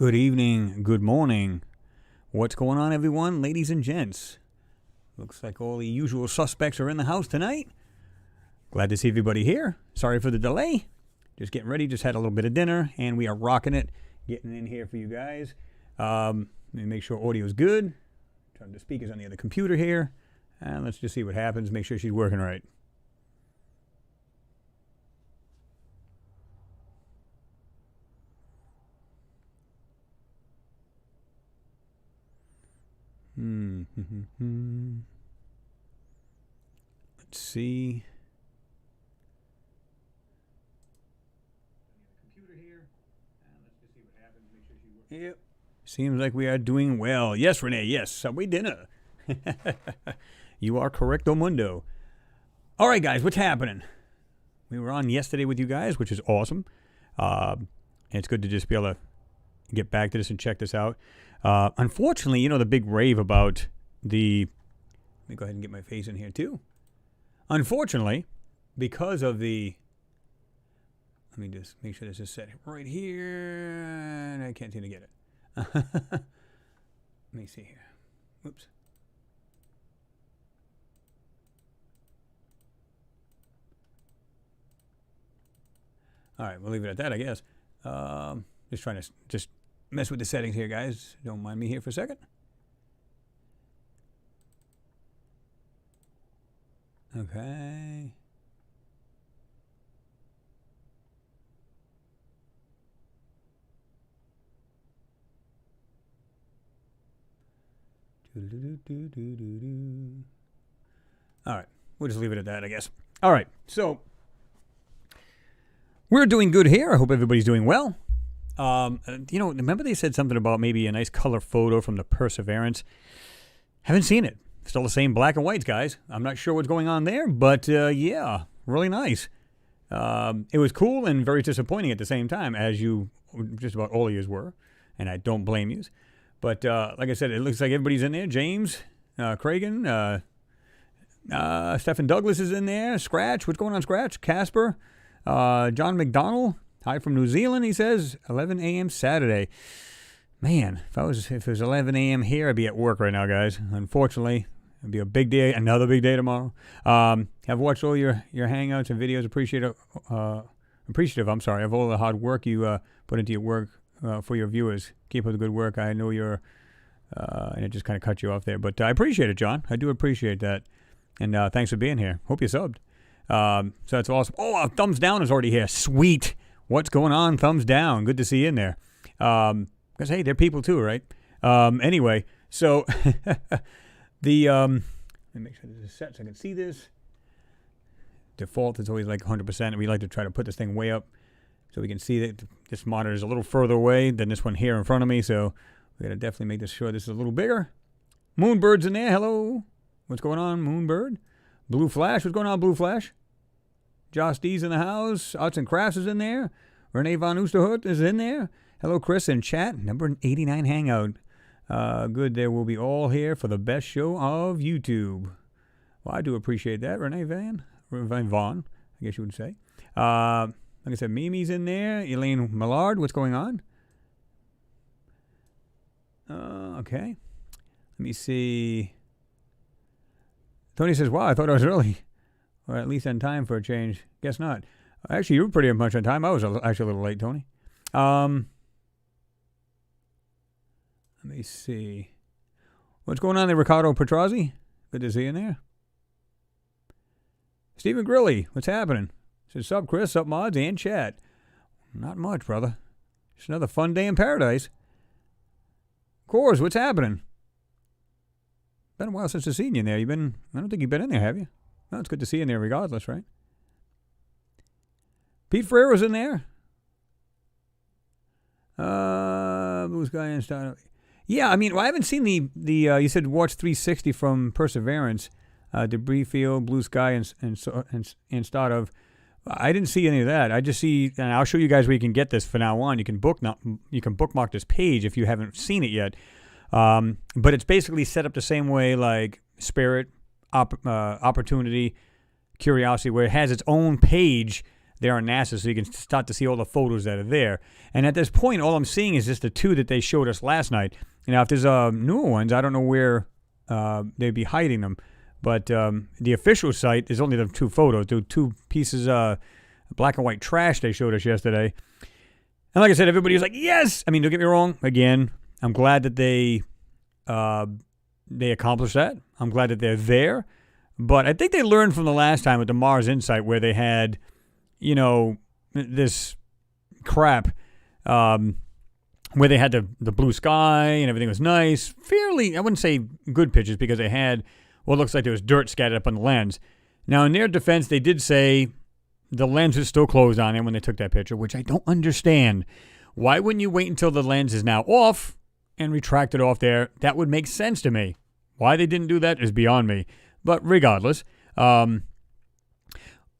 Good evening, good morning. What's going on, everyone, ladies and gents? Looks like all the usual suspects are in the house tonight. Glad to see everybody here. Sorry for the delay. Just getting ready, just had a little bit of dinner, and we are rocking it, getting in here for you guys. Let me make sure audio is good. Turn the speakers on the other computer here, and let's just see what happens. Make sure she's working right. Let's see. Yep. Seems like we are doing well. Yes, Renee. Yes. Subway dinner. You are correcto mundo. All right, guys. What's happening? We were on yesterday with you guys, which is awesome. It's good to just be able to get back to this and check this out. Unfortunately, the big rave about the... Let me go ahead and get my face in here, too. Unfortunately, because of the... Let me just make sure this is set right here. And I can't seem to get it. Let me see here. Whoops. All right, we'll leave it at that, I guess. Just trying to mess with the settings here, guys. Don't mind me here for a second. Okay. All right, we'll just leave it at that, I guess. All right, so we're doing good here. I hope everybody's doing well. Remember they said something about maybe a nice color photo from the Perseverance? Haven't seen it. Still the same black and whites, guys. I'm not sure what's going on there, but yeah, really nice. It was cool and very disappointing at the same time, as just about all of yous were, and I don't blame yous. But like I said, it looks like everybody's in there. James, Cragen, Stephen Douglas is in there. Scratch, what's going on, Scratch? Casper, John McDonald, hi from New Zealand, he says, 11 a.m. Saturday. Man, if it was 11 a.m. here, I'd be at work right now, guys. Unfortunately, it'd be a big day, another big day tomorrow. I've watched all your hangouts and videos. Appreciative of all the hard work you put into your work for your viewers. Keep up the good work. I know you're, and it just kind of cut you off there, but I appreciate it, John. I do appreciate that, and thanks for being here. Hope you subbed. So that's awesome. Oh, thumbs down is already here. Sweet. What's going on? Thumbs down. Good to see you in there. Because, hey, they're people too, right? Anyway, so let me make sure this is set so I can see this. Default is always like 100%, and we like to try to put this thing way up so we can see that this monitor is a little further away than this one here in front of me, so we got to definitely make this sure this is a little bigger. Moonbird's in there. Hello. What's going on, Moonbird? Blue Flash. What's going on, Blue Flash? Josh D's in the house. Arts and Crafts is in there. Renee Von Oosterhout is in there. Hello, Chris in chat. Number 89 Hangout. Good, there will be all here for the best show of YouTube. Well, I do appreciate that. Renee Vaughn, I guess you would say. Like I said, Mimi's in there. Elaine Millard, what's going on? Okay. Let me see. Tony says, wow, I thought I was early. Or at least on time for a change. Guess not. Actually, you were pretty much on time. I was actually a little late, Tony. Let me see. What's going on there, Ricardo Petrazzi? Good to see you in there. Stephen Grilly, what's happening? Says, sup, Chris, sup, mods, and chat. Not much, brother. Just another fun day in paradise. Cores, what's happening? Been a while since I've seen you in there. I don't think you've been in there, have you? No, it's good to see you in there regardless, right? Pete Ferreira's in there. Blue Sky and Star. Yeah, I haven't seen the you said watch 360 from Perseverance, Debris Field, Blue Sky, and start of. I didn't see any of that. I just see, and I'll show you guys where you can get this from now on. You can bookmark this page if you haven't seen it yet. But it's basically set up the same way like Spirit, Opportunity, Curiosity, where it has its own page there on NASA, so you can start to see all the photos that are there. And at this point, all I'm seeing is just the 2 that they showed us last night. Now, if there's newer ones, I don't know where they'd be hiding them. But the official site is only the 2 photos, the 2 pieces of black and white trash they showed us yesterday. And like I said, everybody was like, yes! I mean, don't get me wrong. Again, I'm glad that they accomplished that. I'm glad that they're there. But I think they learned from the last time with the Mars Insight where they had, this crap where they had the blue sky and everything was nice. Fairly, I wouldn't say good pictures because they had what looks like there was dirt scattered up on the lens. Now, in their defense, they did say the lens was still closed on it when they took that picture, which I don't understand. Why wouldn't you wait until the lens is now off and retract it off there? That would make sense to me. Why they didn't do that is beyond me. But regardless, I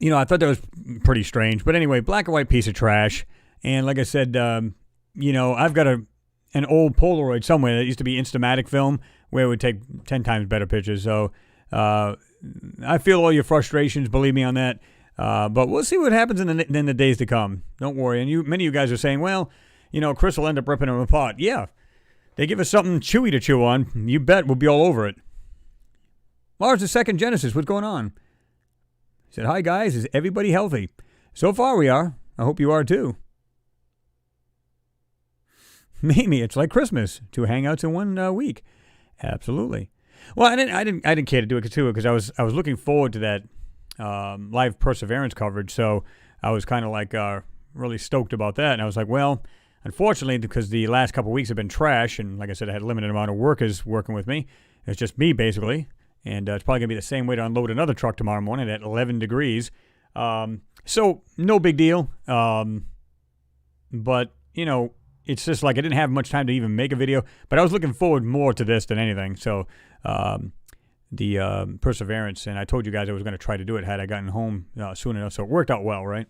thought that was pretty strange. But anyway, black and white piece of trash. And like I said, I've got an old Polaroid somewhere that used to be Instamatic film where it would take 10 times better pictures. So I feel all your frustrations, believe me on that. But we'll see what happens in the days to come. Don't worry. And many of you guys are saying, well, Chris will end up ripping them apart. Yeah. They give us something chewy to chew on. You bet we'll be all over it. Mars, the second Genesis, what's going on? He said, hi, guys. Is everybody healthy? So far, we are. I hope you are, too. Mimi, it's like Christmas. 2 hangouts in 1 week. Absolutely. Well, I didn't care to do it, too, because I was looking forward to that live Perseverance coverage, so I was kind of like really stoked about that. And I was like, well, unfortunately, because the last couple of weeks have been trash, and like I said, I had a limited amount of workers working with me. It's just me, basically. And it's probably going to be the same way to unload another truck tomorrow morning at 11 degrees. So, no big deal. But, it's just like I didn't have much time to even make a video. But I was looking forward more to this than anything. So, the Perseverance, and I told you guys I was going to try to do it had I gotten home soon enough. So, it worked out well, right?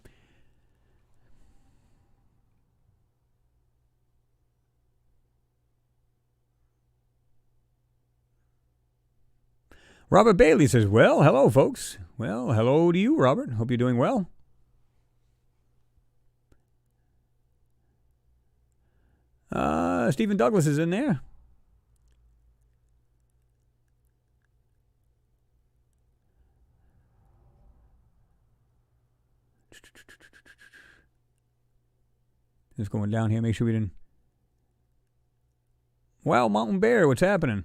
Robert Bailey says, well, hello, folks. Well, hello to you, Robert. Hope you're doing well. Stephen Douglas is in there. Just going down here, make sure we didn't. Well, Mountain Bear, what's happening?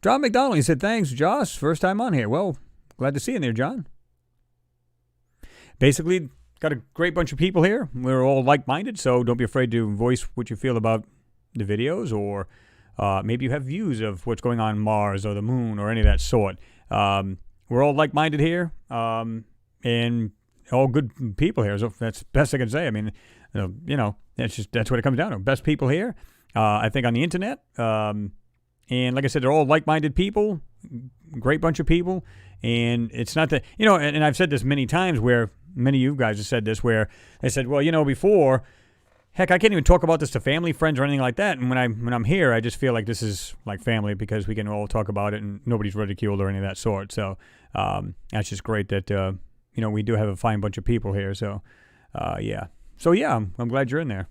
John McDonald, he said, thanks, Josh. First time on here. Well, glad to see you there, John. Basically, got a great bunch of people here. We're all like-minded, so don't be afraid to voice what you feel about the videos, or maybe you have views of what's going on Mars or the moon or any of that sort. We're all like-minded here, and all good people here. So that's the best I can say. I mean, that's what it comes down to. Best people here, I think, on the internet. And like I said, they're all like-minded people, great bunch of people. And it's not that, and I've said this many times where many of you guys have said this, where they said, well, before, heck, I can't even talk about this to family, friends, or anything like that. And when I'm here, I just feel like this is like family because we can all talk about it and nobody's ridiculed or any of that sort. So that's just great that, we do have a fine bunch of people here. So, yeah. So, yeah, I'm glad you're in there.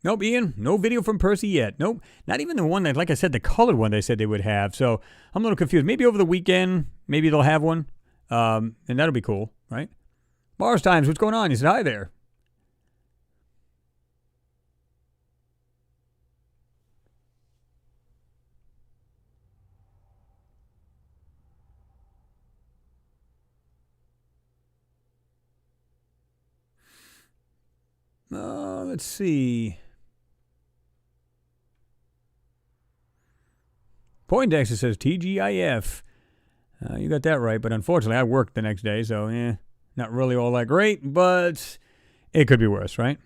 Nope, Ian, no video from Percy yet. Nope, not even the one that, like I said, the colored one they said they would have. So I'm a little confused. Maybe over the weekend, maybe they'll have one, and that'll be cool, right? Mars Times, what's going on? He said, hi there. Let's see. Poindexter says TGIF. You got that right, but unfortunately I worked the next day, so not really all that great, but it could be worse, right?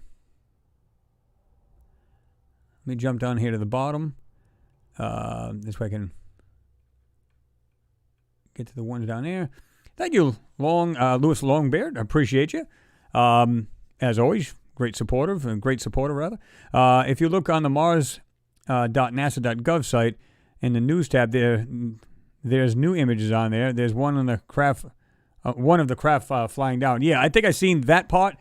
Let me jump down here to the bottom. This way I can get to the ones down there. Thank you, Louis Longbeard. I appreciate you. As always, great supporter rather. If you look on the Mars.nasa.gov site, in the news tab there's new images on there. There's one on the craft, one of the craft flying down. Yeah, I think I've seen that part.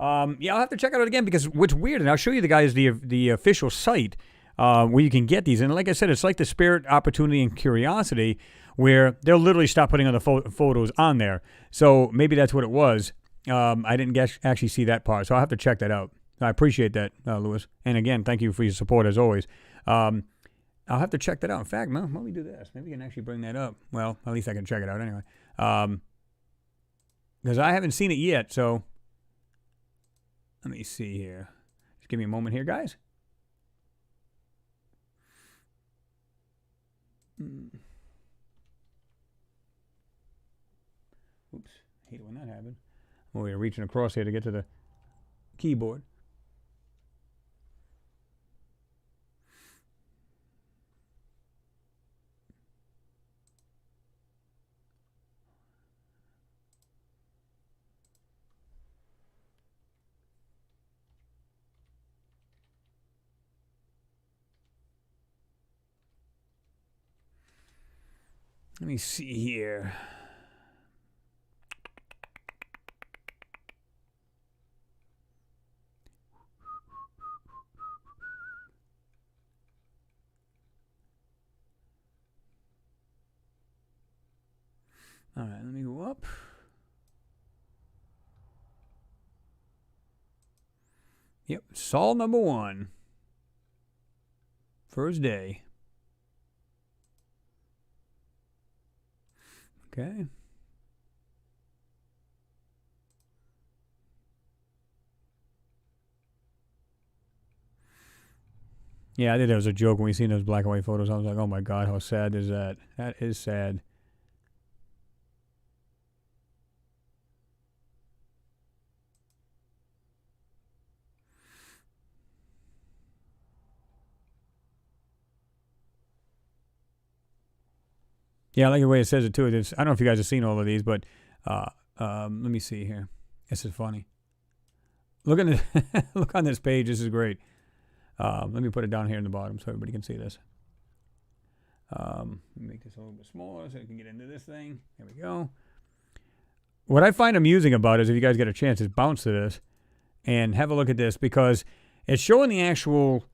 Yeah, I'll have to check it out again because what's weird, and I'll show you the guys the official site where you can get these. And like I said, it's like the Spirit, Opportunity, and Curiosity, where they'll literally stop putting other photos on there. So maybe that's what it was. I didn't actually see that part, so I'll have to check that out. I appreciate that, Lewis. And again, thank you for your support as always. I'll have to check that out. In fact, why don't we do this? Maybe we can actually bring that up. Well, at least I can check it out anyway. Because I haven't seen it yet, so let me see here. Just give me a moment here, guys. Oops, I hate it when that happens. I'm over here reaching across here to get to the keyboard. Let me see here. All right, let me go up. Yep, Sol number 1. First day. Okay. Yeah, I think that was a joke when we seen those black and white photos. I was like, oh my God, how sad is that? That is sad. Yeah, I like the way it says it too. I don't know if you guys have seen all of these, but let me see here. This is funny. Look on this page. This is great. Let me put it down here in the bottom so everybody can see this. Make this a little bit smaller so I can get into this thing. There we go. What I find amusing about it is if you guys get a chance is bounce to this and have a look at this because it's showing the actual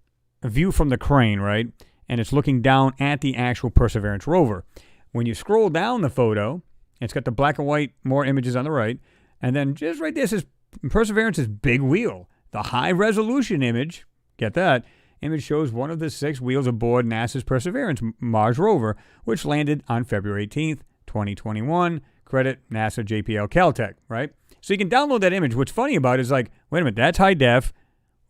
view from the crane, right? And it's looking down at the actual Perseverance rover. When you scroll down the photo, it's got the black and white, more images on the right. And then just right there says Perseverance's big wheel. The high-resolution image, get that, image shows one of the 6 wheels aboard NASA's Perseverance Mars rover, which landed on February 18th, 2021. Credit NASA JPL Caltech, right? So you can download that image. What's funny about it is like, wait a minute, that's high def,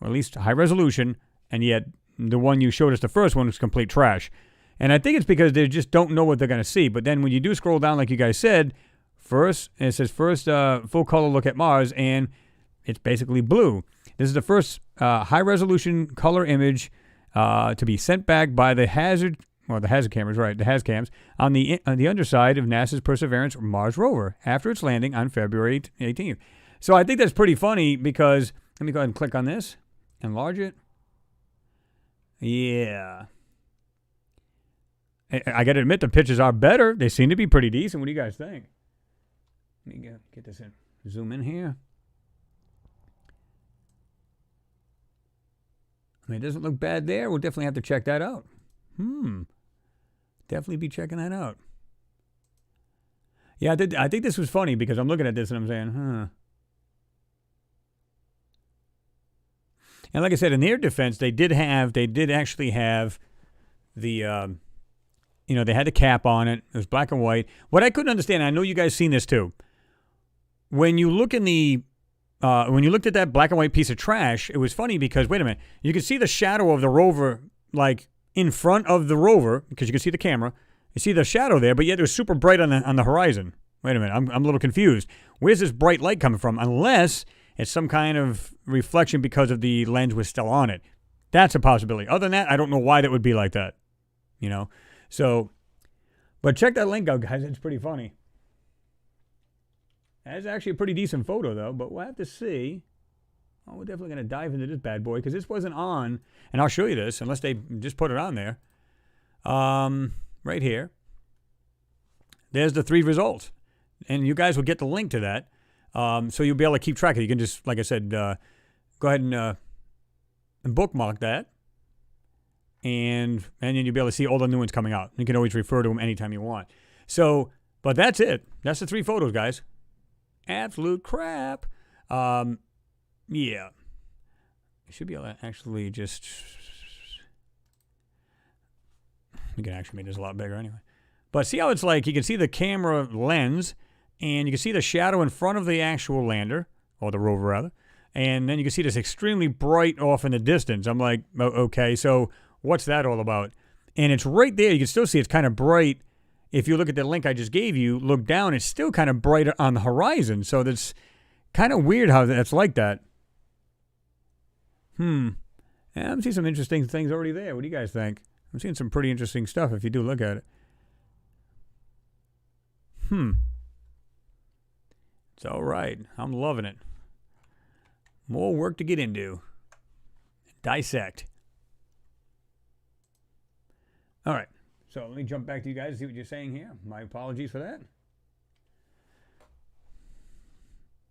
or at least high resolution, and yet the one you showed us, the first one, was complete trash. And I think it's because they just don't know what they're going to see. But then when you do scroll down, like you guys said, it says first full color look at Mars, and it's basically blue. This is the first high-resolution color image to be sent back by the hazard cameras, right, the HazCams, on the underside of NASA's Perseverance Mars rover after its landing on February 18th. So I think that's pretty funny because, let me go ahead and click on this, enlarge it. Yeah. I got to admit, the pictures are better. They seem to be pretty decent. What do you guys think? Let me get this in. Zoom in here. I mean, it doesn't look bad there. We'll definitely have to check that out. Definitely be checking that out. Yeah, I think this was funny because I'm looking at this and I'm saying, And like I said, in their defense, they did actually have the, they had the cap on it. It was black and white. What I couldn't understand, I know you guys seen this too. When you look when you looked at that black and white piece of trash, it was funny because, wait a minute, you could see the shadow of the rover, like in front of the rover, because you can see the camera. You see the shadow there, but yet it was super bright on the horizon. Wait a minute, I'm a little confused. Where's this bright light coming from? Unless it's some kind of reflection because of the lens was still on it. That's a possibility. Other than that, I don't know why that would be like that. So, but check that link out, guys. It's pretty funny. That's actually a pretty decent photo, though, but we'll have to see. Oh, we're definitely going to dive into this bad boy because this wasn't on, and I'll show you this, unless they just put it on there. right here. There's the 3 results. And you guys will get the link to that. So you'll be able to keep track of it. You can just, like I said, go ahead and bookmark that. And then you'll be able to see all the new ones coming out. You can always refer to them anytime you want. So, but that's it. That's the 3 photos, guys. Absolute crap. Yeah. You should be able to actually just... You can actually make this a lot bigger anyway. But see how it's like, you can see the camera lens, and you can see the shadow in front of the actual lander, or the rover rather, and then you can see this extremely bright off in the distance. I'm like, oh, okay, so what's that all about? And it's right there. You can still see it's kind of bright. If you look at the link I just gave you, look down, it's still kind of bright on the horizon. So that's kind of weird how that's like that. Yeah, I'm seeing some interesting things already there. What do you guys think? I'm seeing some pretty interesting stuff if you do look at it. It's all right. I'm loving it. More work to get into. Dissect. All right. So let me jump back to you guys and see what you're saying here. My apologies for that.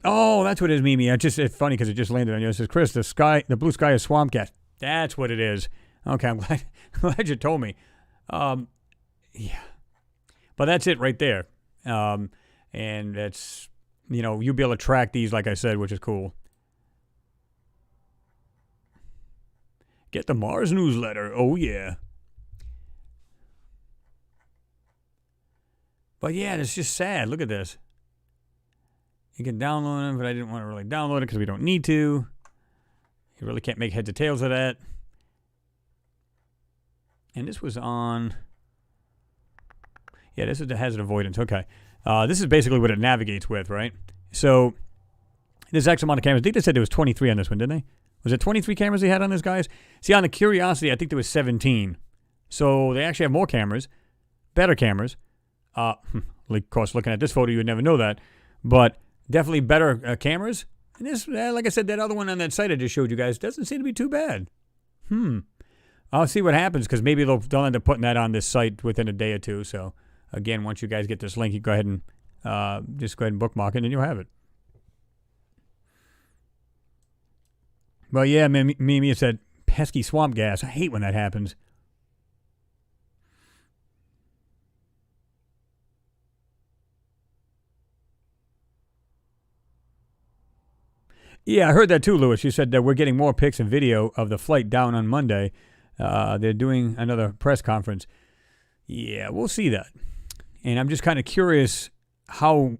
Oh, that's what it is, Mimi. It's funny because it just landed on you. It says, Chris, the blue sky is swamp gas. That's what it is. Okay, I'm glad you told me. Yeah. But that's it right there. And that's, you'll be able to track these, like I said, which is cool. Get the Mars newsletter. Oh, yeah. But yeah, it's just sad. Look at this. You can download them, but I didn't want to really download it because we don't need to. You really can't make heads or tails of that. And this was on... Yeah, this is the hazard avoidance. Okay. This is basically what it navigates with, right? So, there's X amount of cameras. I think they said there was 23 on this one, didn't they? Was it 23 cameras they had on this, guys? See, on the Curiosity, I think there was 17. So, they actually have more cameras. Better cameras. Of course, looking at this photo, you would never know that. But definitely better cameras. And this, like I said, that other one on that site I just showed you guys doesn't seem to be too bad. I'll see what happens because maybe they'll end up putting that on this site within a day or two. So, again, once you guys get this link, you go ahead and just go ahead and bookmark it, and you'll have it. Well, yeah, Mimi said pesky swamp gas. I hate when that happens. Yeah, I heard that too, Lewis. You said that we're getting more pics and video of the flight down on Monday. They're doing another press conference. Yeah, we'll see that. And I'm just kind of curious how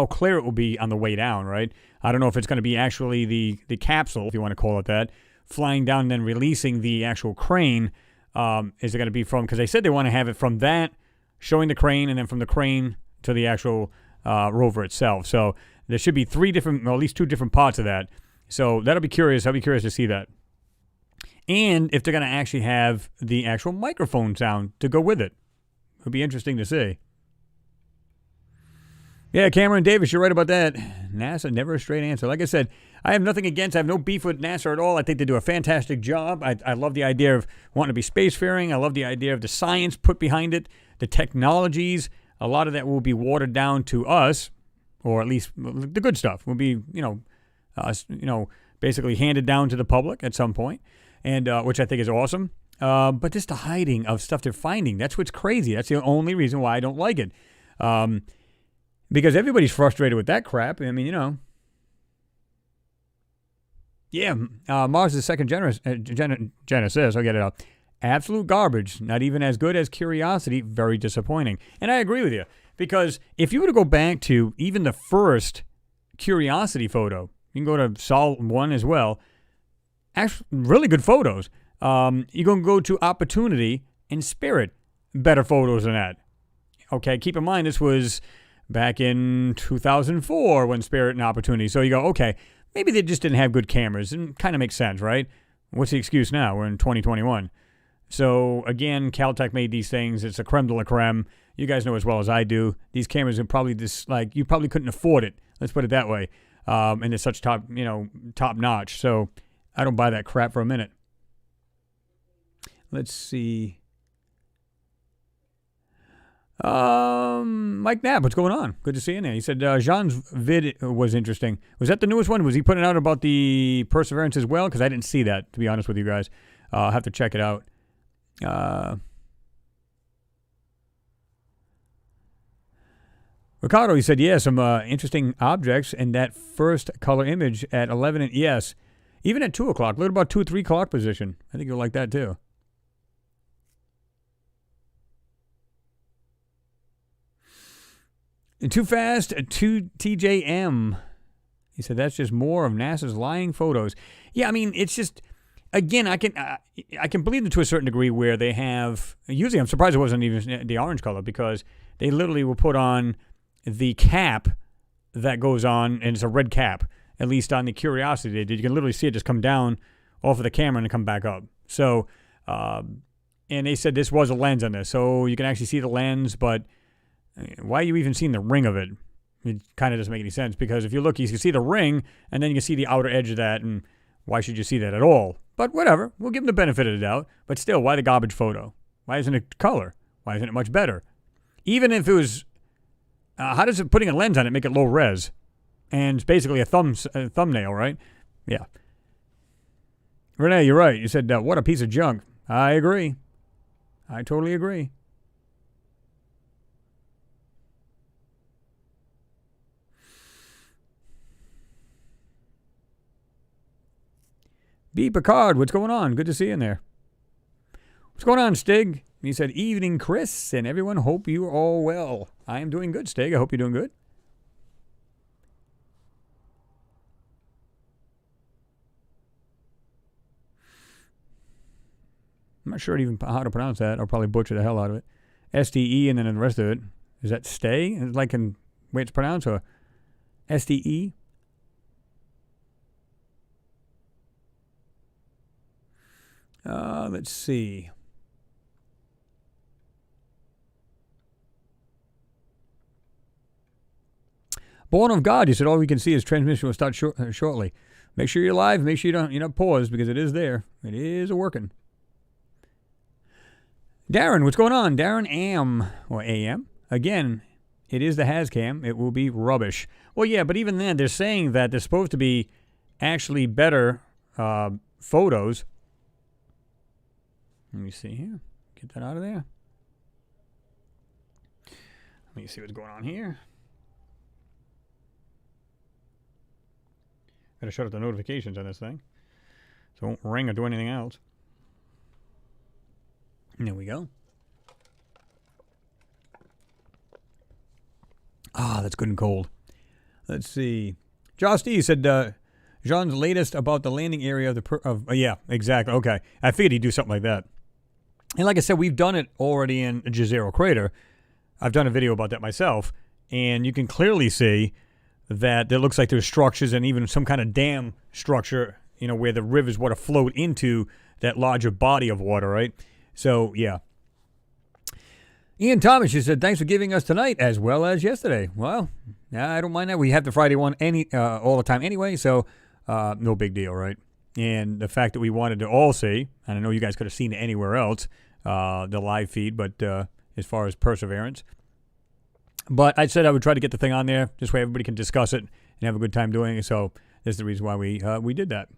clear it will be on the way down, right? I don't know if it's going to be actually the capsule, if you want to call it that, flying down and then releasing the actual crane. Is it going to be from, because they said they want to have it from that, showing the crane, and then from the crane to the actual rover itself. So there should be 3 different, or at least 2 different parts of that. So that'll be curious. I'll be curious to see that. And if they're going to actually have the actual microphone sound to go with it. It'll be interesting to see. Yeah, Cameron Davis, you're right about that. NASA, never a straight answer. Like I said, I have nothing against, I have no beef with NASA at all. I think they do a fantastic job. I love the idea of wanting to be spacefaring. I love the idea of the science put behind it, the technologies. A lot of that will be watered down to us, or at least the good stuff will be, basically handed down to the public at some point, and which I think is awesome. But just the hiding of stuff they're finding, that's what's crazy. That's the only reason why I don't like it. Because everybody's frustrated with that crap. I mean, Yeah, Mars' second Genesis, I'll get it out. Absolute garbage. Not even as good as Curiosity. Very disappointing. And I agree with you. Because if you were to go back to even the first Curiosity photo, you can go to Sol 1 as well. Actually, really good photos. You're going to go to Opportunity and Spirit. Better photos than that. Okay, keep in mind this was back in 2004 when Spirit and Opportunity. So you go, okay, maybe they just didn't have good cameras. And kind of makes sense, right? What's the excuse now? We're in 2021. So, again, Caltech made these things. It's a creme de la creme. You guys know as well as I do. These cameras are probably just like, you probably couldn't afford it. Let's put it that way. And it's such top notch. So, I don't buy that crap for a minute. Let's see. Mike Knapp, what's going on? Good to see you in there. He said Jean's vid was interesting. Was that the newest one? Was he putting out about the Perseverance as well? Because I didn't see that, to be honest with you guys. I'll have to check it out. Ricardo, he said, yeah, some interesting objects in that first color image at 11. And yes, even at 2 o'clock. Look at about 2 or 3 o'clock position. I think you'll like that too. Too fast, 2TJM. He said that's just more of NASA's lying photos. Yeah, I mean, it's just, again, I can believe them to a certain degree where they have, usually I'm surprised it wasn't even the orange color because they literally will put on the cap that goes on, and it's a red cap, at least on the Curiosity they did. You can literally see it just come down off of the camera and come back up. So, and they said this was a lens on this, so you can actually see the lens, but why are you even seeing the ring of it? It kind of doesn't make any sense because if you look, you can see the ring and then you can see the outer edge of that, and why should you see that at all? But whatever, we'll give them the benefit of the doubt. But still, why the garbage photo? Why isn't it color? Why isn't it much better? Even if it was, how does it putting a lens on it make it low res? And it's basically a thumbnail, right? Yeah. Renee, you're right. You said, what a piece of junk. I agree. I totally agree. B. Picard, what's going on? Good to see you in there. What's going on, Stig? He said, evening, Chris, and everyone. Hope you are all well. I am doing good, Stig. I hope you're doing good. I'm not sure even how to pronounce that. I'll probably butcher the hell out of it. SDE and then the rest of it. Is that stay? Is it like in way it's pronounced, or SDE? Let's see. Born of God, you said all we can see is transmission will start shortly. Make sure you're live. Make sure you're not paused because it is there. It is working. Darren, what's going on? Darren AM. Again, it is the Hazcam. It will be rubbish. Well, yeah, but even then, they're saying that they're supposed to be actually better photos. Let me see here. Get that out of there. Let me see what's going on here. Gotta shut off the notifications on this thing, so it won't ring or do anything else. And there we go. Ah, that's good and cold. Let's see. Josh D said, Jean's latest about the landing area of the yeah, exactly. Okay, I figured he'd do something like that. And like I said, we've done it already in Jezero Crater. I've done a video about that myself, and you can clearly see that it looks like there's structures and even some kind of dam structure, where the rivers would have flowed into that larger body of water, right? So, yeah. Ian Thomas, you said, thanks for giving us tonight as well as yesterday. Well, I don't mind that. We have the Friday one all the time anyway, so no big deal, right? And the fact that we wanted to all see, and I know you guys could have seen it anywhere else, the live feed, but as far as Perseverance. But I said I would try to get the thing on there. This way everybody can discuss it and have a good time doing it. So this is the reason why we did that.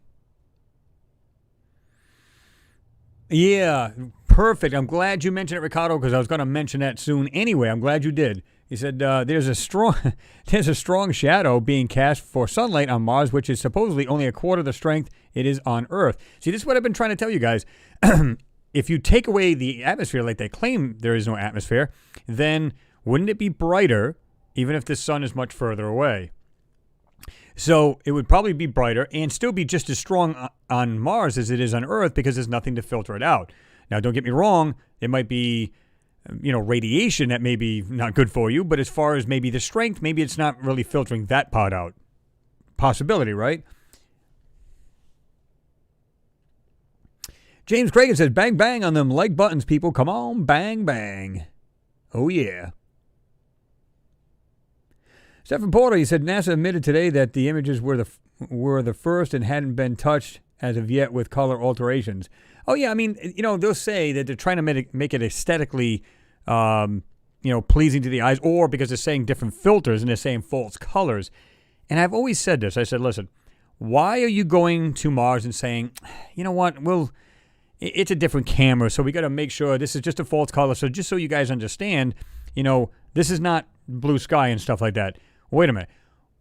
Yeah, perfect. I'm glad you mentioned it, Ricardo, because I was going to mention that soon anyway. I'm glad you did. He said there's a strong shadow being cast for sunlight on Mars, which is supposedly only a quarter the strength it is on Earth. See, this is what I've been trying to tell you guys. If you take away the atmosphere, like they claim there is no atmosphere, then wouldn't it be brighter even if the sun is much further away? So it would probably be brighter and still be just as strong on Mars as it is on Earth because there's nothing to filter it out. Now, don't get me wrong. It might be, radiation that may be not good for you. But as far as maybe the strength, maybe it's not really filtering that part out. Possibility, right? James Cragen says, bang, bang on them like buttons, people. Come on, bang, bang. Oh, yeah. Stephen Porter, he said, NASA admitted today that the images were the first and hadn't been touched as of yet with color alterations. Oh, yeah, I mean, they'll say that they're trying to make it aesthetically pleasing to the eyes, or because they're saying different filters and they're saying false colors. And I've always said this. I said, listen, why are you going to Mars and saying, you know what, it's a different camera, so we got to make sure this is just a false color. So just so you guys understand, this is not blue sky and stuff like that. Wait a minute.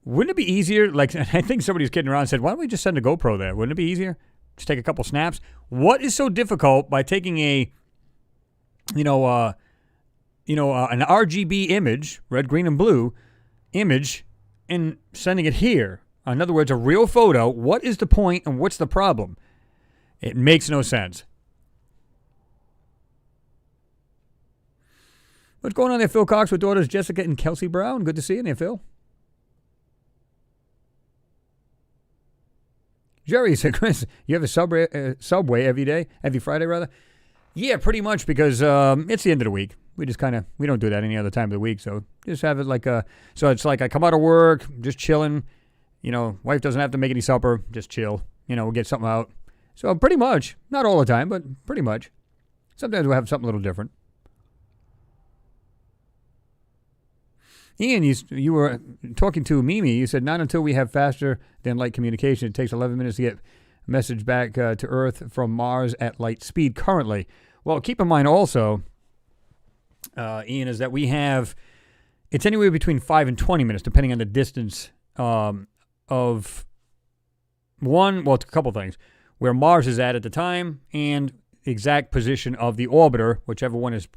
Wouldn't it be easier? Like, I think somebody was kidding around and said, why don't we just send a GoPro there? Wouldn't it be easier? Just take a couple snaps. What is so difficult by taking an RGB image, red, green, and blue image, and sending it here? In other words, a real photo. What is the point and what's the problem? It makes no sense. What's going on there, Phil Cox, with daughters Jessica and Kelsey Brown? Good to see you there, Phil. Jerry said, Chris, you have a Subway every Friday, rather? Yeah, pretty much, because it's the end of the week. We just we don't do that any other time of the week, so just have it so it's like I come out of work, just chilling, wife doesn't have to make any supper, just chill, we'll get something out. So pretty much, not all the time, but pretty much. Sometimes we'll have something a little different. Ian, you were talking to Mimi. You said, not until we have faster than light communication. It takes 11 minutes to get a message back to Earth from Mars at light speed currently. Well, keep in mind also, Ian, is that it's anywhere between 5 and 20 minutes, depending on the distance of a couple things, where Mars is at the time and exact position of the orbiter, whichever one is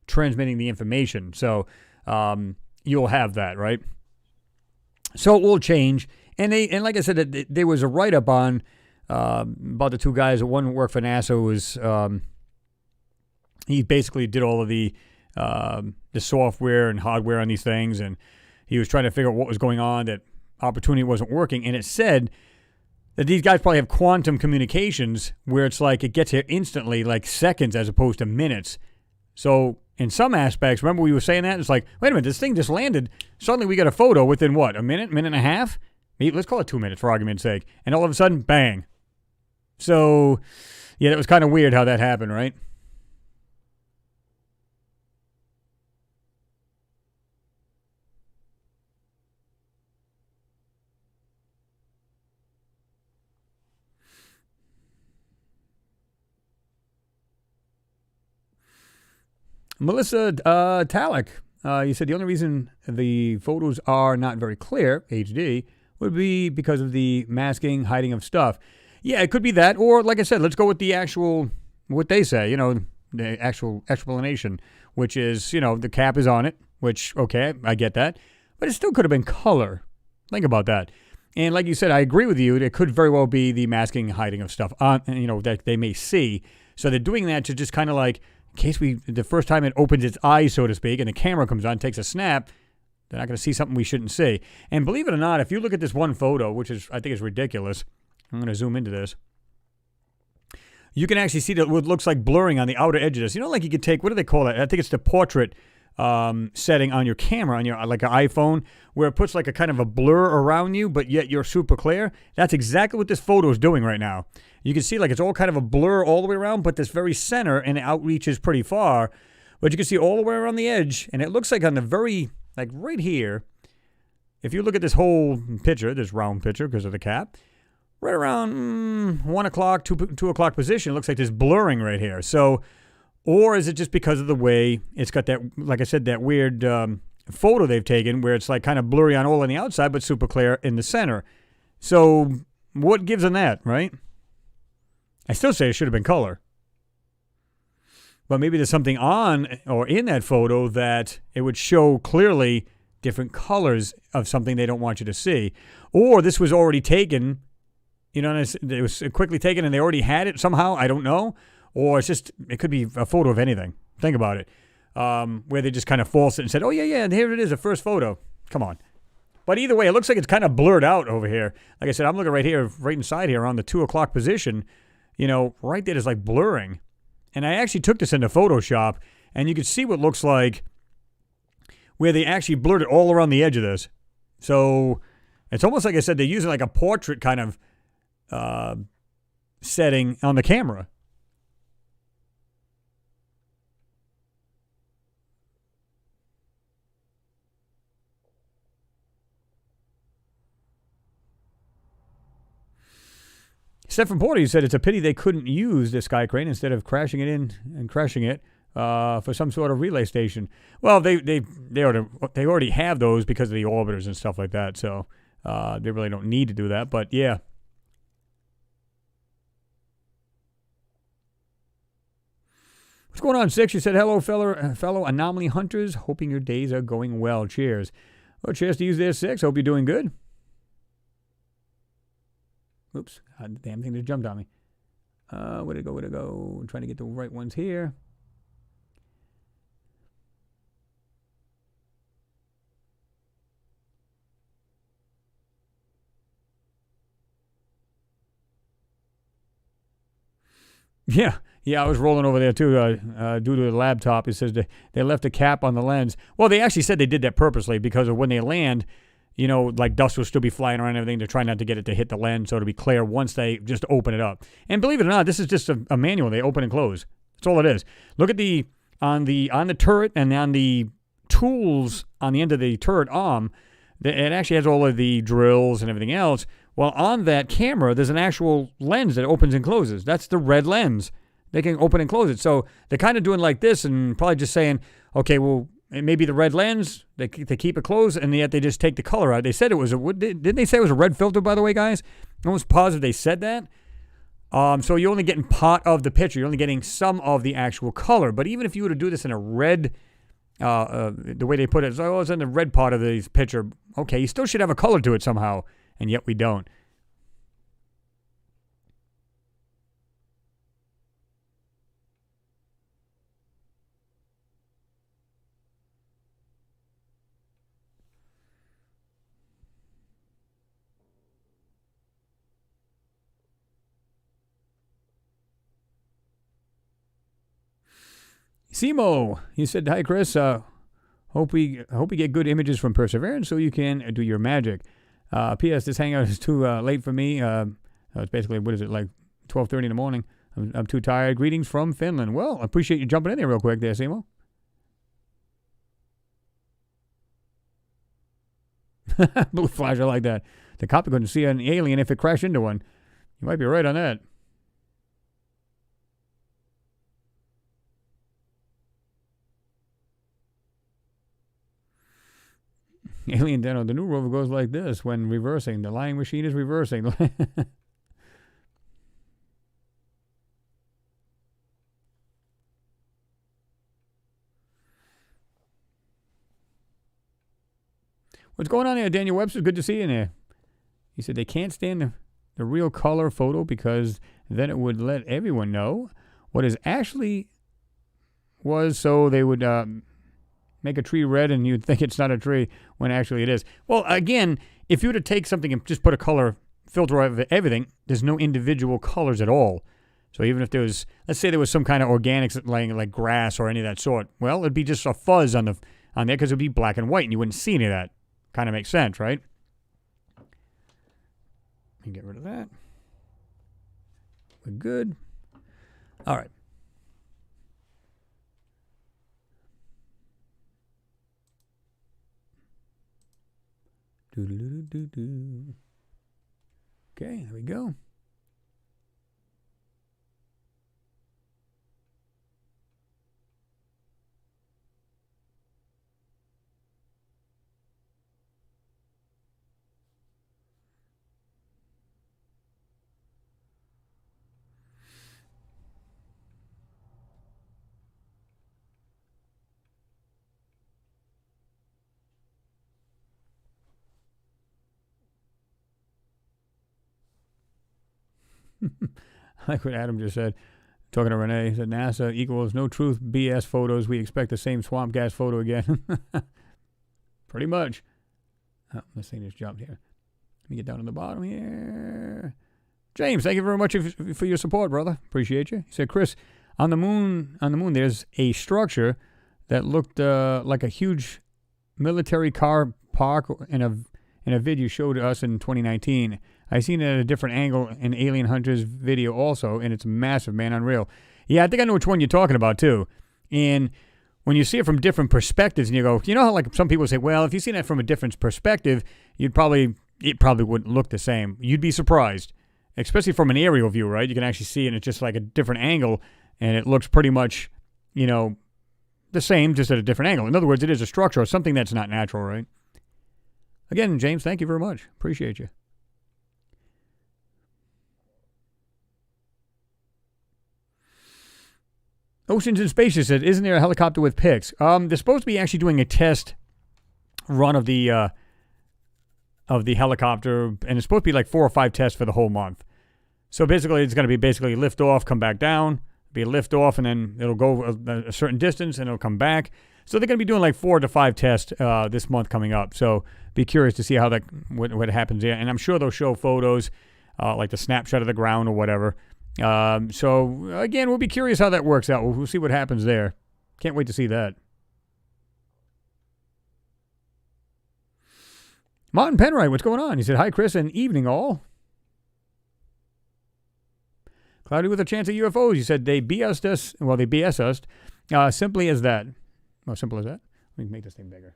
transmitting the information. So, you'll have that, right? So it will change. And like I said, there was a write-up on about the two guys. One worked for NASA. He basically did all of the software and hardware on these things, and he was trying to figure out what was going on, that Opportunity wasn't working. And it said that these guys probably have quantum communications where it's like it gets here instantly, like seconds as opposed to minutes. So in some aspects, remember we were saying that? It's like, wait a minute, this thing just landed. Suddenly we got a photo within what, a minute and a half? Let's call it 2 minutes for argument's sake. And all of a sudden, bang. So, yeah, that was kind of weird how that happened, right? Melissa Talek, you said the only reason the photos are not very clear, HD, would be because of the masking, hiding of stuff. Yeah, it could be that. Or, like I said, let's go with the actual, what they say, the actual explanation, which is, the cap is on it, which, okay, I get that. But it still could have been color. Think about that. And like you said, I agree with you. It could very well be the masking, hiding of stuff, that they may see. So they're doing that to just kind of like, in case the first time it opens its eyes, so to speak, and the camera comes on, takes a snap, they're not going to see something we shouldn't see. And believe it or not, if you look at this one photo, which I think is ridiculous, I'm going to zoom into this. You can actually see what looks like blurring on the outer edge of this. Like you could take, what do they call it? I think it's the portrait setting on your camera, on your like an iPhone, where it puts like a kind of a blur around you, but yet you're super clear. That's exactly what this photo is doing right now. You can see like it's all kind of a blur all the way around, but this very center, and it outreaches pretty far. But you can see all the way around the edge, and it looks like on the very, like right here, if you look at this whole picture, this round picture because of the cap, right around 1 o'clock, 2 o'clock position, it looks like there's blurring right here. So, or is it just because of the way it's got that, like I said, that weird photo they've taken where it's like kind of blurry on the outside, but super clear in the center. So what gives them that, right? I still say it should have been color. But maybe there's something on or in that photo that it would show clearly different colors of something they don't want you to see. Or this was already taken, it was quickly taken and they already had it somehow, I don't know. Or it could be a photo of anything. Think about it. Where they just kind of false it and said, oh, yeah, and here it is, the first photo. Come on. But either way, it looks like it's kind of blurred out over here. Like I said, I'm looking right here, right inside here on the 2 o'clock position. Right there is like blurring. And I actually took this into Photoshop, and you could see what looks like where they actually blurred it all around the edge of this. So it's almost like I said, they're using like a portrait kind of setting on the camera. Steph from Porter, he said it's a pity they couldn't use the sky crane instead of crashing it in and crashing it for some sort of relay station. Well, they already have those because of the orbiters and stuff like that, so they really don't need to do that. But yeah. What's going on, Six? You said, hello, fellow anomaly hunters. Hoping your days are going well. Cheers. Well, cheers to you there, Six. Hope you're doing good. Oops. God, the damn thing just jumped on me. Where'd it go? I'm trying to get the right ones here. Yeah, I was rolling over there too due to the laptop. It says they left a cap on the lens. Well, they actually said they did that purposely because of when they land, you know, like dust will still be flying around and everything. They're trying not to get it to hit the lens so it'll be clear once they just open it up. And believe it or not, this is just a manual. They open and close. That's all it is. Look at on the turret and on the tools on the end of the turret arm. It actually has all of the drills and everything else. Well, on that camera, there's an actual lens that opens and closes. That's the red lens. They can open and close it. So they're kind of doing like this and probably just saying, okay, well, it may be the red lens. They keep it closed, and yet they just take the color out. They said it was didn't they say it was a red filter, by the way, guys? I'm almost positive they said that. So you're only getting part of the picture. You're only getting some of the actual color. But even if you were to do this in a red, the way they put it, it's in the red part of the picture. Okay, you still should have a color to it somehow, and yet we don't. Simo, he said, hi, Chris. Hope we get good images from Perseverance so you can do your magic. P.S. This hangout is too late for me. It's basically, what is it, like 12:30 in the morning. I'm too tired. Greetings from Finland. Well, I appreciate you jumping in there real quick there, Simo. Blue flash, I like that. The copy couldn't see an alien if it crashed into one. You might be right on that. Alien Deno, the new rover goes like this when reversing. The lying machine is reversing. What's going on there, Daniel Webster? Good to see you in there. He said they can't stand the real color photo because then it would let everyone know what it actually was, so they would make a tree red and you'd think it's not a tree when actually it is. Well, again, if you were to take something and just put a color filter over everything, there's no individual colors at all. So even if there was, let's say there was some kind of organics laying like grass or any of that sort, well, it'd be just a fuzz on there because it'd be black and white and you wouldn't see any of that. Kind of makes sense, right? Let me get rid of that. We're good. All right. Okay, there we go. I like what Adam just said, talking to Renee. He said, NASA equals no truth BS photos. We expect the same swamp gas photo again. Pretty much. Oh, this thing just jumped here. Let me get down to the bottom here. James, thank you very much for your support, brother. Appreciate you. He said, Chris, on the moon, there's a structure that looked like a huge military car park in a video you showed us in 2019. I seen it at a different angle in Alien Hunters video also, and it's massive, man, unreal. Yeah, I think I know which one you're talking about, too. And when you see it from different perspectives, and you go, you know how like some people say, well, if you see that from a different perspective, it probably wouldn't look the same. You'd be surprised. especially from an aerial view, right? You can actually see it, and it's just like a different angle, and it looks pretty much, the same, just at a different angle. In other words, it is a structure or something that's not natural, right? Again, James, thank you very much. Appreciate you. Oceans and Spacious said, isn't there a helicopter with pics? They're supposed to be actually doing a test run of the helicopter, and it's supposed to be like 4 or 5 tests for the whole month. So basically, it's going to be lift off, come back down, be a lift off, and then it'll go a certain distance, and it'll come back. So they're going to be doing like 4 to 5 tests this month coming up. So be curious to see how what happens there. And I'm sure they'll show photos, like the snapshot of the ground or whatever. So again, we'll be curious how that works out. We'll see what happens there. Can't wait to see that. Martin Penright, what's going on? He said, hi, Chris, and evening all. Cloudy with a chance of UFOs. He said they BS'd us. Well, they BS us. Simply as that. Oh, simple as that. Let me make this thing bigger.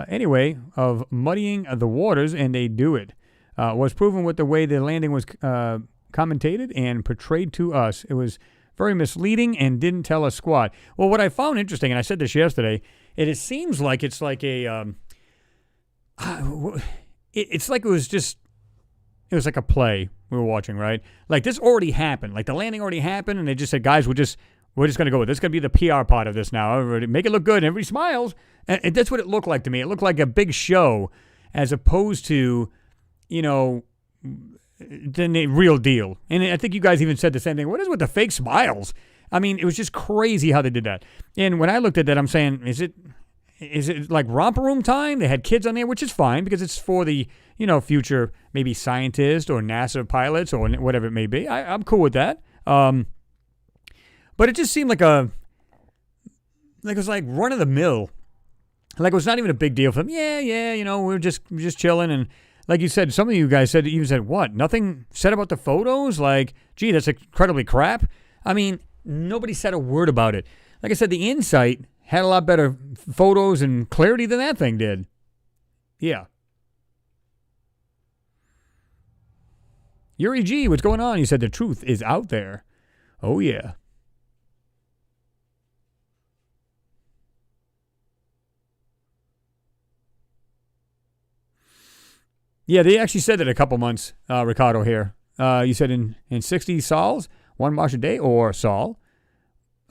Anyway, of muddying the waters, and they do it. Was proven with the way the landing was commentated and portrayed to us. It was very misleading and didn't tell us squat. Well, what I found interesting, and I said this yesterday, it seems like it's like a, it's like it was like a play we were watching, right? Like this already happened. Like the landing already happened, and they just said, guys, we're just going to go with this. It's going to be the PR part of this now. Everybody make it look good, and everybody smiles. And that's what it looked like to me. It looked like a big show as opposed to, the real deal. And I think you guys even said the same thing. What is with the fake smiles? I mean, it was just crazy how they did that. And when I looked at that, I'm saying, is it like romper room time? They had kids on there, which is fine because it's for the, future maybe scientists or NASA pilots or whatever it may be. I'm cool with that. But it just seemed like it was like run of the mill. Like it was not even a big deal for them. Yeah, we're just chilling. And like you said, some of you guys even said, what? Nothing said about the photos? Like, gee, that's incredibly crap. I mean, nobody said a word about it. Like I said, the Insight had a lot better photos and clarity than that thing did. Yeah. Yuri G, what's going on? You said the truth is out there. Oh, yeah. Yeah, they actually said that a couple months, Ricardo here. You said in 60 sols, 1 march a day, or sol.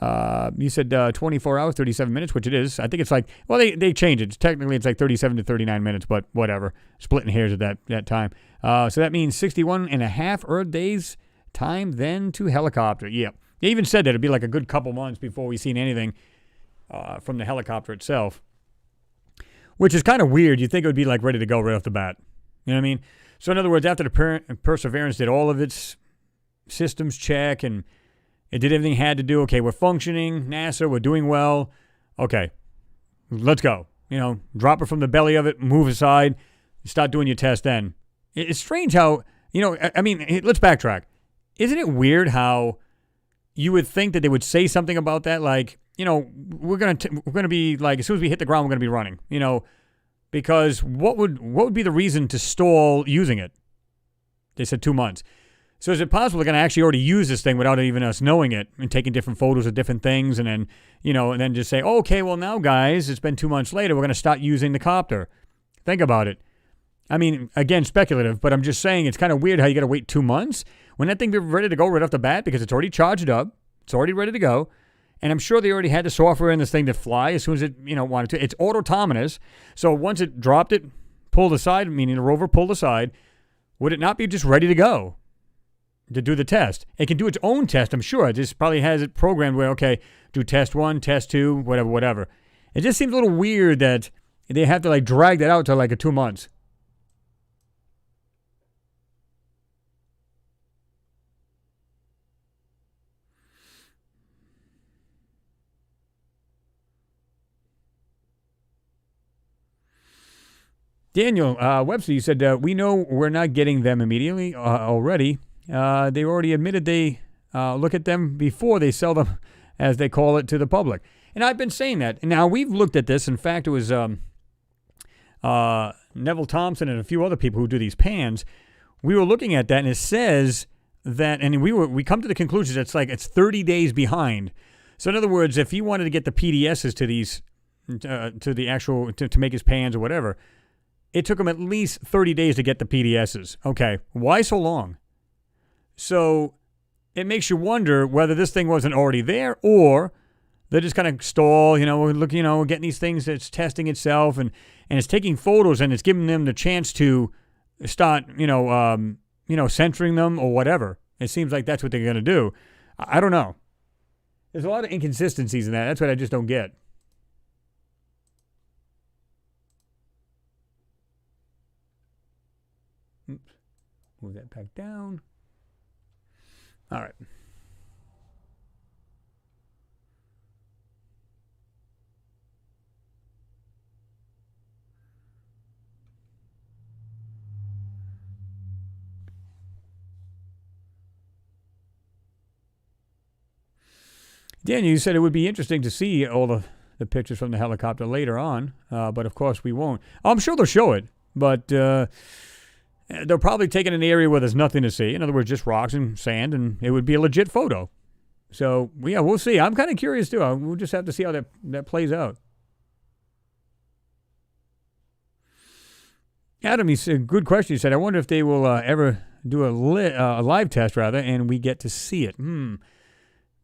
You said 24 hours, 37 minutes, which it is. I think it's like, well, they changed it. Technically, it's like 37 to 39 minutes, but whatever. Splitting hairs at that time. So that means 61 and a half Earth days time then to helicopter. Yeah. They even said that it'd be like a good couple months before we seen anything from the helicopter itself, which is kind of weird. You'd think it would be like ready to go right off the bat. You know what I mean? So in other words, after the Perseverance did all of its systems check and it did everything it had to do, okay, we're functioning, NASA, we're doing well, okay, let's go. Drop it from the belly of it, move aside, start doing your test then. It's strange how, let's backtrack. Isn't it weird how you would think that they would say something about that? Like, we're going to be like, as soon as we hit the ground, we're going to be running, because what would be the reason to stall using it? They said 2 months. So is it possible they're going to actually already use this thing without even us knowing it and taking different photos of different things and then, and then just say, oh, okay, well now guys, it's been 2 months later, we're going to start using the copter. Think about it. I mean, again, speculative, but I'm just saying it's kind of weird how you got to wait 2 months when that thing be ready to go right off the bat because it's already charged up. It's already ready to go. And I'm sure they already had the software in this thing to fly as soon as it, wanted to. It's autonomous. So once it dropped it, pulled aside, meaning the rover pulled aside, would it not be just ready to go to do the test? It can do its own test, I'm sure. It just probably has it programmed where, okay, do test 1, test 2, whatever. It just seems a little weird that they have to drag that out to a 2 months. Daniel Webster, you said, we know we're not getting them immediately already. They already admitted they look at them before they sell them, as they call it, to the public. And I've been saying that. Now, we've looked at this. In fact, it was Neville Thompson and a few other people who do these pans, we were looking at that, and it says that, and we come to the conclusion that it's 30 days behind. So in other words, if he wanted to get the PDSs to these, to the actual, to make his pans or whatever, it took him at least 30 days to get the PDSs. Okay, why so long? So it makes you wonder whether this thing wasn't already there, or they're just kind of stall, getting these things, it's testing itself, and it's taking photos, and it's giving them the chance to start, censoring them or whatever. It seems like that's what they're going to do. I don't know. There's a lot of inconsistencies in that. That's what I just don't get. Oops. Move that back down. All right. Daniel, you said it would be interesting to see all the pictures from the helicopter later on, but of course we won't. I'm sure they'll show it, but they'll probably take it in an area where there's nothing to see. In other words, just rocks and sand, and it would be a legit photo. So, yeah, we'll see. I'm kind of curious, too. We'll just have to see how that plays out. Adam, he said, good question. He said, I wonder if they will ever do a live test, and we get to see it.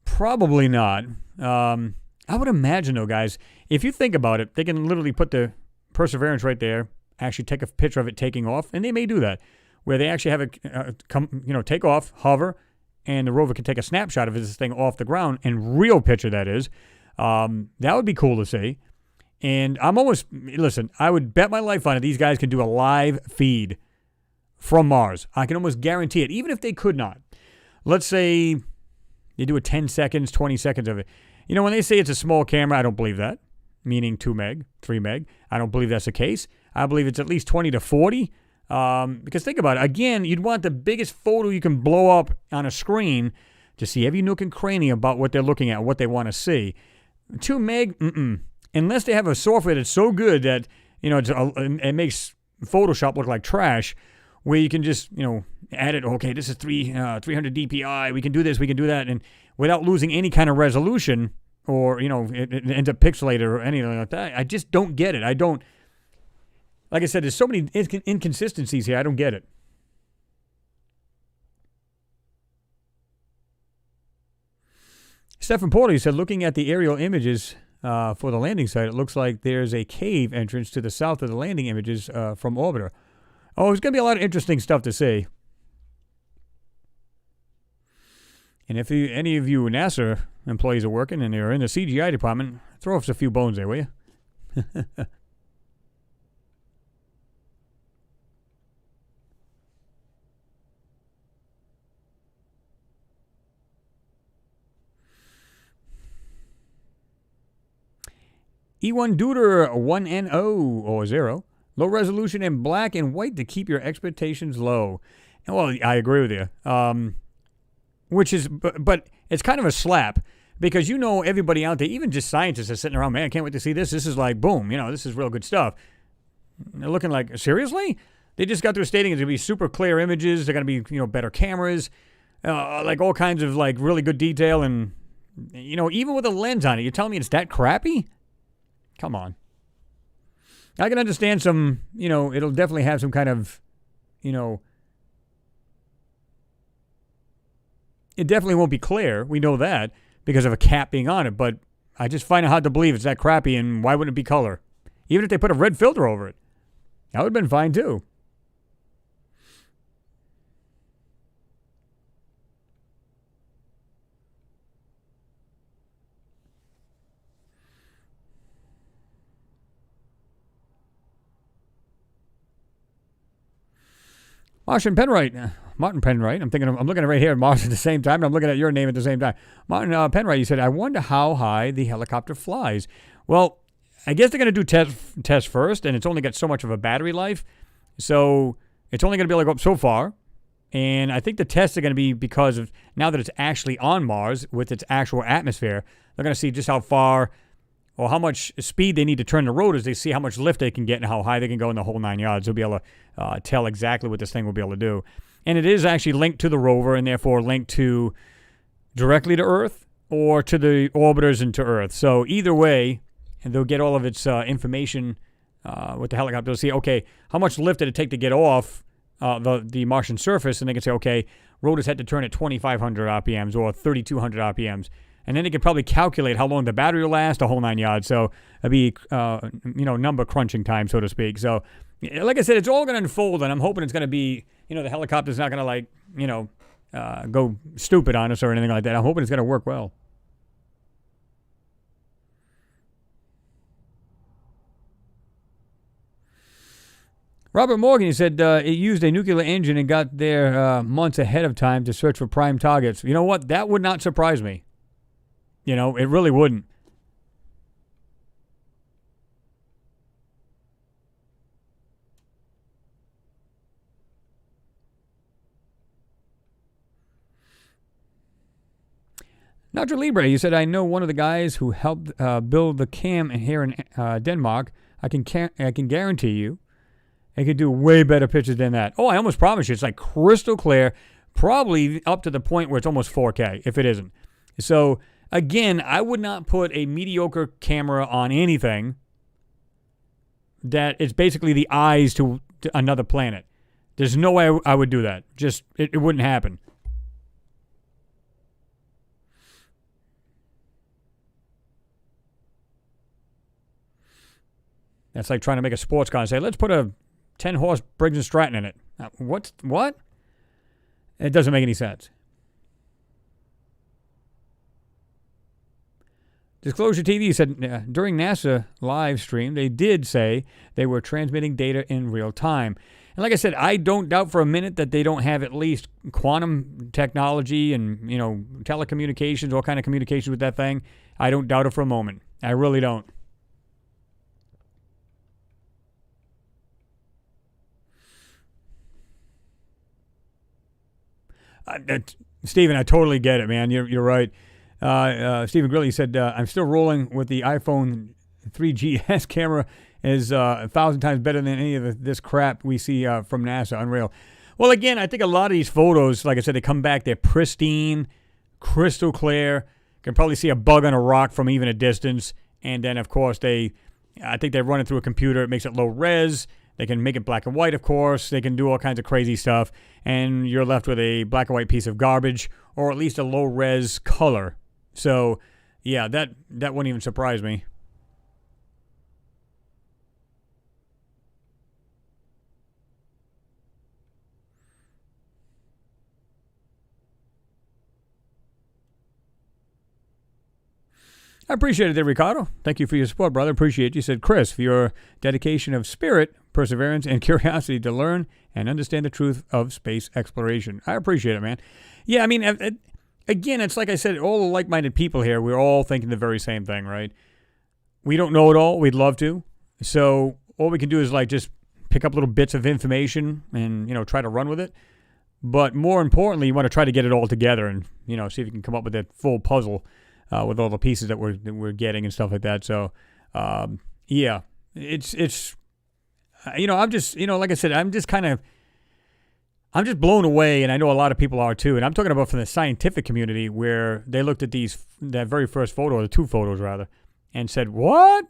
Probably not. I would imagine, though, guys, if you think about it, they can literally put the Perseverance right there, actually take a picture of it taking off, and they may do that, where they actually have it take off, hover, and the rover can take a snapshot of this thing off the ground, and real picture that is. That would be cool to see. And I would bet my life on it, these guys can do a live feed from Mars. I can almost guarantee it, even if they could not. Let's say they do a 10 seconds, 20 seconds of it. When they say it's a small camera, I don't believe that, meaning 2 meg, 3 meg. I don't believe that's the case. I believe it's at least 20 to 40. Because think about it. Again, you'd want the biggest photo you can blow up on a screen to see every nook and cranny about what they're looking at, what they want to see. 2 meg, unless they have a software that's so good that, it makes Photoshop look like trash, where you can just, add it, okay, this is 300 DPI, we can do this, we can do that, and without losing any kind of resolution, or, it ends up pixelated or anything like that. I just don't get it. Like I said, there's so many inconsistencies here, I don't get it. Stephen Porter, he said, looking at the aerial images for the landing site, it looks like there's a cave entrance to the south of the landing images from orbiter. Oh, there's going to be a lot of interesting stuff to see. And if any of you NASA employees are working and they're in the CGI department, throw us a few bones there, will you? E1 Duder 1NO or 0. Low resolution in black and white to keep your expectations low. Well, I agree with you. But it's kind of a slap because everybody out there, even just scientists are sitting around, man, I can't wait to see this. This is like, boom, this is real good stuff. They're looking like, seriously? They just got through stating it's going to be super clear images. They're going to be, better cameras, like all kinds of like really good detail. And, even with a lens on it, you're telling me it's that crappy? Come on. I can understand some, it'll definitely have some kind of, it definitely won't be clear. We know that because of a cap being on it, but I just find it hard to believe it's that crappy, and why wouldn't it be color? Even if they put a red filter over it, that would have been fine too. Martian Penwright. Martin Penwright. I'm looking at right here at Martian at the same time, and I'm looking at your name at the same time. Martin Penwright, you said, I wonder how high the helicopter flies. Well, I guess they're going to do tests first, and it's only got so much of a battery life. So it's only going to be able to go up so far. And I think the tests are going to be because of now that it's actually on Mars with its actual atmosphere, they're going to see just how far or how much speed they need to turn the rotors. They see how much lift they can get and how high they can go in the whole 9 yards. They'll be able to tell exactly what this thing will be able to do. And it is actually linked to the rover and therefore linked to directly to Earth or to the orbiters and to Earth. So either way, and they'll get all of its information with the helicopter. They'll see, okay, how much lift did it take to get off the Martian surface? And they can say, okay, rotors had to turn at 2,500 RPMs or 3,200 RPMs. And then they can probably calculate how long the battery will last, the whole 9 yards. So it'll be, number crunching time, so to speak. So, like I said, it's all going to unfold, and I'm hoping it's going to be, the helicopter's not going to, go stupid on us or anything like that. I'm hoping it's going to work well. Robert Morgan, he said it used a nuclear engine and got there months ahead of time to search for prime targets. You know what? That would not surprise me. It really wouldn't. Nacho Libre, you said, I know one of the guys who helped build the cam here in Denmark. I can guarantee you it could do way better pictures than that. Oh, I almost promise you, it's like crystal clear, probably up to the point where it's almost 4K, if it isn't. So, again, I would not put a mediocre camera on anything that it's basically the eyes to another planet. There's no way I would do that. Just, it wouldn't happen. That's like trying to make a sports car and say, let's put a 10-horse Briggs & Stratton in it. What? It doesn't make any sense. Disclosure TV said during NASA live stream, they did say they were transmitting data in real time. And like I said, I don't doubt for a minute that they don't have at least quantum technology and, telecommunications, all kind of communications with that thing. I don't doubt it for a moment. I really don't. Stephen, I totally get it, man. You're right. Stephen Grilly said, I'm still rolling with the iPhone 3GS camera is 1,000 times better than any of this crap we see from NASA. Unreal. Well, again, I think a lot of these photos, like I said, they come back, they're pristine, crystal clear. You can probably see a bug on a rock from even a distance. And then, of course, I think they run it through a computer. It makes it low res. They can make it black and white, of course. They can do all kinds of crazy stuff. And you're left with a black and white piece of garbage or at least a low-res color. So, yeah, that wouldn't even surprise me. I appreciate it there, Ricardo. Thank you for your support, brother. Appreciate you. You said, Chris, for your dedication of spirit, perseverance, and curiosity to learn and understand the truth of space exploration. I appreciate it, man. Yeah, I mean, again, it's like I said, all the like-minded people here, we're all thinking the very same thing, right? We don't know it all. We'd love to. So all we can do is just pick up little bits of information and, try to run with it. But more importantly, you want to try to get it all together and, see if you can come up with that full puzzle with all the pieces that we're getting and stuff like that. So, yeah, it's I'm just, like I said, I'm just blown away, and I know a lot of people are too. And I'm talking about from the scientific community where they looked at that very first photo, or the two photos rather, and said, what?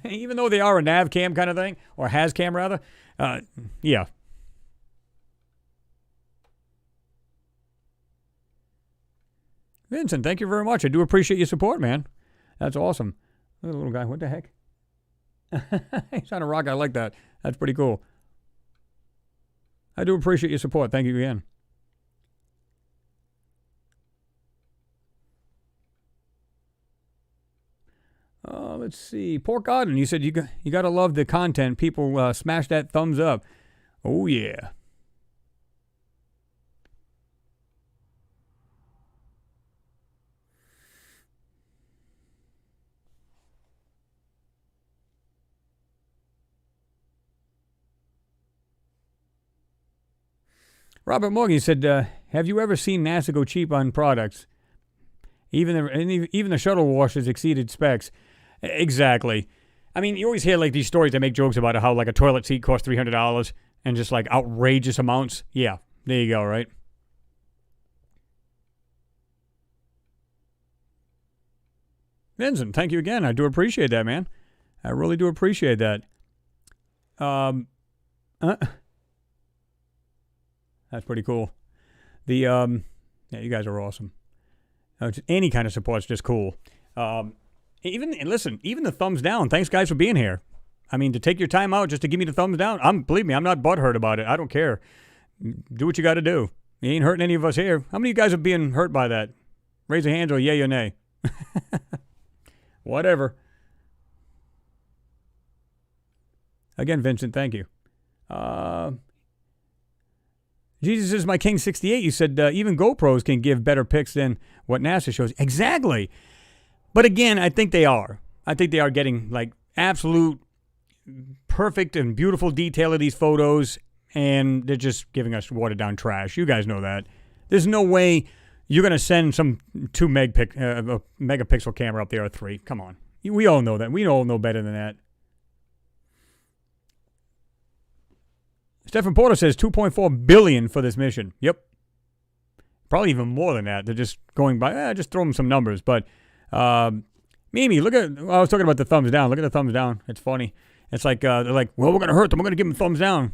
Even though they are a nav cam kind of thing, or has cam rather, yeah. Vincent, thank you very much. I do appreciate your support, man. That's awesome. Look at the little guy. What the heck? He's on a rock. I like that. That's pretty cool. I do appreciate your support. Thank you again. Let's see. Pork Garden, you said you got to love the content. People smash that thumbs up. Oh, yeah. Robert Morgan said, have you ever seen NASA go cheap on products? Even the shuttle washers exceeded specs. Exactly. I mean, you always hear like these stories that make jokes about how like a toilet seat costs $300 and just like outrageous amounts. Yeah, there you go, right? Vincent, thank you again. I do appreciate that, man. I really do appreciate that. That's pretty cool. Yeah, you guys are awesome. Any kind of support's just cool. Even the thumbs down. Thanks, guys, for being here. I mean, to take your time out just to give me the thumbs down. Believe me, I'm not butthurt about it. I don't care. Do what you got to do. You ain't hurting any of us here. How many of you guys are being hurt by that? Raise your hands or yay or nay. Whatever. Again, Vincent, thank you. Jesus is my King 68. You said even GoPros can give better pics than what NASA shows. Exactly. But again, I think they are. I think they are getting like absolute perfect and beautiful detail of these photos, and they're just giving us watered down trash. You guys know that. There's no way you're going to send some 2 megapixel camera up there or 3. Come on. We all know that. We all know better than that. Stephen Porter says $2.4 billion for this mission. Yep. Probably even more than that. They're just going by, just throw them some numbers. But, Mimi, look at, I was talking about the thumbs down. Look at the thumbs down. It's funny. It's like, they're like, well, we're going to hurt them. We're going to give them thumbs down.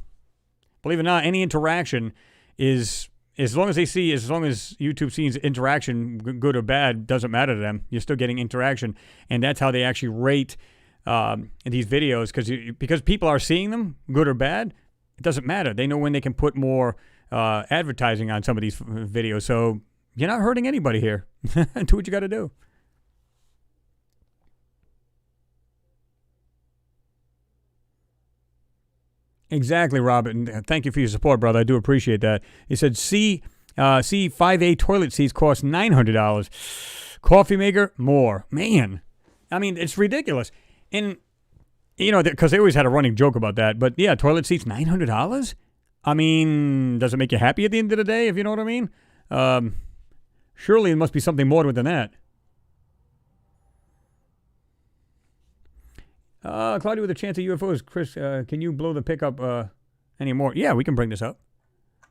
Believe it or not, any interaction is, as long as YouTube sees interaction, good or bad, doesn't matter to them. You're still getting interaction. And that's how they actually rate these videos. Because people are seeing them, good or bad, it doesn't matter. They know when they can put more advertising on some of these videos. So you're not hurting anybody here. Do what you got to do. Exactly, Robert. Thank you for your support, brother. I do appreciate that. He said C5A toilet seats cost $900. Coffee maker, more. Man, I mean, it's ridiculous. And, you know, because they always had a running joke about that. But, yeah, toilet seats, $900? I mean, does it make you happy at the end of the day, if you know what I mean? Surely there must be something more to it than that. Claudia with a chance of UFOs. Chris, can you blow the pickup anymore? Yeah, we can bring this up.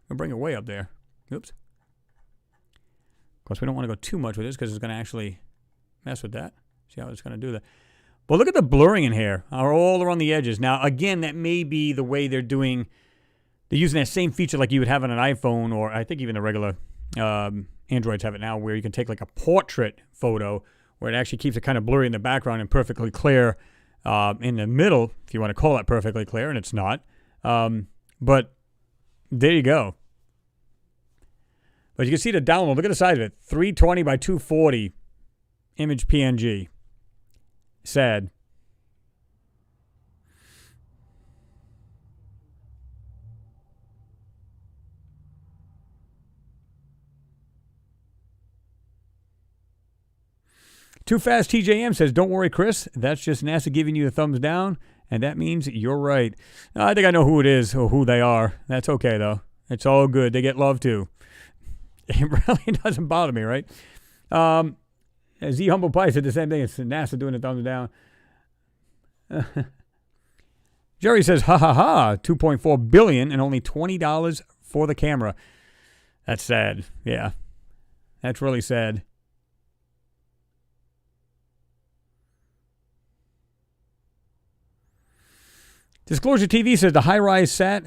We'll bring it way up there. Oops. Of course, we don't want to go too much with this because it's going to actually mess with that. See how it's going to do that. But look at the blurring in here. All around the edges. Now, again, that may be the way they're doing. They're using that same feature like you would have on an iPhone, or I think even the regular Androids have it now, where you can take like a portrait photo where it actually keeps it kind of blurry in the background and perfectly clear in the middle, if you want to call it perfectly clear, and it's not. But there you go. But you can see the download. Look at the size of it. 320 by 240 image PNG. Sad. Too Fast TJM says, don't worry, Chris. That's just NASA giving you a thumbs down, and that means you're right. I think I know who it is or who they are. That's okay, though. It's all good. They get love, too. It really doesn't bother me, right? Z Humble Pie said the same thing. It's NASA doing a thumbs down. Jerry says, ha ha ha, $2.4 billion and only $20 for the camera. That's sad. Yeah. That's really sad. Disclosure TV says the high-rise sat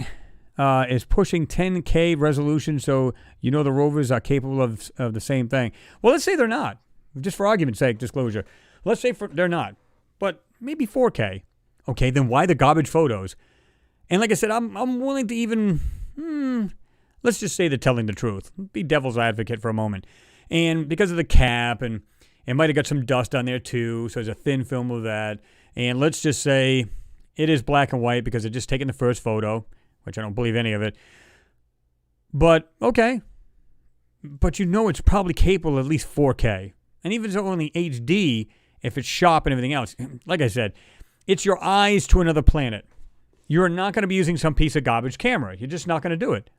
is pushing 10K resolution, so you know the rovers are capable of the same thing. Well, let's say they're not. Just for argument's sake, disclosure. Let's say they're not, but maybe 4K. Okay, then why the garbage photos? And like I said, I'm willing to even, let's just say they're telling the truth. Be devil's advocate for a moment. And because of the cap, and it might have got some dust on there too, so there's a thin film of that. And let's just say it is black and white because they're just taking the first photo, which I don't believe any of it. But, okay. But you know it's probably capable of at least 4K. And even if it's only HD, if it's sharp and everything else, like I said, it's your eyes to another planet. You're not going to be using some piece of garbage camera. You're just not going to do it.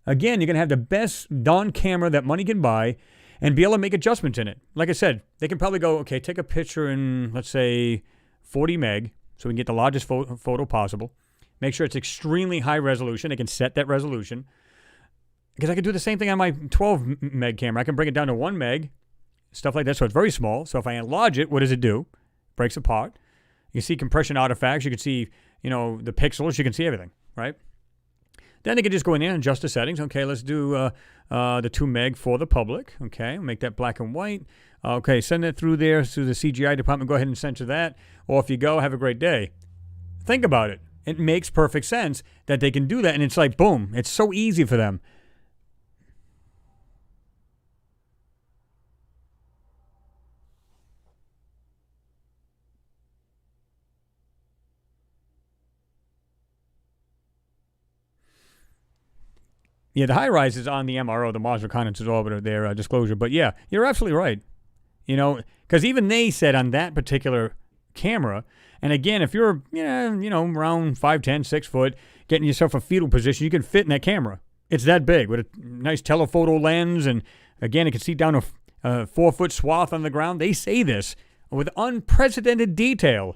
Again, you're going to have the best darn camera that money can buy. and be able to make adjustments in it. Like I said, they can probably go, okay, take a picture in, let's say, 40 meg, so we can get the largest photo possible. Make sure it's extremely high resolution. They can set that resolution. Because I can do the same thing on my 12 meg camera. I can bring it down to 1 meg, stuff like that, so it's very small. So if I enlarge it, what does it do? Breaks apart. You can see compression artifacts. You can see, the pixels. You can see everything, right? Then they can just go in there and adjust the settings. Okay, let's do the 2 meg for the public. Okay, make that black and white. Okay, send it through there to the CGI department. Go ahead and censor that. Off you go. Have a great day. Think about it. It makes perfect sense that they can do that, and it's like, boom. It's so easy for them. Yeah, the high rise is on the MRO, the Mars Reconnaissance Orbiter, their disclosure. But yeah, you're absolutely right. Because even they said on that particular camera, and again, if you're, around 5'10", 6 foot, getting yourself a fetal position, you can fit in that camera. It's that big with a nice telephoto lens. And again, it can see down a 4-foot swath on the ground. They say this with unprecedented detail.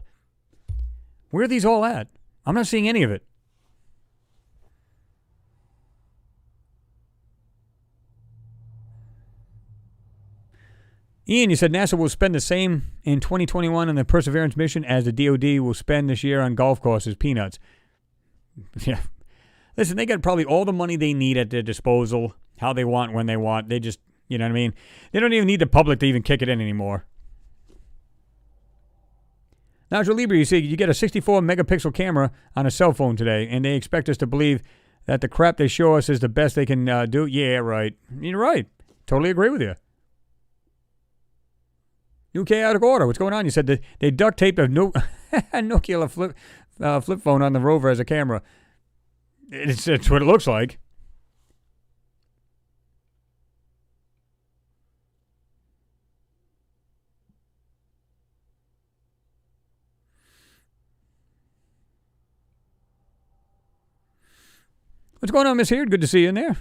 Where are these all at? I'm not seeing any of it. Ian, you said NASA will spend the same in 2021 on the Perseverance mission as the DoD will spend this year on golf courses. Peanuts. Yeah. Listen, they got probably all the money they need at their disposal, how they want, when they want. They just, you know what I mean? They don't even need the public to even kick it in anymore. Nigel Lieber, you see, you get a 64 megapixel camera on a cell phone today, and they expect us to believe that the crap they show us is the best they can do. Yeah, right. You're right. Totally agree with you. UK out of order. What's going on? You said that they duct taped a Nokia flip phone on the rover as a camera. It's what it looks like. What's going on, Miss Heard? Good to see you in there.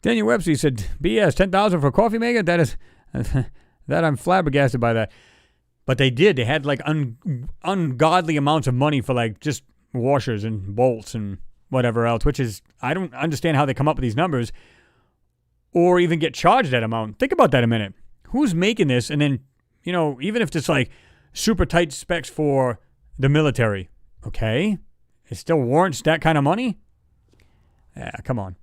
Daniel Webster said, BS, $10,000 for a coffee maker? That I'm flabbergasted by that. But they did. They had like ungodly amounts of money for like just washers and bolts and whatever else, which is, I don't understand how they come up with these numbers or even get charged that amount. Think about that a minute. Who's making this? And then, even if it's like super tight specs for the military, okay, it still warrants that kind of money? Yeah, come on.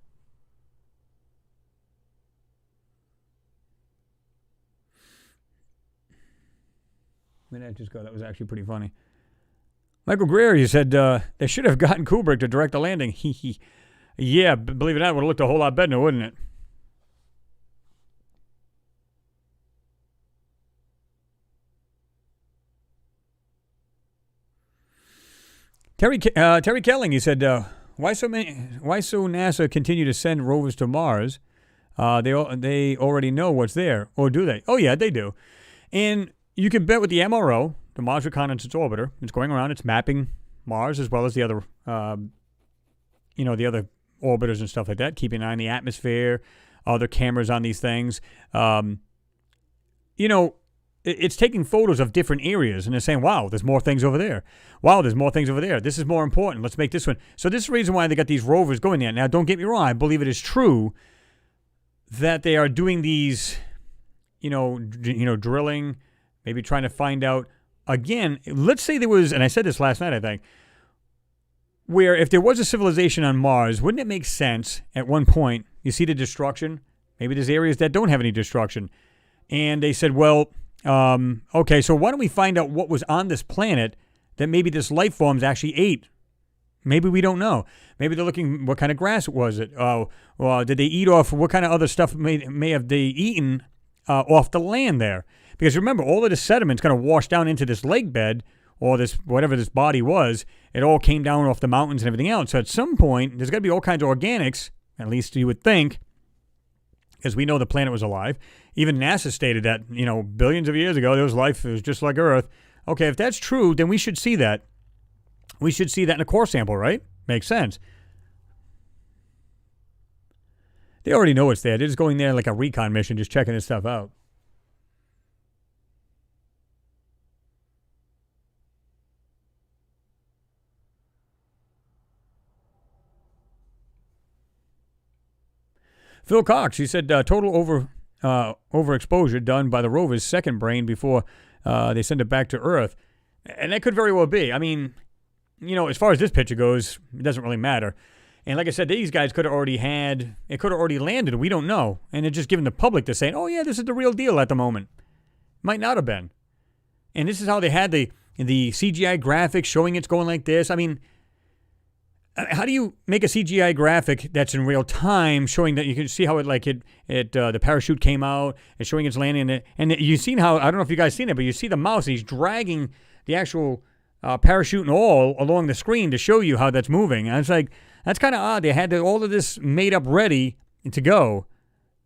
Where did that just go? That was actually pretty funny. Michael Greer, you said they should have gotten Kubrick to direct the landing. Yeah, believe it or not, it would have looked a whole lot better, wouldn't it? Terry Kelling, he said, why so NASA continue to send rovers to Mars? They already know what's there, or do they? Oh yeah, they do. And you can bet with the MRO, the Mars Reconnaissance Orbiter, it's going around, it's mapping Mars as well as the other, the other orbiters and stuff like that, keeping an eye on the atmosphere, other cameras on these things. It's taking photos of different areas, and they're saying, wow, there's more things over there. Wow, there's more things over there. This is more important. Let's make this one. So this is the reason why they got these rovers going there. Now, don't get me wrong. I believe it is true that they are doing these, drilling, maybe trying to find out, again, let's say there was, and I said this last night, I think, where if there was a civilization on Mars, wouldn't it make sense at one point, you see the destruction? Maybe there's areas that don't have any destruction. And they said, well, okay, so why don't we find out what was on this planet that maybe this life forms actually ate? Maybe we don't know. Maybe they're looking, what kind of grass was it? Well, did they eat off, what kind of other stuff may have they eaten off the land there? Because remember, all of the sediment's going to wash down into this lake bed, or this, whatever this body was. It all came down off the mountains and everything else. So at some point, there's got to be all kinds of organics, at least you would think, because we know the planet was alive. Even NASA stated that, billions of years ago, there was life. It was just like Earth. Okay, if that's true, then we should see that. We should see that in a core sample, right? Makes sense. They already know it's there. They're just going there like a recon mission, just checking this stuff out. Phil Cox, he said total overexposure done by the rover's second brain before they send it back to Earth. And that could very well be. I mean, as far as this picture goes, it doesn't really matter. And like I said, these guys could have already landed. We don't know. And they're just giving the public to saying, oh, yeah, this is the real deal at the moment. Might not have been. And this is how they had the CGI graphics showing it's going like this. I mean, how do you make a CGI graphic that's in real time showing that you can see how the parachute came out and showing it's landing? And you've seen how, I don't know if you guys seen it, but you see the mouse, he's dragging the actual parachute and all along the screen to show you how that's moving. And it's like, that's kind of odd. They had all of this made up ready to go.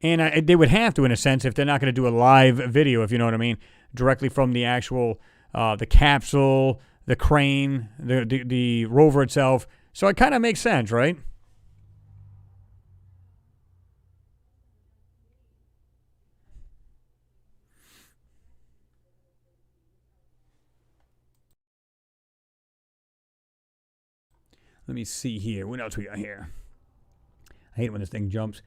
And they would have to, in a sense, if they're not going to do a live video, if you know what I mean, directly from the actual, the capsule, the crane, the rover itself. So it kind of makes sense, right? Let me see here. What else we got here? I hate when this thing jumps.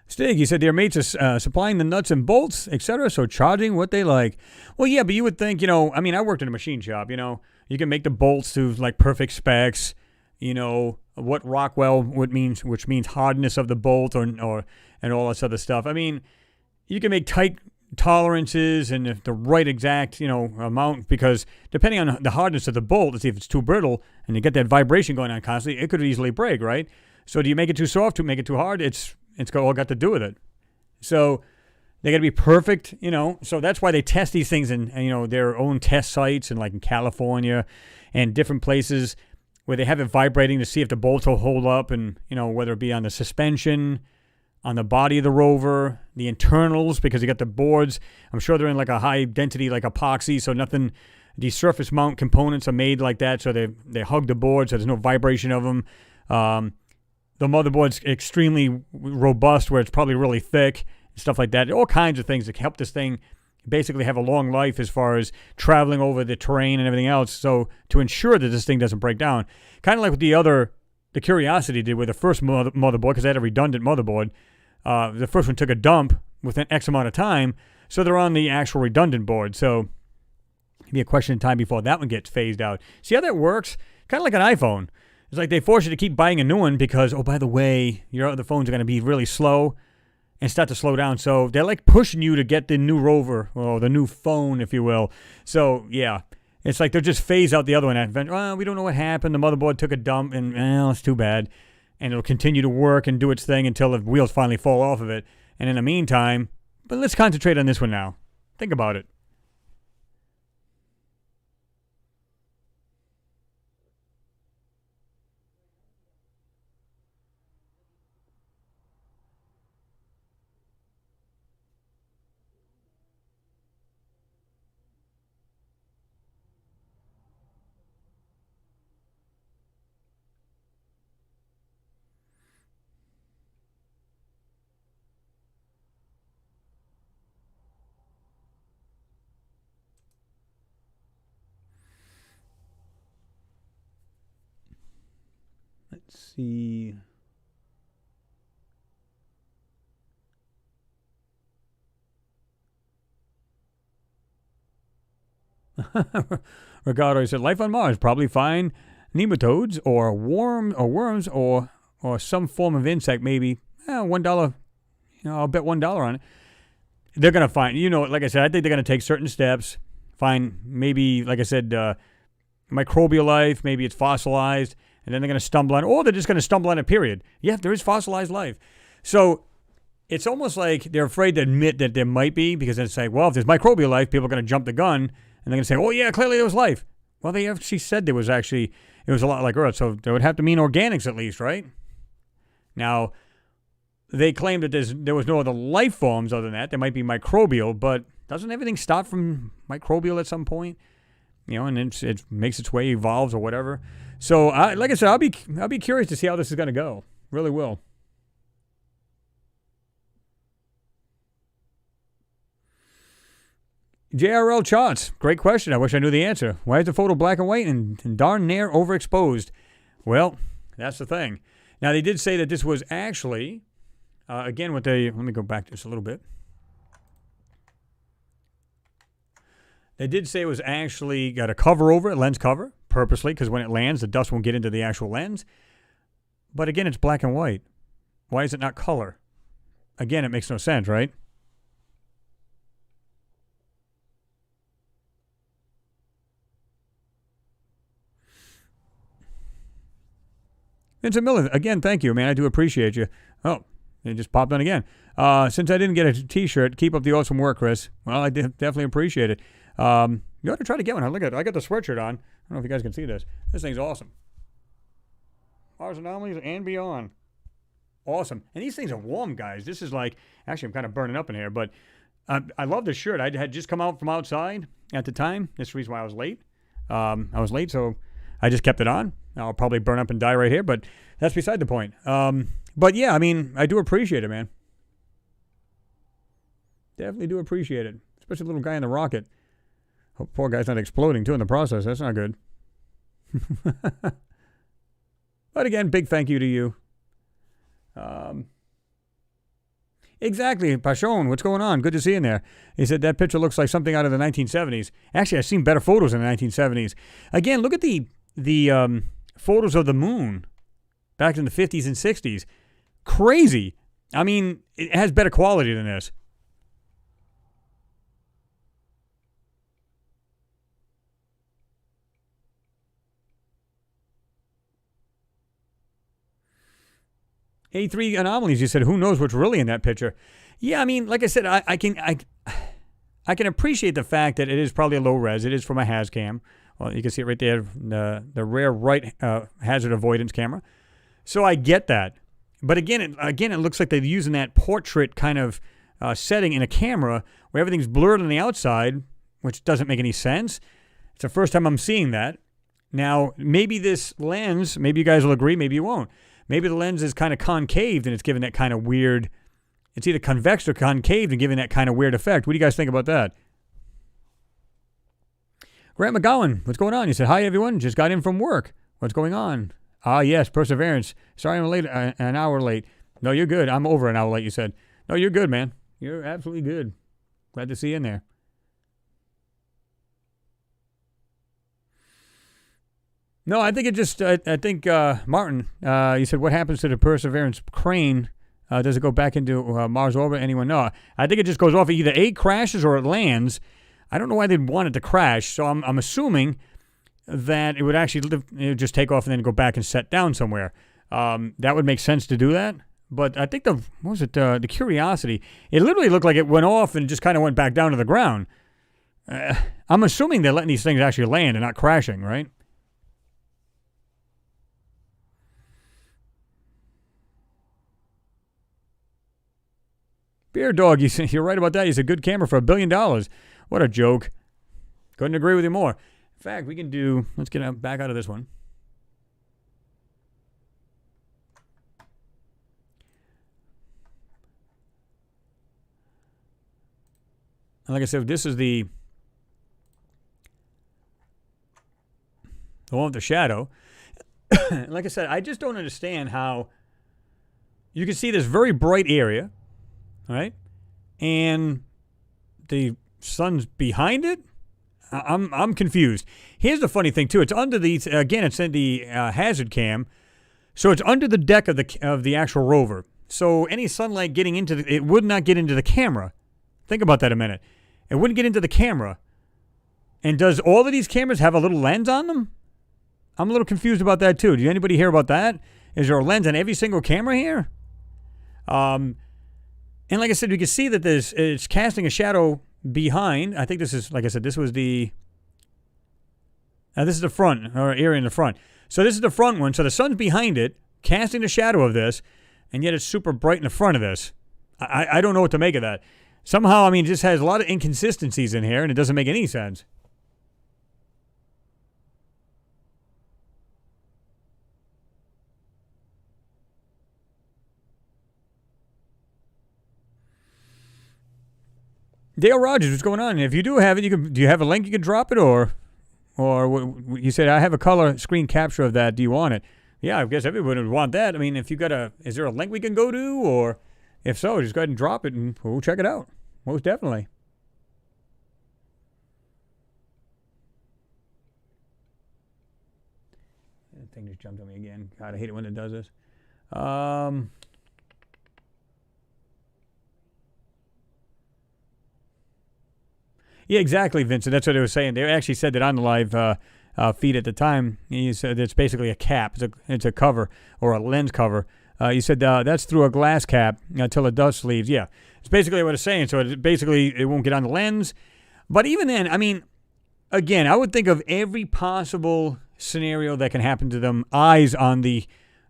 Stig, he said their mates are supplying the nuts and bolts, etc., so charging what they like. Well, yeah, but you would think, I mean, I worked in a machine shop, you can make the bolts to like perfect specs, what Rockwell which means hardness of the bolt and all this other stuff. I mean, you can make tight tolerances and the right exact, amount, because depending on the hardness of the bolt, to see if it's too brittle and you get that vibration going on constantly, it could easily break, right? So do you make it too soft, to make it too hard? It's all got to do with it. So they got to be perfect, So that's why they test these things in, their own test sites, and like in California and different places where they have it vibrating to see if the bolts will hold up, and whether it be on the suspension, on the body of the rover, the internals, because you got the boards. I'm sure they're in like a high density, like epoxy, so nothing. These surface mount components are made like that, so they hug the board, so there's no vibration of them. The motherboard's extremely robust, where it's probably really thick, and stuff like that. All kinds of things that help this thing basically have a long life as far as traveling over the terrain and everything else. So to ensure that this thing doesn't break down, kind of like what the Curiosity did with the first motherboard, because they had a redundant motherboard. The first one took a dump within X amount of time, so they're on the actual redundant board. So it'd be a question of time before that one gets phased out. See how that works? Kind of like an iPhone. It's like they force you to keep buying a new one because, oh, by the way, your other phones are going to be really slow and start to slow down. So they're like pushing you to get the new rover, or the new phone, if you will. So, yeah, it's like they'll just phase out the other one. We don't know what happened. The motherboard took a dump, and it's too bad. And it'll continue to work and do its thing until the wheels finally fall off of it. And in the meantime, but let's concentrate on this one now. Think about it. Let's see. Ricardo said, life on Mars, probably find nematodes or worms or some form of insect, maybe. $1. I'll bet $1 on it. They're going to find, like I said, I think they're going to take certain steps, find maybe, like I said, microbial life, maybe it's fossilized, and then they're going to stumble on, or they're just going to stumble on it, period. Yeah, there is fossilized life. So it's almost like they're afraid to admit that there might be, because they say, well, if there's microbial life, people are going to jump the gun, and they're going to say, oh, yeah, clearly there was life. Well, they actually said it was a lot like Earth, so they would have to mean organics at least, right? Now, they claim that there was no other life forms other than that. There might be microbial, but doesn't everything start from microbial at some point? and it makes its way, evolves or whatever. So, like I said, I'll be curious to see how this is going to go. Really will. JRL Charts, great question. I wish I knew the answer. Why is the photo black and white and darn near overexposed? Well, that's the thing. Now, they did say that this was actually, again, let me go back to this a little bit. They did say it was actually got a cover over it, lens cover, purposely, because when it lands, the dust won't get into the actual lens. But again, it's black and white. Why is it not color? Again, it makes no sense, right? Vincent Miller, again, thank you, man. I do appreciate you. Oh, it just popped on again. Since I didn't get a T-shirt, keep up the awesome work, Chris. Well, I definitely appreciate it. You ought to try to get one. Look at it. I got the sweatshirt on. I don't know if you guys can see this. This thing's awesome. Mars Anomalies and Beyond. Awesome. And these things are warm, guys. This is like, actually, I'm kind of burning up in here, but I love this shirt. I had just come out from outside at the time. That's the reason why I was late. So I just kept it on. I'll probably burn up and die right here, but that's beside the point. But yeah, I mean, I do appreciate it, man. Definitely do appreciate it. Especially the little guy in the rocket. Hope poor guy's not exploding, too, in the process. That's not good. But again, big thank you to you. Exactly. Pashon, what's going on? Good to see you in there. He said that picture looks like something out of the 1970s. Actually, I've seen better photos in the 1970s. Again, look at the photos of the moon back in the 50s and 60s. Crazy. I mean, it has better quality than this. A3 Anomalies, you said, who knows what's really in that picture? Yeah, I mean, like I said, I can appreciate the fact that it is probably a low res. It is from a Hazcam. Well, you can see it right there, the rare right hazard avoidance camera. So I get that. But again, it looks like they're using that portrait kind of setting in a camera where everything's blurred on the outside, which doesn't make any sense. It's the first time I'm seeing that. Now, maybe this lens, maybe you guys will agree, maybe you won't. Maybe the lens is kind of concaved and it's giving that kind of weird, it's either convex or concaved and giving that kind of weird effect. What do you guys think about that? Grant McGowan, what's going on? You said, hi, everyone. Just got in from work. What's going on? Ah, yes, perseverance. Sorry I'm late, an hour late. No, you're good. I'm over an hour late, you said. No, you're good, man. You're absolutely good. Glad to see you in there. No, I think it just, I think, Martin, you said, what happens to the Perseverance crane? Does it go back into Mars orbit? Anyone know? I think it just goes off. It either A, crashes or it lands. I don't know why they'd want it to crash, so I'm assuming that it would actually it would just take off and then go back and set down somewhere. That would make sense to do that. But I think the Curiosity, it literally looked like it went off and just kind of went back down to the ground. I'm assuming they're letting these things actually land and not crashing, right? Beer Dog, you're right about that. He's a good camera for $1 billion. What a joke. Couldn't agree with you more. In fact, we can do, let's get back out of this one. And like I said, this is the one with the shadow. Like I said, I just don't understand how you can see this very bright area, right? And the sun's behind it. I'm confused. Here's the funny thing too. It's under the again. It's in the hazard cam, so it's under the deck of the actual rover. So any sunlight getting into it would not get into the camera. Think about that a minute. It wouldn't get into the camera. And does all of these cameras have a little lens on them? I'm a little confused about that too. Did anybody hear about that? Is there a lens on every single camera here? And like I said, you can see that it's casting a shadow behind. I think this is, like I said, this is the front, or area in the front. So this is the front one. So the sun's behind it, casting the shadow of this, and yet it's super bright in the front of this. I don't know what to make of that. Somehow, I mean, it just has a lot of inconsistencies in here, and it doesn't make any sense. Dale Rogers, what's going on? If you do have it, do you have a link you can drop it, or you said I have a color screen capture of that. Do you want it? Yeah, I guess everybody would want that. I mean, if you got is there a link we can go to, or if so, just go ahead and drop it and we'll check it out. Most definitely. That thing just jumped on me again. God, I hate it when it does this. Yeah, exactly, Vincent. That's what they were saying. They actually said that on the live feed at the time. He said it's basically a cap. It's a cover or a lens cover. You said that's through a glass cap until the dust leaves. Yeah, it's basically what it's saying. So it won't get on the lens. But even then, I mean, again, I would think of every possible scenario that can happen to them eyes on the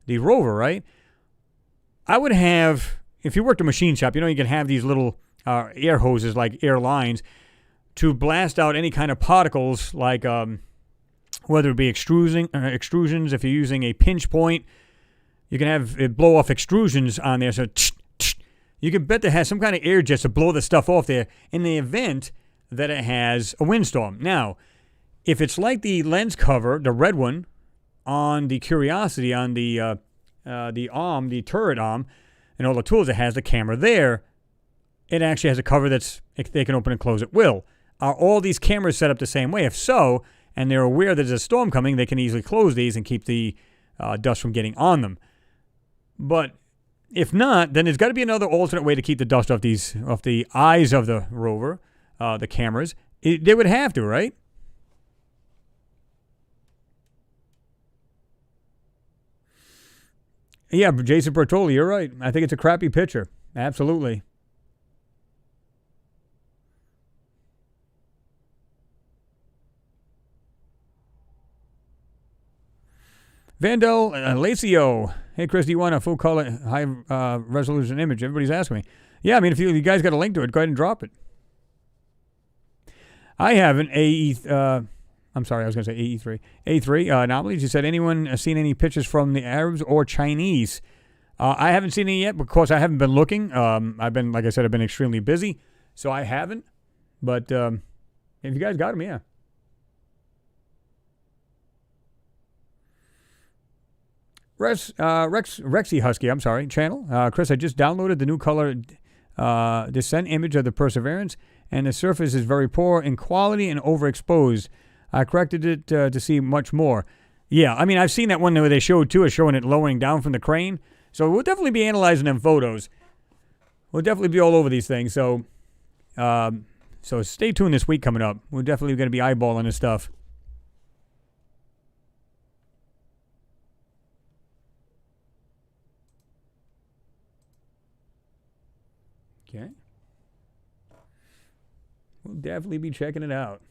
rover, right? I would have, if you worked a machine shop, you can have these little air hoses like air lines to blast out any kind of particles, like whether it be extrusions. If you're using a pinch point, you can have it blow off extrusions on there. So you can bet that has some kind of air jets to blow the stuff off there in the event that it has a windstorm. Now, if it's like the lens cover, the red one, on the Curiosity, on the arm, the turret arm, and all the tools it has, the camera there, it actually has a cover they can open and close at will. Are all these cameras set up the same way? If so, and they're aware that there's a storm coming, they can easily close these and keep the dust from getting on them. But if not, then there's got to be another alternate way to keep the dust off the eyes of the rover, the cameras. They would have to, right? Yeah, Jason Bertoli, you're right. I think it's a crappy picture. Absolutely. Vandal Lacio. Hey, Chris, do you want a full color, high resolution image? Everybody's asking me. Yeah, I mean, if you guys got a link to it, go ahead and drop it. I have an I'm sorry, I was going to say AE3. A3, Anomalies. You said, anyone seen any pictures from the Arabs or Chinese? I haven't seen any yet because I haven't been looking. Like I said, I've been extremely busy, so I haven't. But if you guys got them, yeah. Rexy Husky, I'm sorry, channel. Chris, I just downloaded the new color descent image of the Perseverance, and the surface is very poor in quality and overexposed. I corrected it to see much more. Yeah, I mean, I've seen that one where they showed showing it lowering down from the crane. So we'll definitely be analyzing them photos. We'll definitely be all over these things. So stay tuned this week coming up. We're definitely going to be eyeballing this stuff. Okay. We'll definitely be checking it out.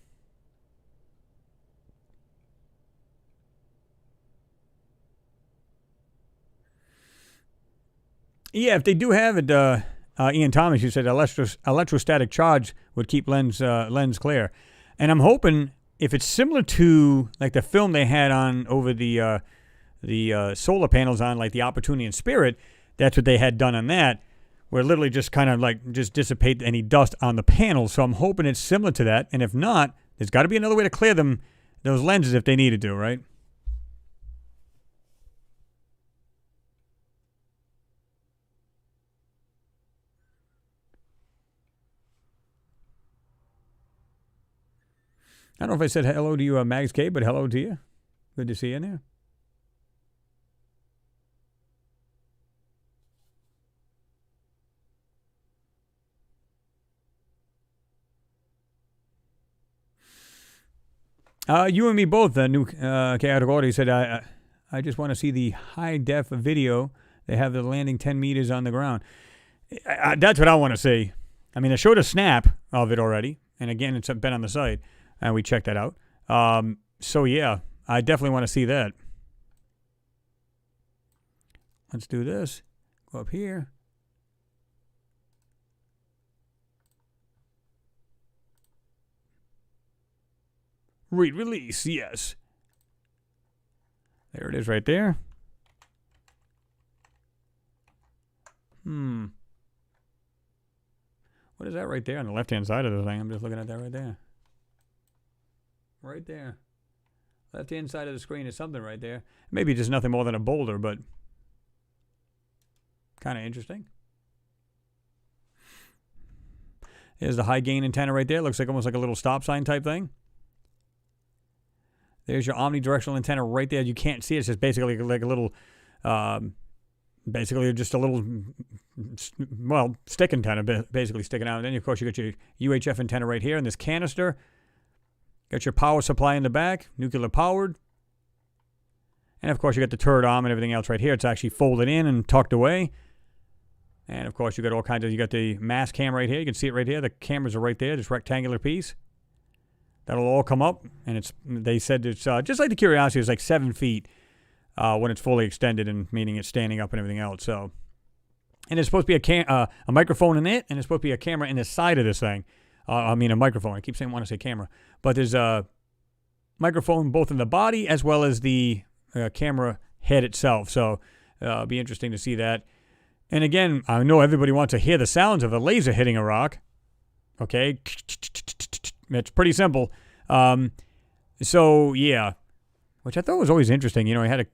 Yeah, if they do have it, Ian Thomas, you said electrostatic charge would keep lens clear. And I'm hoping if it's similar to like the film they had on over the solar panels on like the Opportunity and Spirit, that's what they had done on that, where literally just kind of like just dissipate any dust on the panels. So I'm hoping it's similar to that. And if not, there's got to be another way to clear those lenses if they needed to, right? I don't know if I said hello to you, Mags K, but hello to you. Good to see you in there. You and me both, new chaotic order. He said, I just want to see the high-def video. They have the landing 10 meters on the ground. That's what I want to see. I mean, they showed a snap of it already. And again, it's been on the site. And we checked that out. So, yeah, I definitely want to see that. Let's do this. Go up here. Read release, yes. There it is right there. What is that right there on the left-hand side of the thing? I'm just looking at that right there. Right there. Left-hand side of the screen is something right there. Maybe just nothing more than a boulder, but kind of interesting. There's the high gain antenna right there. Looks like almost like a little stop sign type thing. There's your omnidirectional antenna right there. You can't see it. It's just basically like a little, basically just a little, well, stick antenna basically sticking out. And then, of course, you got your UHF antenna right here in this canister. Got your power supply in the back, nuclear powered. And, of course, you got the turret arm and everything else right here. It's actually folded in and tucked away. And, of course, you got all kinds of, you got the mass cam right here. You can see it right here. The cameras are right there, this rectangular piece. That'll all come up. And they said it's just like the Curiosity, it's like 7 feet when it's fully extended, and meaning it's standing up and everything else. So, and there's supposed to be a microphone in it, and there's supposed to be a camera in the side of this thing. I mean, a microphone. I keep saying I want to say camera. But there's a microphone both in the body as well as the camera head itself. So it'll be interesting to see that. And again, I know everybody wants to hear the sounds of a laser hitting a rock. Okay? It's pretty simple. So, yeah. Which I thought was always interesting. You know, I had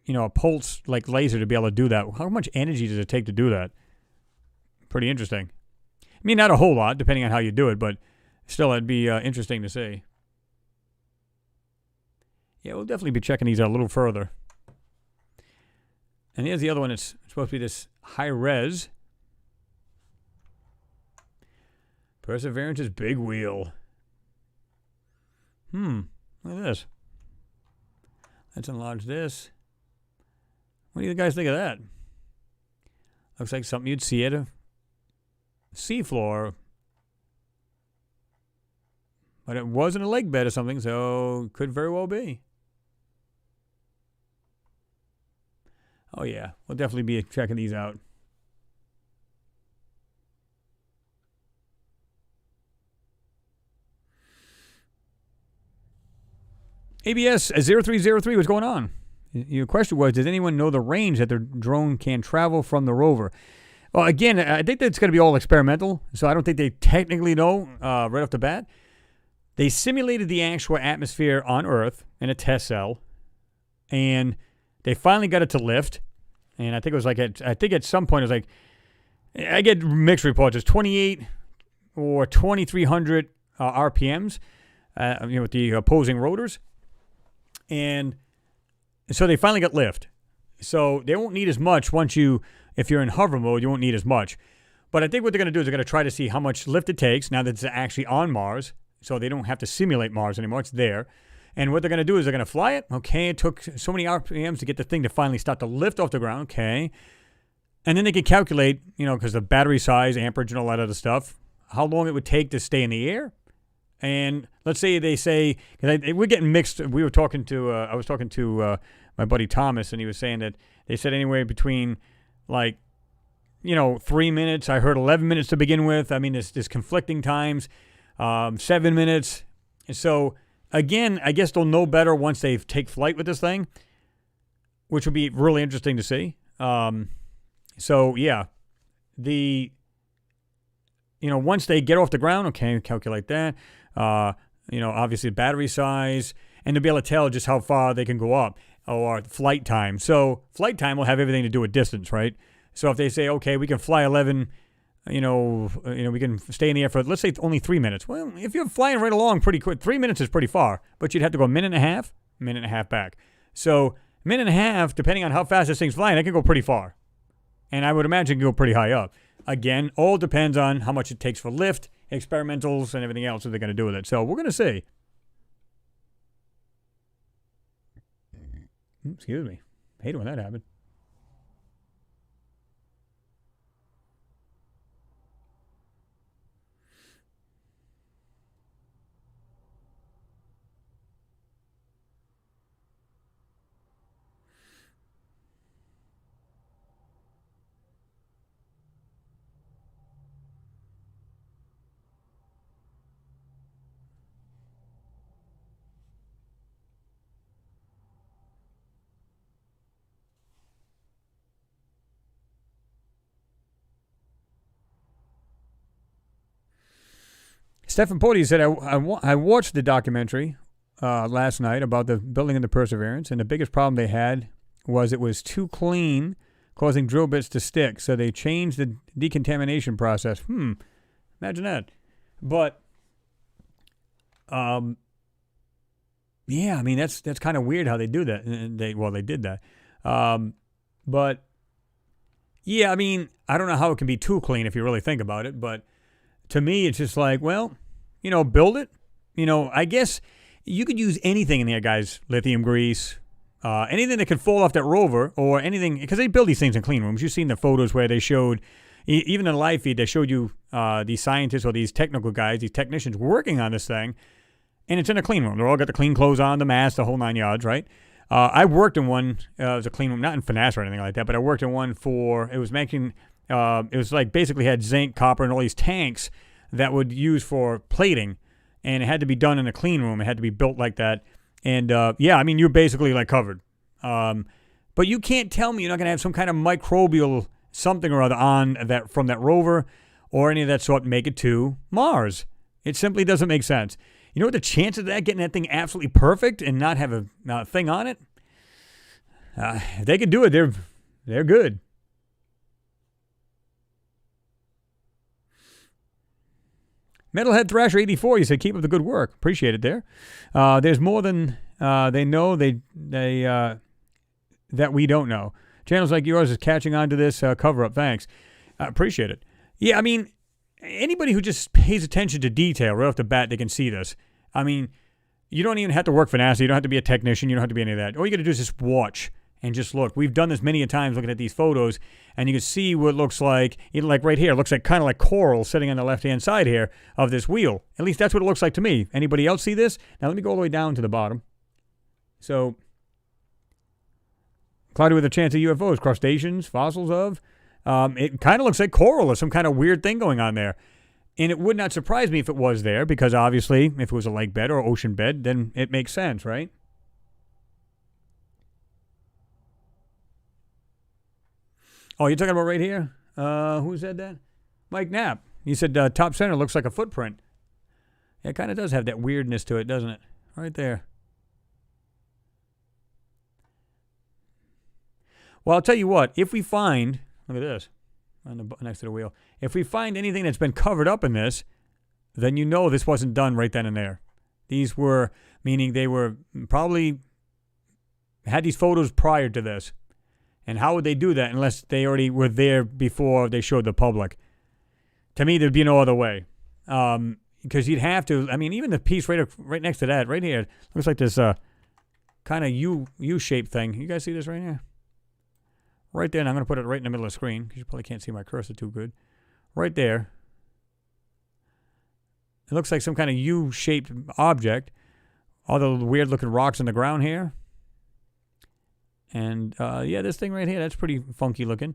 a pulse like laser to be able to do that. How much energy does it take to do that? Pretty interesting. I mean, not a whole lot, depending on how you do it, but still, it'd be interesting to see. Yeah, we'll definitely be checking these out a little further. And here's the other one. It's supposed to be this high-res Perseverance's big wheel. Look at this. Let's enlarge this. What do you guys think of that? Looks like something you'd see at a seafloor. But it wasn't a lake bed or something, so could very well be. Oh, yeah. We'll definitely be checking these out. ABS 0303, what's going on? Your question was, does anyone know the range that their drone can travel from the rover? Well, again, I think that's going to be all experimental, so I don't think they technically know right off the bat. They simulated the actual atmosphere on Earth in a test cell, and they finally got it to lift. And I think it was like, I think at some point it was like, I get mixed reports. It's 28 or 2,300 RPMs, with the opposing rotors. And so they finally got lift. So they won't need as much if you're in hover mode, you won't need as much. But I think what they're going to do is they're going to try to see how much lift it takes now that it's actually on Mars. So they don't have to simulate Mars anymore. It's there. And what they're going to do is they're going to fly it. Okay, it took so many RPMs to get the thing to finally start to lift off the ground. Okay. And then they can calculate, because the battery size, amperage, and all that other stuff, how long it would take to stay in the air. And let's say they say, we're getting mixed. I was talking to my buddy Thomas, and he was saying that they said anywhere between 3 minutes. I heard 11 minutes to begin with. I mean, there's conflicting times, 7 minutes. And so, again, I guess they'll know better once they take flight with this thing, which would be really interesting to see. So, yeah, once they get off the ground, okay, calculate that. Obviously battery size, and to be able to tell just how far they can go up, or flight time. So flight time will have everything to do with distance, right? So if they say, okay, we can fly 11, we can stay in the air for, let's say, only 3 minutes. Well, if you're flying right along pretty quick, 3 minutes is pretty far, but you'd have to go a minute and a half back. So a minute and a half, depending on how fast this thing's flying, it can go pretty far. And I would imagine it can go pretty high up. Again, all depends on how much it takes for lift, experimentals, and everything else that they're going to do with it. So we're going to see. Excuse me. I hate it when that happens. Stephen Pody said, I watched the documentary last night about the building of the Perseverance, and the biggest problem they had was it was too clean, causing drill bits to stick. So they changed the decontamination process. Imagine that. But, yeah, I mean, that's kind of weird how they do that. They did that. But, yeah, I mean, I don't know how it can be too clean if you really think about it. But to me, it's just like, well, build it. I guess you could use anything in there, guys. Lithium grease, anything that could fall off that rover or anything. Because they build these things in clean rooms. You've seen the photos where they showed, even in the live feed, they showed you these scientists or these technical guys, these technicians working on this thing. And it's in a clean room. They're all got the clean clothes on, the mask, the whole 9 yards, right? I worked in one. It was a clean room, not in finesse or anything like that, but I worked in one it was making, it was like basically had zinc, copper, and all these tanks that would use for plating. And it had to be done in a clean room. It had to be built like that. And, yeah, I mean, you're basically like covered. But you can't tell me you're not going to have some kind of microbial something or other on that from that rover or any of that sort and make it to Mars. It simply doesn't make sense. You know what the chances of that getting that thing absolutely perfect and not have a thing on it? If they could do it, they're good. Metalhead Thrasher 84, you said keep up the good work. Appreciate it there. There's more than they know that we don't know. Channels like yours is catching on to this cover up. Thanks. Appreciate it. Yeah, I mean, anybody who just pays attention to detail right off the bat, they can see this. I mean, you don't even have to work for NASA. You don't have to be a technician. You don't have to be any of that. All you got to do is just watch and just look. We've done this many a times looking at these photos, and you can see what it looks like. Like right here, it looks like kind of like coral sitting on the left-hand side here of this wheel. At least that's what it looks like to me. Anybody else see this? Now let me go all the way down to the bottom. So, cloudy with a chance of UFOs, crustaceans, fossils of. It kind of looks like coral or some kind of weird thing going on there. And it would not surprise me if it was there, because obviously, if it was a lake bed or ocean bed, then it makes sense, right? Oh, you're talking about right here? Who said that? Mike Knapp. He said top center looks like a footprint. Yeah, it kind of does have that weirdness to it, doesn't it? Right there. Well, I'll tell you what. If we find... Look at this. Next to the wheel. If we find anything that's been covered up in this, then you know this wasn't done right then and there. These were, meaning they were probably had these photos prior to this. And how would they do that unless they already were there before they showed the public? To me, there'd be no other way. Because you'd have to, I mean, even the piece right next to that, right here, looks like this kind of U-shaped thing. You guys see this right here? Right there, and I'm going to put it right in the middle of the screen because you probably can't see my cursor too good. Right there. It looks like some kind of U-shaped object. All the weird-looking rocks on the ground here. And, yeah, this thing right here, that's pretty funky looking.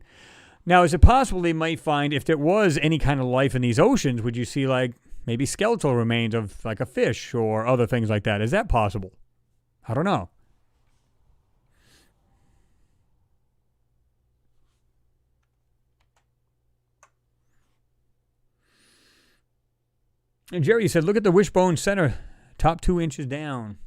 Now, is it possible they might find, if there was any kind of life in these oceans, would you see, like, maybe skeletal remains of, like, a fish or other things like that? Is that possible? I don't know. And Jerry said, look at the wishbone center, top 2 inches down.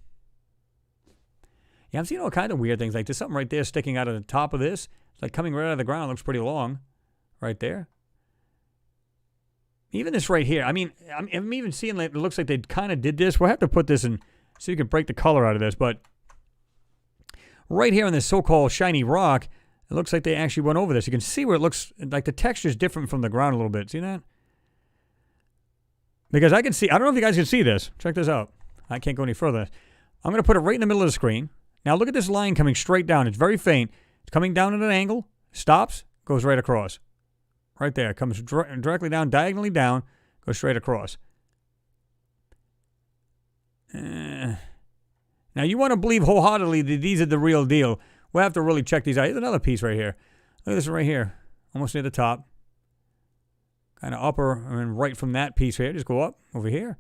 Yeah, I'm seeing all kinds of weird things. Like there's something right there sticking out of the top of this. It's like coming right out of the ground. Looks pretty long right there. Even this right here. I mean, I'm even seeing like, it looks like they kind of did this. We'll have to put this in so you can break the color out of this. But right here on this so-called shiny rock, it looks like they actually went over this. You can see where it looks like the texture is different from the ground a little bit. See that? Because I can see, I don't know if you guys can see this. Check this out. I can't go any further. I'm going to put it right in the middle of the screen. Now look at this line coming straight down. It's very faint. It's coming down at an angle, stops, goes right across. Right there. Comes directly down, diagonally down, goes straight across. Now you want to believe wholeheartedly that these are the real deal. We'll have to really check these out. Here's another piece right here. Look at this right here. Almost near the top. Kind of upper, and right from that piece here, just go up over here.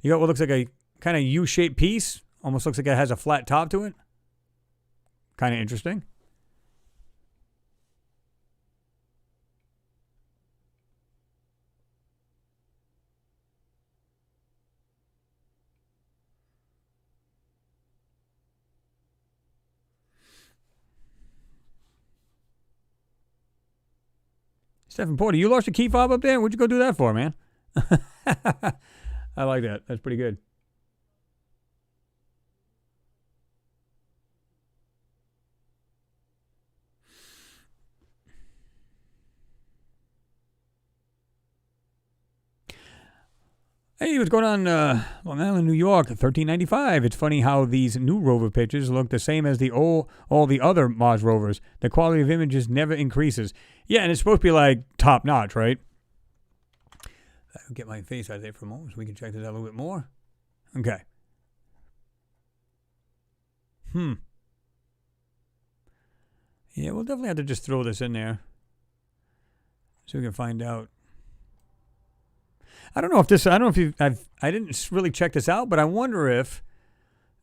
You got what looks like a kind of U-shaped piece. Almost looks like it has a flat top to it. Kind of interesting. Stephen Porter, you lost your key fob up there? What'd you go do that for, man? I like that. That's pretty good. Hey, what's going on, Long Island, New York, 1395. It's funny how these new rover pictures look the same as all the other Mars rovers. The quality of images never increases. Yeah, and it's supposed to be like top notch, right? I'll get my face out there for a moment so we can check this out a little bit more. Okay. Yeah, we'll definitely have to just throw this in there so we can find out. I don't know if I didn't really check this out, but I wonder if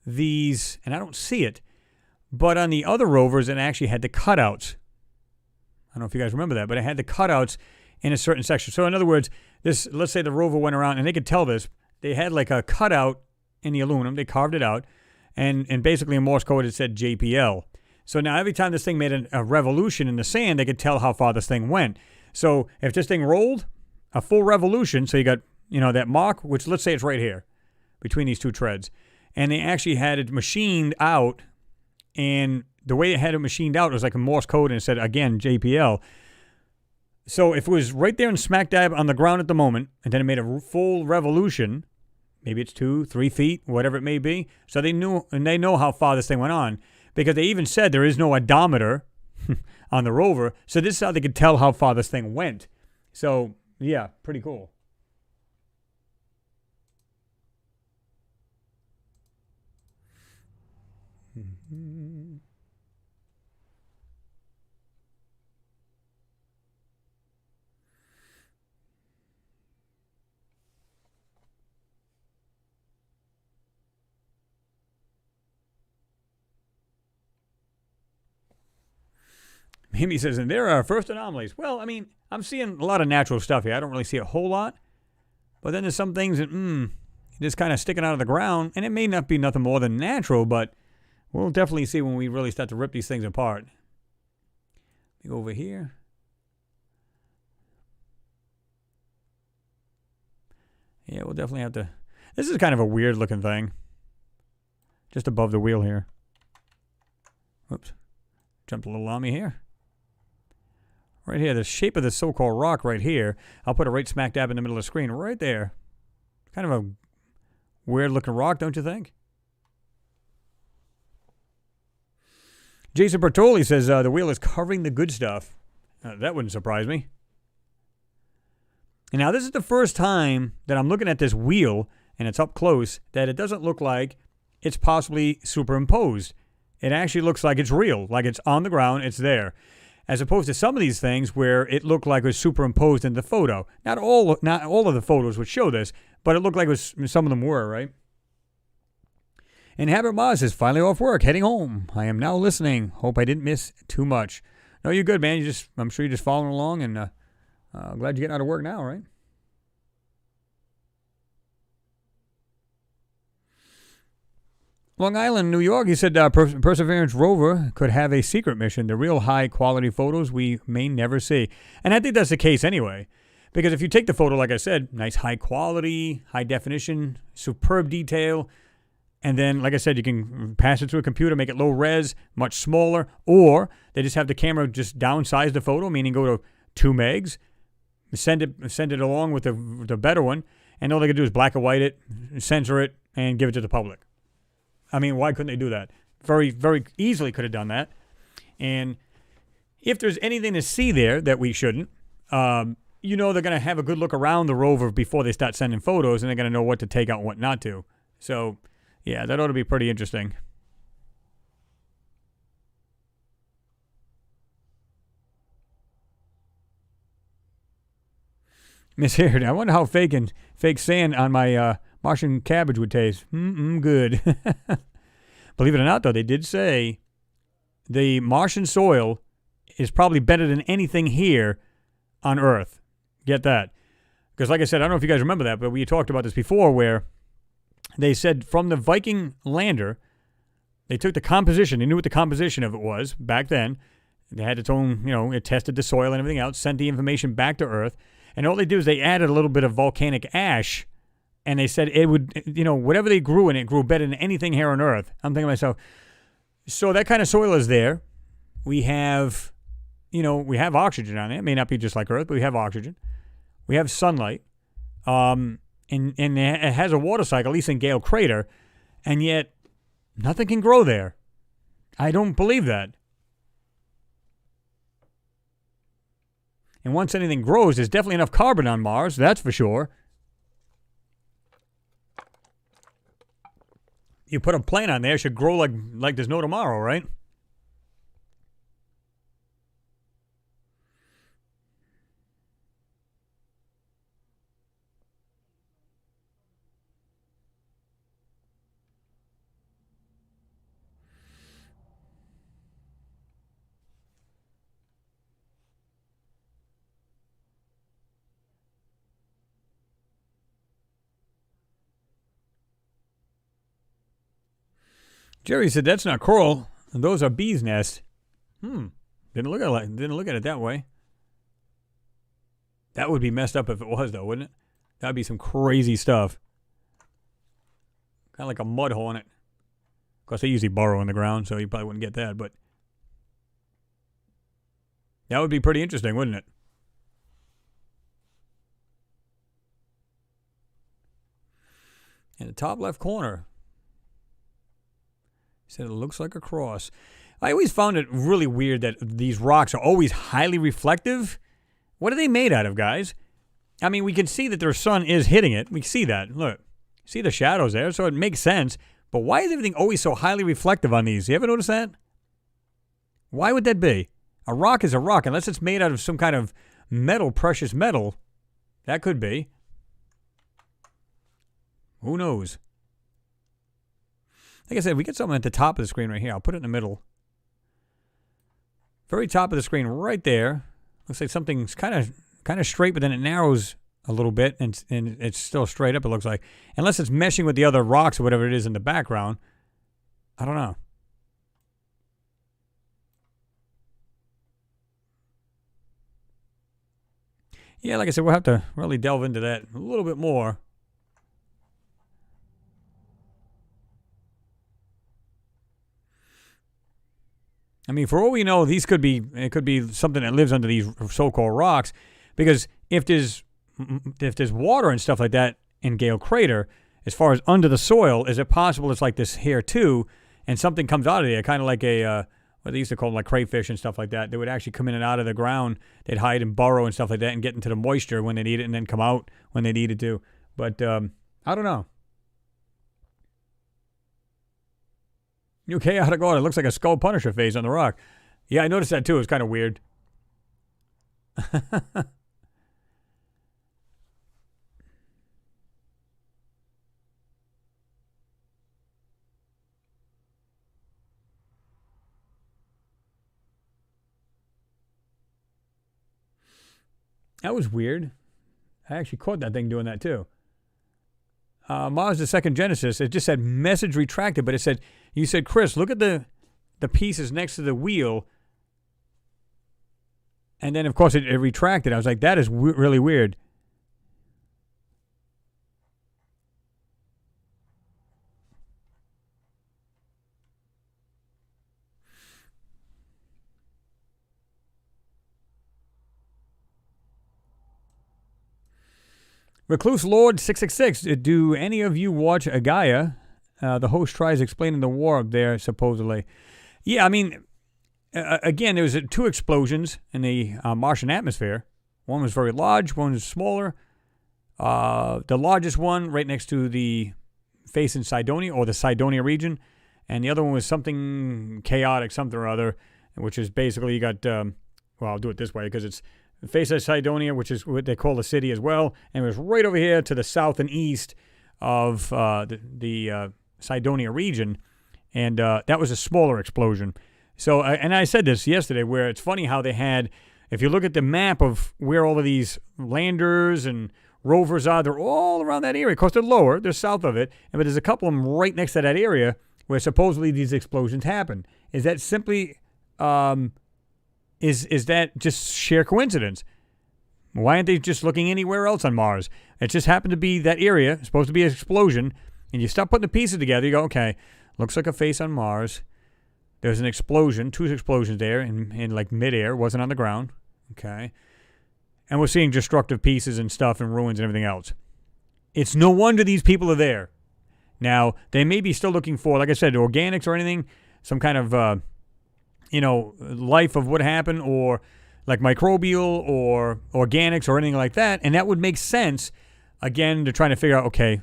these, and I don't see it, but on the other rovers it actually had the cutouts. I don't know if you guys remember that, but it had the cutouts in a certain section. So in other words, let's say the rover went around, and they could tell this, they had like a cutout in the aluminum, they carved it out, and basically in Morse code it said JPL. So now every time this thing made a revolution in the sand, they could tell how far this thing went. So if this thing rolled a full revolution, so you got, that mark, which let's say it's right here between these two treads, and they actually had it machined out, and the way it had it machined out was like a Morse code, and it said, again, JPL. So if it was right there and smack dab on the ground at the moment, and then it made a full revolution, maybe it's 2-3 feet, whatever it may be, so they know how far this thing went on, because they even said there is no odometer on the rover, so this is how they could tell how far this thing went. So yeah, pretty cool. Himmy says, and there are our first anomalies. Well, I mean, I'm seeing a lot of natural stuff here. I don't really see a whole lot. But then there's some things that, just kind of sticking out of the ground. And it may not be nothing more than natural, but we'll definitely see when we really start to rip these things apart. Let me go over here. Yeah, we'll definitely have to. This is kind of a weird looking thing. Just above the wheel here. Whoops. Jumped a little on me here. Right here, the shape of the so-called rock right here. I'll put it right smack dab in the middle of the screen, right there. Kind of a weird-looking rock, don't you think? Jason Bertoli says the wheel is covering the good stuff. That wouldn't surprise me. And now this is the first time that I'm looking at this wheel, and it's up close, that it doesn't look like it's possibly superimposed. It actually looks like it's real, like it's on the ground, it's there. As opposed to some of these things where it looked like it was superimposed in the photo. Not all of the photos would show this, but it looked like some of them were, right? And Habit Maz is finally off work, heading home. I am now listening. Hope I didn't miss too much. No, you're good, man. I'm sure you're just following along, and glad you're getting out of work now, right? Long Island, New York, he said Perseverance rover could have a secret mission, the real high-quality photos we may never see. And I think that's the case anyway. Because if you take the photo, like I said, nice high quality, high definition, superb detail, and then, like I said, you can pass it through a computer, make it low res, much smaller, or they just have the camera just downsize the photo, meaning go to 2 megs, send it along with the better one, and all they can do is black and white it, censor it, and give it to the public. I mean, why couldn't they do that? Very, very easily could have done that. And if there's anything to see there that we shouldn't, they're going to have a good look around the rover before they start sending photos, and they're going to know what to take out and what not to. So, yeah, that ought to be pretty interesting. Miss Haird, I wonder how fake sand on my Martian cabbage would taste. Good. Believe it or not, though, they did say the Martian soil is probably better than anything here on Earth. Get that. Because like I said, I don't know if you guys remember that, but we talked about this before where they said from the Viking lander, they took the composition. They knew what the composition of it was back then. They had its own, it tested the soil and everything else, sent the information back to Earth. And all they do is they added a little bit of volcanic ash, and they said it would, whatever they grew in it grew better than anything here on Earth. I'm thinking to myself, so that kind of soil is there. We have, we have oxygen on it. It may not be just like Earth, but we have oxygen. We have sunlight. And it has a water cycle, at least in Gale Crater, and yet nothing can grow there. I don't believe that. And once anything grows, there's definitely enough carbon on Mars, that's for sure. You put a plant on there, it should grow like there's no tomorrow, right? Jerry said that's not coral. Those are bees' nests. Didn't look at it that way. That would be messed up if it was, though, wouldn't it? That'd be some crazy stuff. Kind of like a mud hornet. Of course, they usually burrow in the ground, so you probably wouldn't get that, but that would be pretty interesting, wouldn't it? In the top left corner. He said it looks like a cross. I always found it really weird that these rocks are always highly reflective. What are they made out of, guys? I mean, we can see that their sun is hitting it. We see that. Look. See the shadows there, so it makes sense. But why is everything always so highly reflective on these? You ever notice that? Why would that be? A rock is a rock, unless it's made out of some kind of metal, precious metal. That could be. Who knows? Like I said, we get something at the top of the screen right here. I'll put it in the middle. Very top of the screen right there. Looks like something's kind of straight, but then it narrows a little bit, and it's still straight up, it looks like. Unless it's meshing with the other rocks or whatever it is in the background. I don't know. Yeah, like I said, we'll have to really delve into that a little bit more. I mean, for all we know, it could be something that lives under these so-called rocks, because if there's water and stuff like that in Gale Crater, as far as under the soil, is it possible it's like this here too, and something comes out of there, kind of like what they used to call them, like crayfish and stuff like that. They would actually come in and out of the ground. They'd hide and burrow and stuff like that and get into the moisture when they need it, and then come out when they needed to. But I don't know. New chaotic order. It looks like a Skull Punisher face on the rock. Yeah, I noticed that too. It's kind of weird. That was weird. I actually caught that thing doing that too. Mars the Second Genesis, it just said message retracted, but it said, you said, Chris, look at the pieces next to the wheel. And then, of course, it retracted. I was like, that is really weird. Recluse Lord 666. Do any of you watch Gaia? The host tries explaining the war up there, supposedly. Yeah, I mean, again, there was two explosions in the Martian atmosphere. One was very large, one was smaller. The largest one right next to the face in Cydonia, or the Cydonia region. And the other one was something chaotic, something or other, which is basically you got, well, I'll do it this way because it's the face of Cydonia, which is what they call the city as well, and it was right over here to the south and east of the Cydonia region, and that was a smaller explosion. So, and I said this yesterday, where it's funny how they had, if you look at the map of where all of these landers and rovers are, they're all around that area. Of course, they're lower, they're south of it, but there's a couple of them right next to that area where supposedly these explosions happen. Is that simply Is that just sheer coincidence? Why aren't they just looking anywhere else on Mars? It just happened to be that area. It's supposed to be an explosion. And you start putting the pieces together. You go, okay, looks like a face on Mars. There's an explosion, 2 explosions there in like midair. It wasn't on the ground. Okay. And we're seeing destructive pieces and stuff and ruins and everything else. It's no wonder these people are there. Now, they may be still looking for, like I said, organics or anything, some kind of, life of what happened, or like microbial or organics or anything like that. And that would make sense, again, to trying to figure out, okay,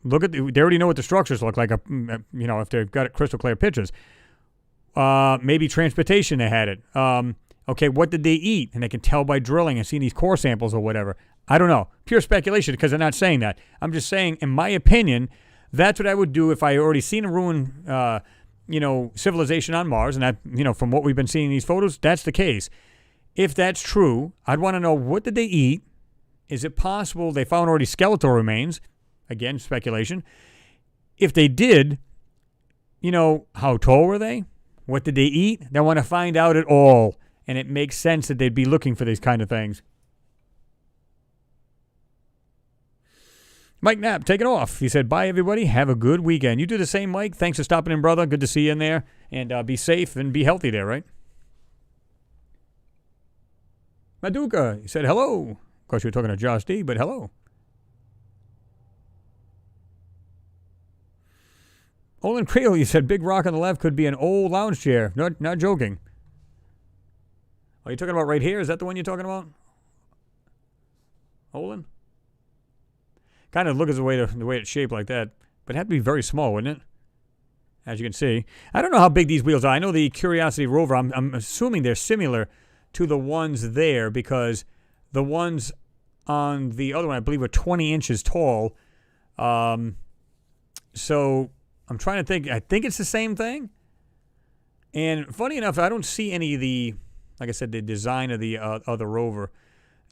look at, they already know what the structures look like, if they've got crystal clear pictures. Maybe transportation, they had it. Okay, what did they eat? And they can tell by drilling and seeing these core samples or whatever. I don't know. Pure speculation, because they're not saying that. I'm just saying, in my opinion, that's what I would do if I already seen a ruined, civilization on Mars. And that, from what we've been seeing in these photos, that's the case. If that's true, I'd want to know, what did they eat? Is it possible they found already skeletal remains? Again, speculation. If they did, how tall were they? What did they eat? They want to find out it all. And it makes sense that they'd be looking for these kind of things. Mike Knapp, take it off. He said, bye, everybody. Have a good weekend. You do the same, Mike. Thanks for stopping in, brother. Good to see you in there. And be safe and be healthy there, right? Maduka, he said, hello. Of course, you were talking to Josh D, but hello. Olin Creel, you said, big rock on the left could be an old lounge chair. Not joking. Are you talking about right here? Is that the one you're talking about? Olin? Kind of look as the way it's shaped like that. But it'd have to be very small, wouldn't it? As you can see. I don't know how big these wheels are. I know the Curiosity rover, I'm assuming they're similar to the ones there, because the ones on the other one, I believe, were 20 inches tall. So I'm trying to think. I think it's the same thing. And funny enough, I don't see any of the, like I said, the design of the other rover.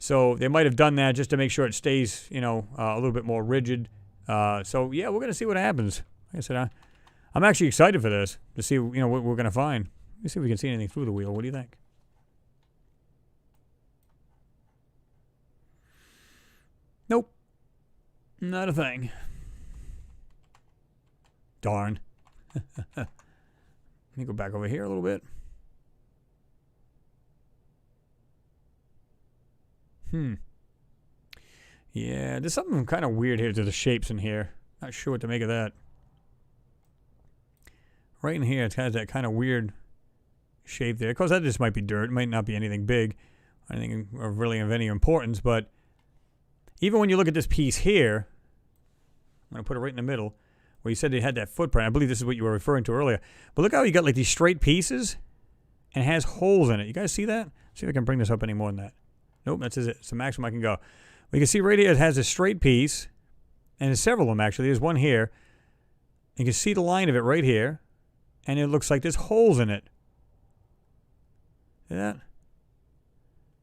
So they might have done that just to make sure it stays, a little bit more rigid. So, yeah, we're going to see what happens. Like I said, I'm actually excited for this, to see, what we're going to find. Let's see if we can see anything through the wheel. What do you think? Nope. Not a thing. Darn. Let me go back over here a little bit. Yeah, there's something kind of weird here to the shapes in here. Not sure what to make of that. Right in here, it has that kind of weird shape there. Of course, that just might be dirt. It might not be anything big, anything of really of any importance. But even when you look at this piece here, I'm going to put it right in the middle, where you said they had that footprint. I believe this is what you were referring to earlier. But look how you got like these straight pieces, and it has holes in it. You guys see that? See if I can bring this up any more than that. Nope, that's it. It's the maximum I can go. Well, you can see right here it has a straight piece, and there's several of them actually. There's one here. You can see the line of it right here, and it looks like there's holes in it. See that?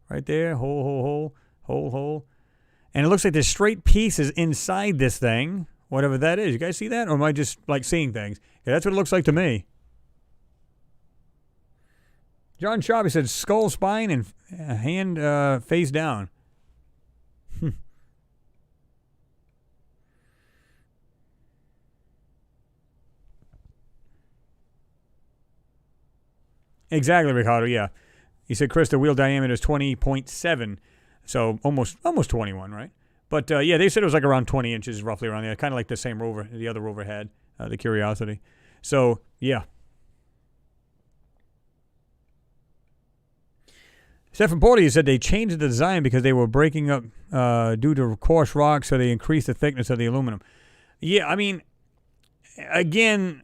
Right there, hole. And it looks like there's straight pieces inside this thing, whatever that is. You guys see that? Or am I just like seeing things? Yeah, that's what it looks like to me. John Sharp said skull, spine, and hand face down. Exactly, Ricardo, yeah. He said, Chris, the wheel diameter is 20.7, so almost 21, right? But, yeah, they said it was like around 20 inches, roughly around there, kind of like the same rover the other rover had, the Curiosity. So, yeah. Stephen Porter said they changed the design because they were breaking up due to coarse rock, so they increased the thickness of the aluminum. Yeah, I mean, again,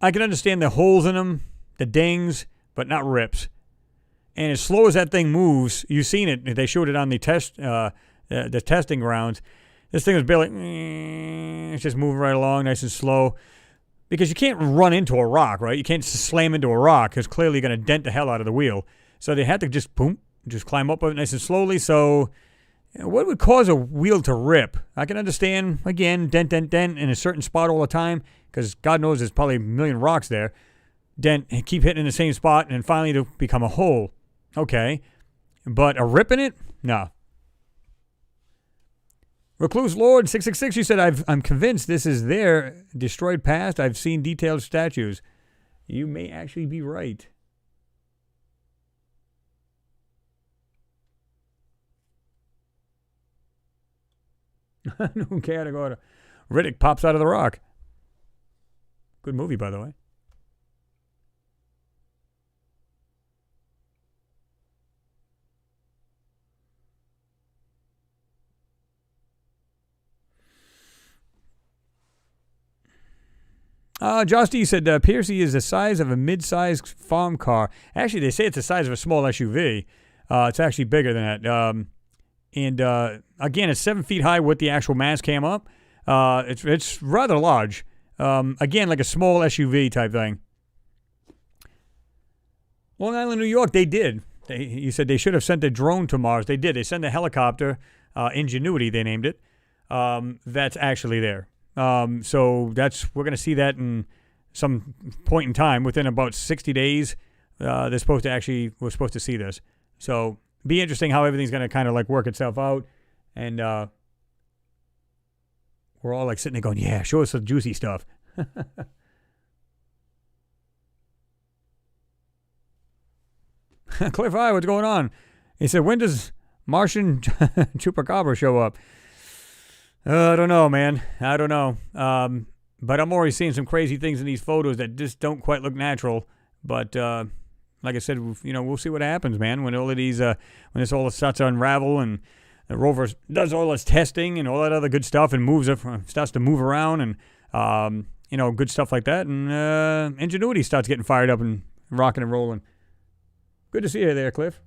I can understand the holes in them, the dings, but not rips. And as slow as that thing moves, you've seen it. They showed it on the testing grounds. This thing was barely, it's just moving right along, nice and slow. Because you can't run into a rock, right? You can't just slam into a rock because clearly you're going to dent the hell out of the wheel. So they had to just, just climb up it nice and slowly. So what would cause a wheel to rip? I can understand, again, dent in a certain spot all the time because God knows there's probably a million rocks there. then keep hitting in the same spot, and finally it'll become a hole. Okay. But a rip in it? No. Recluse Lord 666, you said, I'm convinced this is their destroyed past. I've seen detailed statues. You may actually be right. Okay, I go to Riddick pops out of the rock. Good movie, by the way. Josh D said, Piercy is the size of a mid-sized farm car. Actually, they say it's the size of a small SUV. It's actually bigger than that. Again, it's 7 feet high with the actual mast cam up. It's rather large. Again, like a small SUV type thing. Long Island, New York, they did. You said they should have sent a drone to Mars. They did. They sent a helicopter, Ingenuity, they named it. That's actually there. So we're going to see that in some point in time within about 60 days. We're supposed to see this. So be interesting how everything's going to kind of like work itself out. And, we're all like sitting there going, yeah, show us the juicy stuff. Cliff I, what's going on? He said, when does Martian Chupacabra show up? I don't know, man. I don't know. But I'm already seeing some crazy things in these photos that just don't quite look natural. But like I said, we'll see what happens, man. When all of these, when this all starts to unravel and the rover does all its testing and all that other good stuff and starts to move around and good stuff like that, and Ingenuity starts getting fired up and rocking and rolling. Good to see you there, Cliff.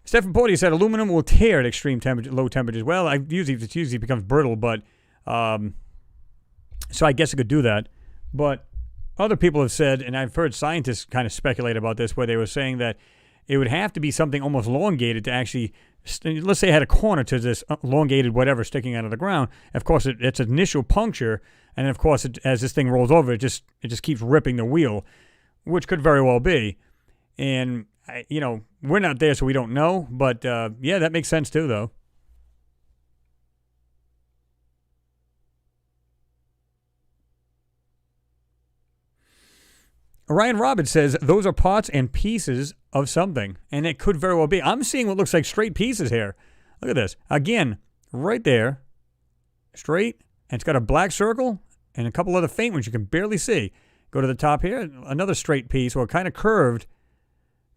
Stephen Porty said aluminum will tear at extreme low temperatures. Well, it usually becomes brittle, but so I guess it could do that. But other people have said, and I've heard scientists kind of speculate about this, where they were saying that it would have to be something almost elongated to actually, let's say it had a corner to this elongated whatever sticking out of the ground. Of course, it's an initial puncture, and of course, as this thing rolls over, it just keeps ripping the wheel, which could very well be. And we're not there, so we don't know. But yeah, that makes sense too, though. Ryan Roberts says those are parts and pieces of something, and it could very well be. I'm seeing what looks like straight pieces here. Look at this. Again, right there, straight, and it's got a black circle and a couple other faint ones you can barely see. Go to the top here, another straight piece, or kind of curved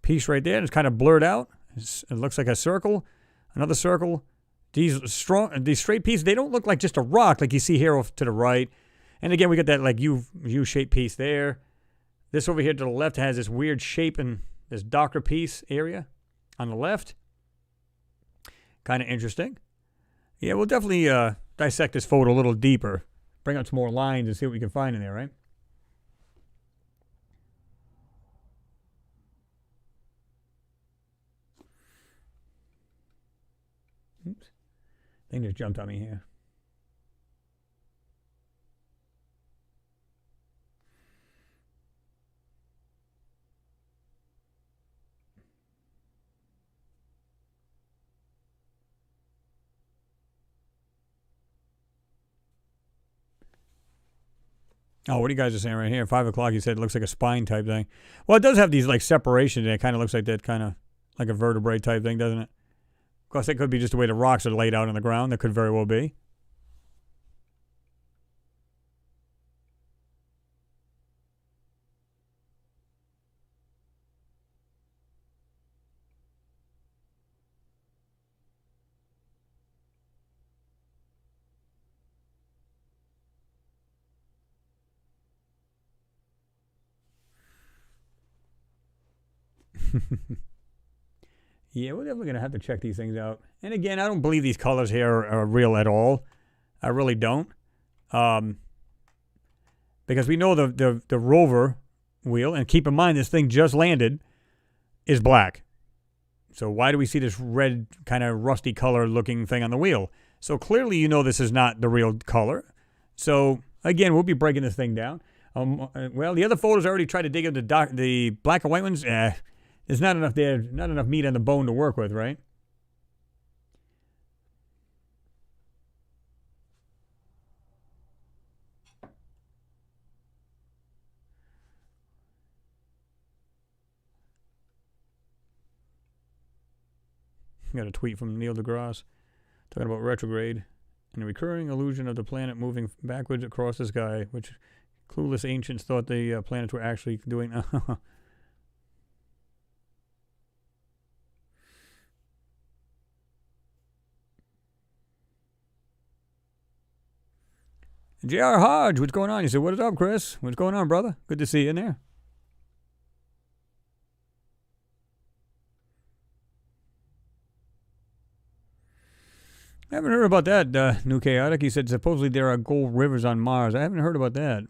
piece right there. It's kind of blurred out. It looks like a circle, another circle. These straight pieces, they don't look like just a rock like you see here off to the right. And again, we got that like U-shaped piece there. This over here to the left has this weird shape in this darker piece area on the left. Kind of interesting. Yeah, we'll definitely dissect this photo a little deeper. Bring out some more lines and see what we can find in there, right? Oops. Thing just jumped on me here. Oh, what are you guys are saying right here? 5 o'clock, you said it looks like a spine type thing. Well, it does have these like separations, and it kind of looks like that kind of like a vertebrae type thing, doesn't it? Of course, that could be just the way the rocks are laid out on the ground. That could very well be. Yeah, we're definitely going to have to check these things out. And again, I don't believe these colors here are real at all. I really don't. Because we know the rover wheel, and keep in mind this thing just landed, is black. So why do we see this red kind of rusty color looking thing on the wheel? So clearly you know this is not the real color. So again, we'll be breaking this thing down. Well, the other photos I already tried to dig into the black and white ones. There's not enough there, not enough meat on the bone to work with, right? Got a tweet from Neil deGrasse talking about retrograde and the recurring illusion of the planet moving backwards across the sky, which clueless ancients thought the planets were actually doing. J.R. Hodge, what's going on? You said, what is up, Chris? What's going on, brother? Good to see you in there. I haven't heard about that, New Chaotic. He said supposedly there are gold rivers on Mars. I haven't heard about that.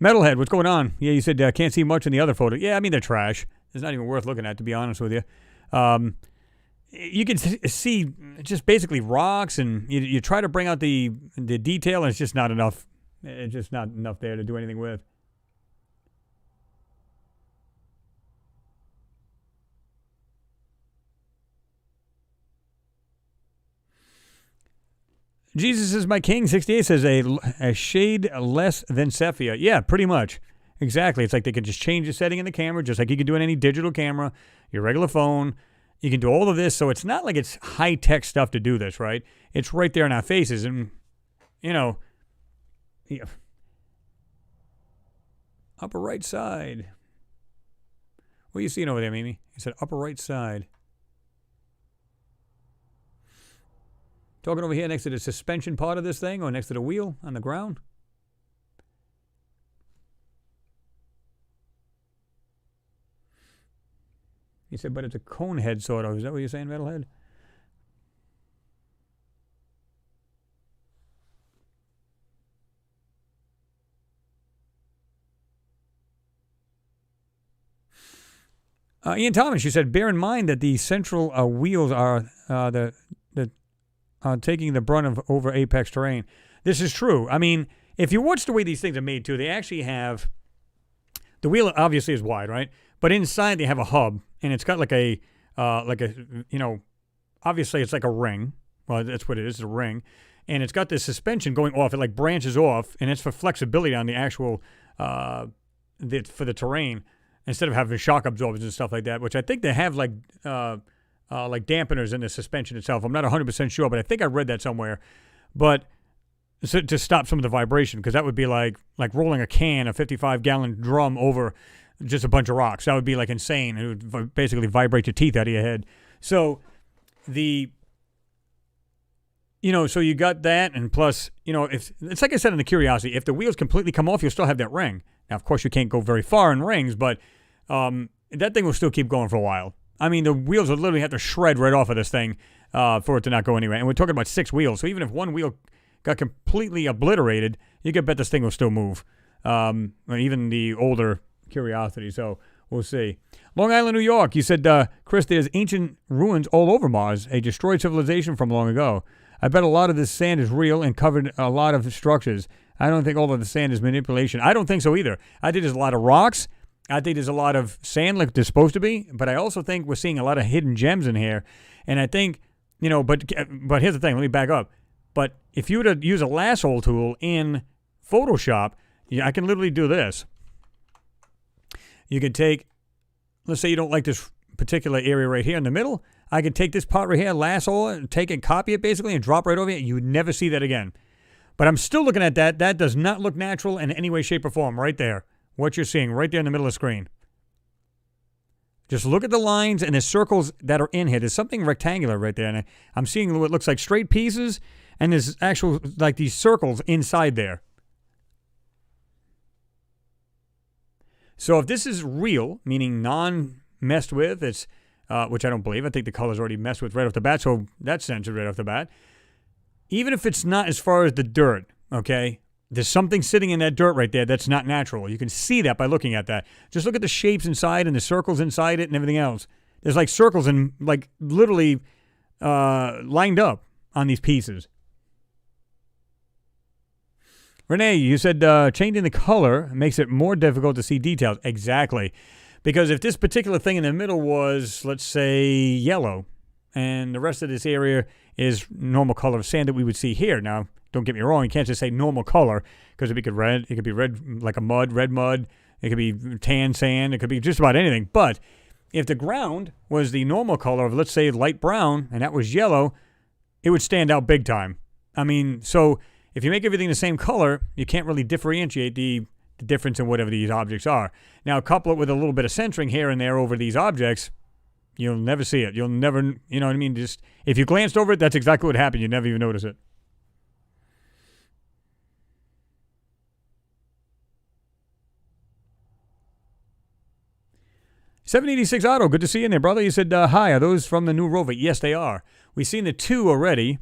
Metalhead, what's going on? Yeah, you said can't see much in the other photo. Yeah, I mean, they're trash. It's not even worth looking at, to be honest with you. You can see just basically rocks, and you try to bring out the detail, and it's just not enough. It's just not enough there to do anything with. Jesus is my king. 68 says a shade less than sepia. Yeah, pretty much. Exactly. It's like they could just change the setting in the camera, just like you can do in any digital camera, your regular phone. You can do all of this, so it's not like it's high-tech stuff to do this, right? It's right there in our faces, and, you know, yeah. Upper right side. What are you seeing over there, Mimi? He said upper right side. Talking over here next to the suspension part of this thing, or next to the wheel on the ground. He said, but it's a cone head sort of. Is that what you're saying, Metalhead? Ian Thomas, you said, bear in mind that the central wheels are taking the brunt of over apex terrain. This is true. I mean, if you watch the way these things are made, too, they actually have... The wheel obviously is wide, right? But inside they have a hub, and it's got like a, you know, obviously it's like a ring. Well, that's what it is, a ring. And it's got this suspension going off. It like branches off, and it's for flexibility on the actual, for the terrain, instead of having shock absorbers and stuff like that, which I think they have like dampeners in the suspension itself. I'm not 100% sure, but I think I read that somewhere. But so, to stop some of the vibration, because that would be like rolling a 55-gallon drum over just a bunch of rocks. That would be like insane. It would basically vibrate your teeth out of your head. So so you got that, and plus, if it's like I said in the Curiosity, if the wheels completely come off, you'll still have that ring. Now, of course, you can't go very far in rings, but that thing will still keep going for a while. I mean, the wheels will literally have to shred right off of this thing for it to not go anywhere. And we're talking about 6 wheels, so even if one wheel got completely obliterated, you could bet this thing will still move. Even the older Curiosity, so we'll see. Long Island, New York, you said, Chris, there's ancient ruins all over Mars, a destroyed civilization from long ago. I bet a lot of this sand is real and covered a lot of the structures. I don't think all of the sand is manipulation. I don't think so either. I think there's a lot of rocks. I think there's a lot of sand like there's supposed to be, but I also think we're seeing a lot of hidden gems in here. And I think, but here's the thing, let me back up. But if you were to use a lasso tool in Photoshop, I can literally do this. You can take, let's say you don't like this particular area right here in the middle. I can take this part right here, lasso it, take it, copy it basically, and drop right over it. You would never see that again. But I'm still looking at that. That does not look natural in any way, shape, or form right there. What you're seeing right there in the middle of the screen. Just look at the lines and the circles that are in here. There's something rectangular right there. And I'm seeing what looks like straight pieces, and there's actual, like these circles inside there. So if this is real, meaning non-messed with, it's which I don't believe. I think the color's already messed with right off the bat, so that's censored right off the bat. Even if it's not as far as the dirt, okay, There's something sitting in that dirt right there that's not natural. You can see that by looking at that. Just look at the shapes inside and the circles inside it and everything else. There's like circles and like literally lined up on these pieces. Renee, you said changing the color makes it more difficult to see details. Exactly. Because if this particular thing in the middle was, let's say, yellow, and the rest of this area is normal color of sand that we would see here. Now, don't get me wrong, you can't just say normal color, because it could be red like a mud, red mud. It could be tan sand. It could be just about anything. But if the ground was the normal color of, let's say, light brown, and that was yellow, it would stand out big time. I mean, so if you make everything the same color, you can't really differentiate the difference in whatever these objects are. Now, couple it with a little bit of centering here and there over these objects, you'll never see it. You'll never, you know what I mean? Just if you glanced over it, that's exactly what happened. You never even notice it. $786 Auto, good to see you in there, brother. You said, hi, are those from the new rover? Yes, they are. We've seen the two already,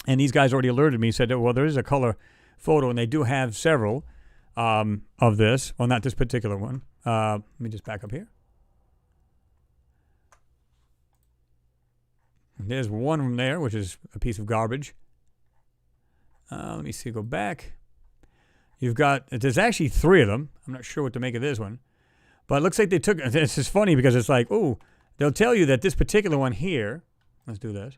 and these guys already alerted me, said, well, there is a color photo, and they do have several of this. Well, not this particular one. Let me just back up here. There's one from there, which is a piece of garbage. Let me see, go back. There's actually three of them. I'm not sure what to make of this one. But it looks like they took, this is funny because it's like, oh, they'll tell you that this particular one here, let's do this.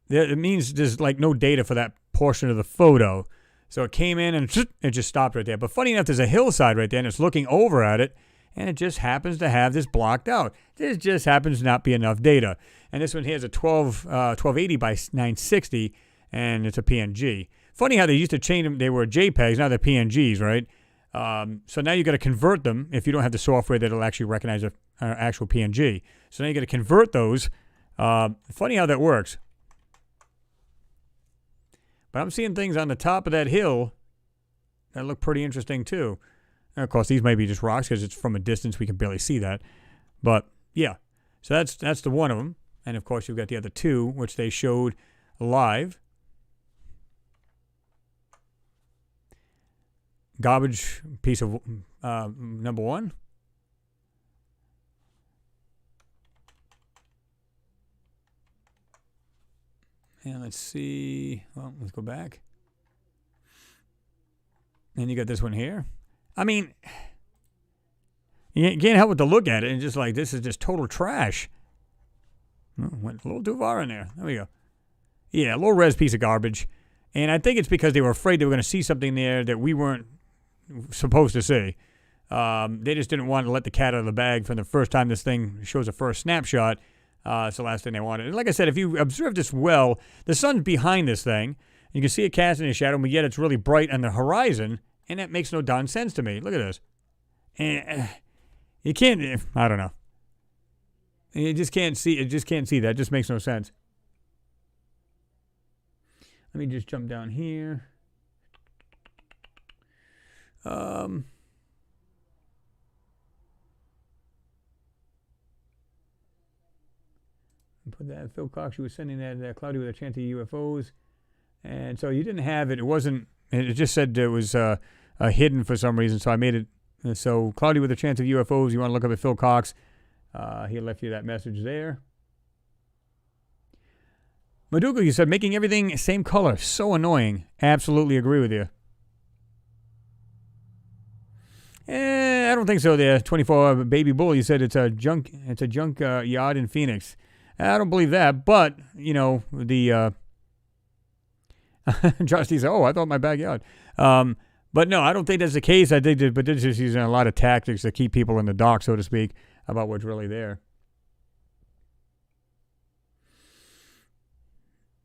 It means there's like no data for that portion of the photo. So it came in and it just stopped right there. But funny enough, there's a hillside right there and it's looking over at it. And it just happens to have this blocked out. This just happens to not be enough data. And this one here is a 1280 by 960, and it's a PNG. Funny how they used to change them. They were JPEGs, now they're PNGs, right? So now you got to convert them if you don't have the software that'll actually recognize an actual PNG. So now you got to convert those. Funny how that works. But I'm seeing things on the top of that hill that look pretty interesting too. And of course, these might be just rocks because it's from a distance. We can barely see that. But yeah, so that's the one of them. And of course, you've got the other two, which they showed live. Garbage piece of number one. And let's see. Well, let's go back. And you got this one here. I mean, you can't help but to look at it and just like, this is just total trash. Went a little too far in there. There we go. Yeah, low res piece of garbage. And I think it's because they were afraid they were going to see something there that we weren't supposed to see. They just didn't want to let the cat out of the bag from the first time this thing shows a first snapshot. It's the last thing they wanted. And like I said, if you observe this well, the sun's behind this thing. You can see it casting a shadow, but yet it's really bright on the horizon. And that makes no darn sense to me. Look at this. And you can't, I don't know. You just can't see, it just can't see that. It just makes no sense. Let me just jump down here. Put that, Phil Cox, you were sending that cloudy with a chance of UFOs. And so you didn't have it. It wasn't, it just said it was hidden for some reason. So I made it, so cloudy with a chance of UFOs. You want to look up at Phil Cox. He left you that message there. Maduka, you said making everything same color. So annoying. Absolutely agree with you. I don't think so there. 24 Baby Bull, you said it's a junk yard in Phoenix. I don't believe that, but, you know, the Josh D said, oh, I thought my backyard. But no, I don't think that's the case. I think but they're just using a lot of tactics to keep people in the dark, so to speak, about what's really there.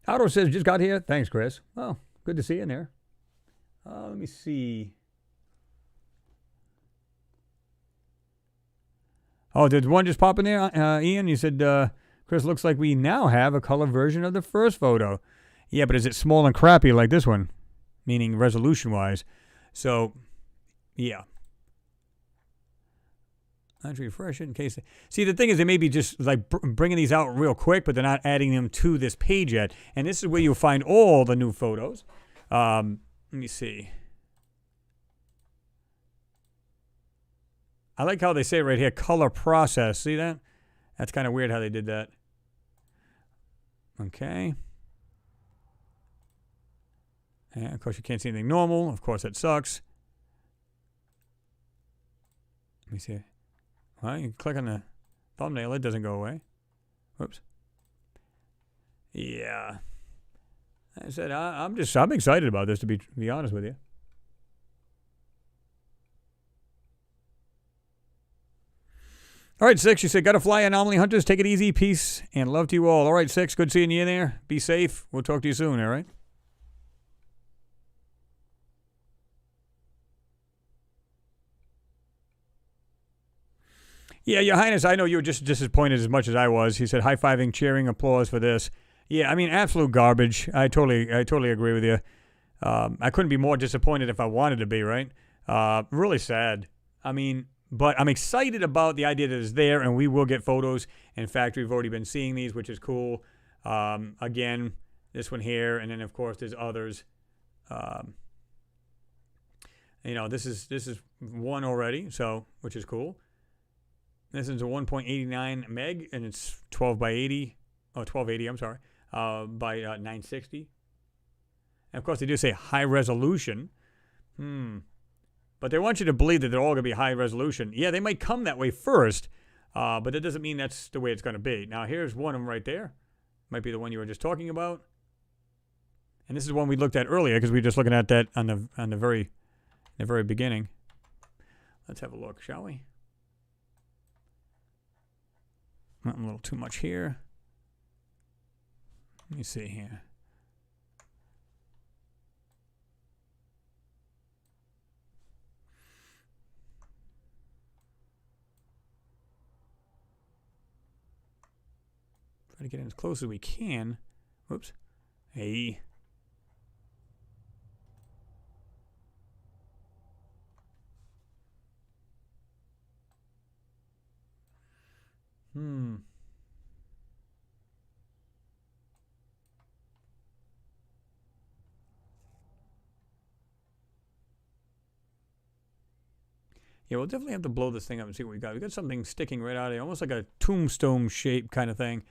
Otto says, just got here. Thanks, Chris. Oh, good to see you in there. Let me see. Oh, did one just pop in there, Ian? You said, Chris, looks like we now have a color version of the first photo. Yeah, but is it small and crappy like this one? Meaning resolution-wise. So, yeah. Let's refresh it in case. See, the thing is, they may be just like bringing these out real quick, but they're not adding them to this page yet. And this is where you'll find all the new photos. Let me see. I like how they say right here, color process. See that? That's kind of weird how they did that. Okay. And of course, you can't see anything normal. Of course, that sucks. Let me see. Well, you can click on the thumbnail. It doesn't go away. Whoops. Yeah. I said I'm excited about this, to be honest with you. All right, Six, you said, gotta fly, Anomaly Hunters. Take it easy. Peace and love to you all. All right, Six, good seeing you in there. Be safe. We'll talk to you soon, all right? Yeah, Your Highness, I know you were just disappointed as much as I was. He said, high-fiving, cheering, applause for this. Yeah, I mean, absolute garbage. I totally agree with you. I couldn't be more disappointed if I wanted to be, right? Really sad. I mean, but I'm excited about the idea that it's there, and we will get photos. In fact, we've already been seeing these, which is cool. Again, this one here, and then, of course, there's others. You know, this is one already, so which is cool. This is a 1.89 meg, and it's 12 by 80. Oh, 1280, I'm sorry. By 960. And, of course, they do say high resolution. But they want you to believe that they're all going to be high resolution. Yeah, they might come that way first, but that doesn't mean that's the way it's going to be. Now, here's one of them right there. Might be the one you were just talking about. And this is one we looked at earlier because we were just looking at that on the very beginning. Let's have a look, shall we? Not a little too much here. Let me see here. Try to get in as close as we can. Whoops. Hey. Yeah, we'll definitely have to blow this thing up and see what we got. We got something sticking right out of there, almost like a tombstone shape kind of thing.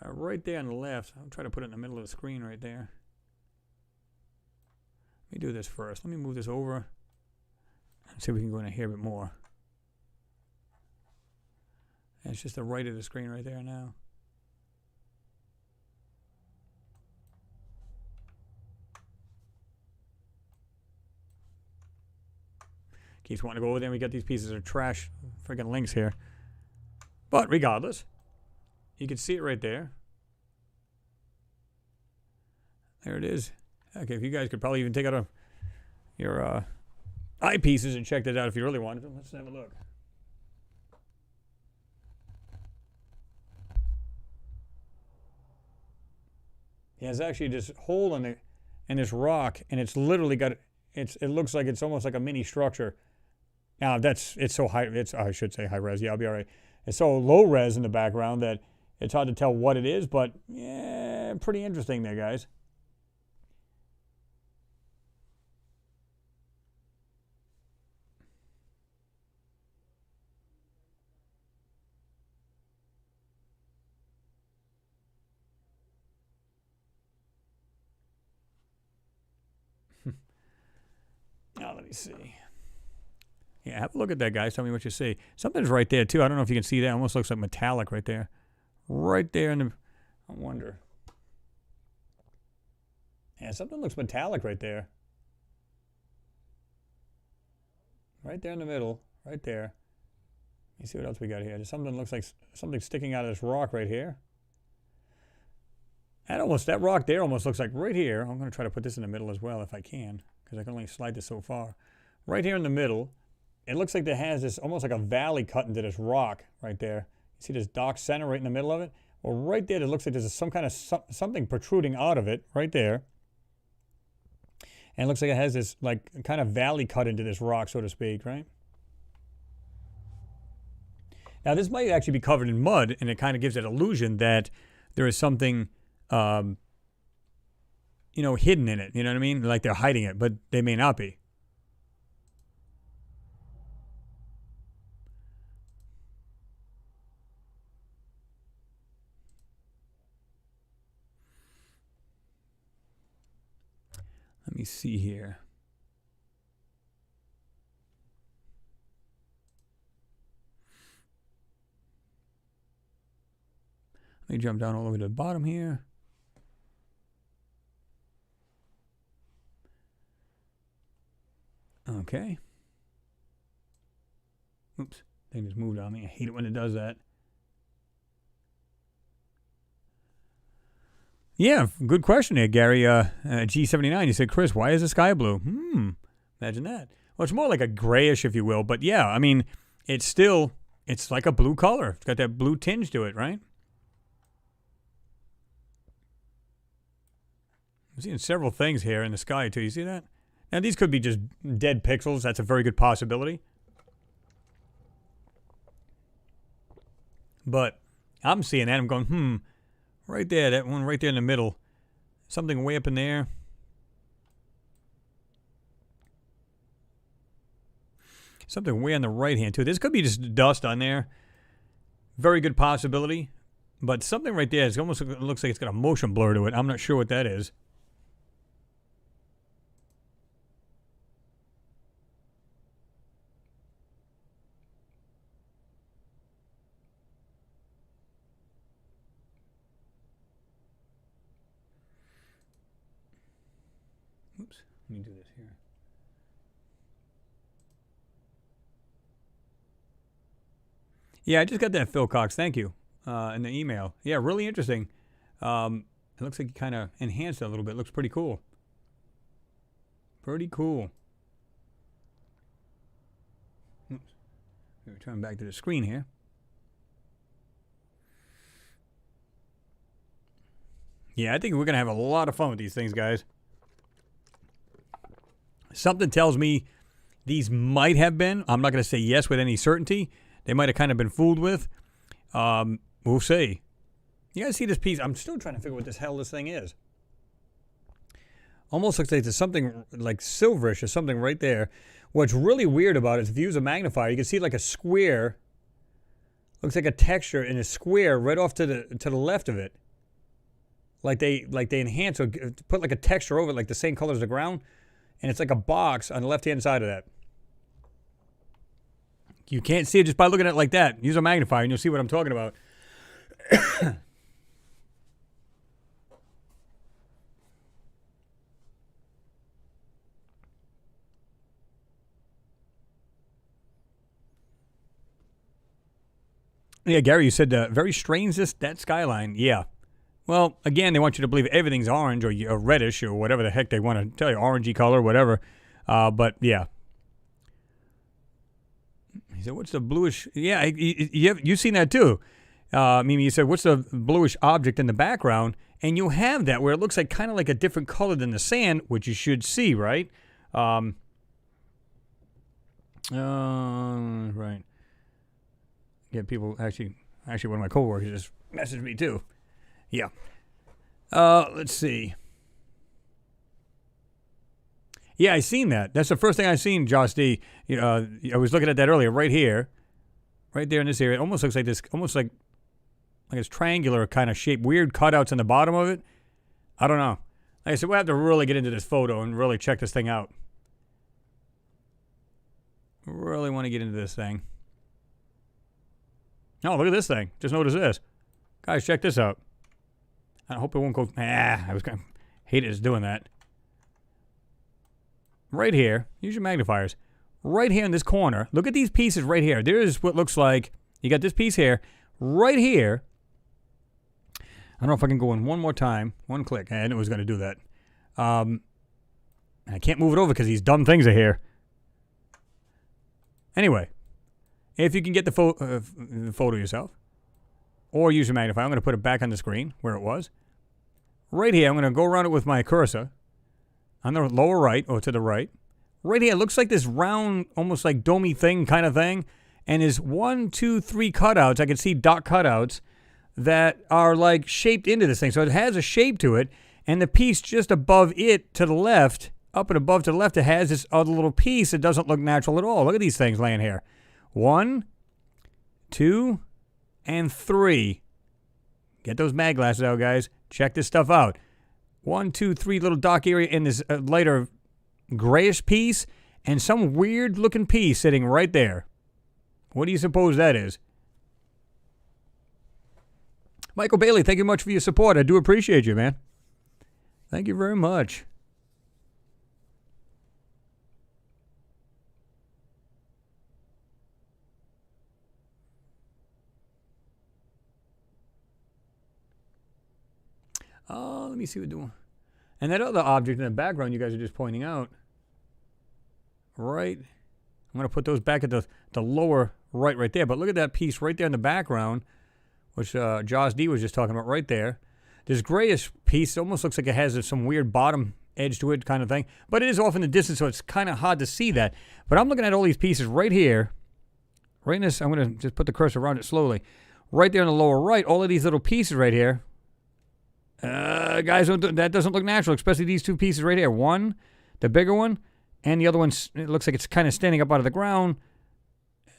Right there on the left. I'll try to put it in the middle of the screen right there. Let me do this first. Let me move this over and see if we can go in here a bit more. And it's just the right of the screen right there now. Keeps wanting to go over there and we got these pieces of trash friggin' links here. But regardless, you can see it right there. There it is. Okay, if you guys could probably even take out your eyepieces and check that out if you really wanted to. Let's have a look. Yeah, there's actually this hole in this rock, and it's literally got it looks like it's almost like a mini structure. Now it's so high. I should say high res. Yeah, I'll be all right. It's so low res in the background that it's hard to tell what it is, but yeah, pretty interesting there, guys. Now let me see. Yeah, have a look at that, guys. Tell me what you see. Something's right there, too. I don't know if you can see that. It almost looks like metallic right there. Right there in the... I wonder. Yeah, something looks metallic right there. Right there in the middle. Right there. Let me see what else we got here. There's something that looks like something sticking out of this rock right here. That rock there almost looks like right here. I'm going to try to put this in the middle as well if I can, because I can only slide this so far. Right here in the middle. It looks like it has this almost like a valley cut into this rock right there. You see this dark center right in the middle of it? Well, right there, it looks like there's some kind of something protruding out of it right there. And it looks like it has this like kind of valley cut into this rock, so to speak, right? Now, this might actually be covered in mud, and it kind of gives that illusion that there is something, hidden in it. You know what I mean? Like they're hiding it, but they may not be. Let me see here. Let me jump down all the way to the bottom here. Okay. Oops. Thing just moved on me. I hate it when it does that. Yeah, good question there, Gary. G79, you said, Chris, why is the sky blue? Imagine that. Well, it's more like a grayish, if you will. But yeah, I mean, it's like a blue color. It's got that blue tinge to it, right? I'm seeing several things here in the sky, too. You see that? Now, these could be just dead pixels. That's a very good possibility. But I'm seeing that. I'm going, right there. That one right there in the middle. Something way up in there. Something way on the right hand, too. This could be just dust on there. Very good possibility. But something right there, it almost looks like it's got a motion blur to it. I'm not sure what that is. Oops, let me do this here. Yeah, I just got that, Phil Cox. Thank you. In the email. Yeah, really interesting. It looks like you kind of enhanced it a little bit. It looks pretty cool. Pretty cool. Oops. Return back to the screen here. Yeah, I think we're going to have a lot of fun with these things, guys. Something tells me these might have been. I'm not going to say yes with any certainty. They might have kind of been fooled with. We'll see. You guys see this piece? I'm still trying to figure out what the hell this thing is. Almost looks like there's something like silverish or something right there. What's really weird about it is if you use a magnifier, you can see like a square. Looks like a texture in a square right off to the left of it. Like they enhance or put like a texture over it, like the same color as the ground. And it's like a box on the left-hand side of that. You can't see it just by looking at it like that. Use a magnifier and you'll see what I'm talking about. Yeah, Gary, you said very strange that skyline. Yeah. Well, again, they want you to believe everything's orange or reddish or whatever the heck they want to tell you, orangey color, whatever. But yeah. He said, what's the bluish? Yeah, you've seen that too. Mimi, you said, what's the bluish object in the background? And you have that where it looks like kind of like a different color than the sand, which you should see, right? Right. Yeah, people actually one of my coworkers just messaged me too. Yeah. Let's see. Yeah, I seen that. That's the first thing I seen, Josh D. I was looking at that earlier, right here, right there in this area. It almost looks like this, almost like it's triangular kind of shape. Weird cutouts in the bottom of it. I don't know. Like I said, we'll have to really get into this photo and really check this thing out. Really want to get into this thing. Oh, look at this thing. Just notice this. Guys, check this out. I hope it won't go. I was going to hate it as doing that. Right here, use your magnifiers. Right here in this corner, look at these pieces right here. There's what looks like, you got this piece here. Right here, I don't know if I can go in one more time. One click. I knew it was going to do that. I can't move it over because these dumb things are here. Anyway, if you can get the photo yourself, or use your magnifier, I'm going to put it back on the screen where it was. Right here, I'm going to go around it with my cursor. On the lower right, or to the right. Right here, it looks like this round, almost like domey thing kind of thing. And there's 1, 2, 3 cutouts. I can see dot cutouts that are like shaped into this thing. So it has a shape to it. And the piece just above it to the left, up and above to the left, it has this other little piece that doesn't look natural at all. Look at these things laying here. 1, 2, and 3. Get those mag glasses out, guys. Check this stuff out. 1, 2, 3 little dark area in this lighter grayish piece, and some weird looking piece sitting right there. What do you suppose that is? Michael Bailey, thank you much for your support. I do appreciate you, man. Thank you very much. Oh, let me see what we're doing. And that other object in the background you guys are just pointing out. Right. I'm going to put those back at the lower right there. But look at that piece right there in the background, which Jaws D was just talking about right there. This grayish piece almost looks like it has some weird bottom edge to it kind of thing. But it is off in the distance, so it's kind of hard to see that. But I'm looking at all these pieces right here. Right in this, I'm going to just put the cursor around it slowly. Right there in the lower right, all of these little pieces right here. Guys, that doesn't look natural, especially these two pieces right here. One, the bigger one, and the other one, it looks like it's kind of standing up out of the ground.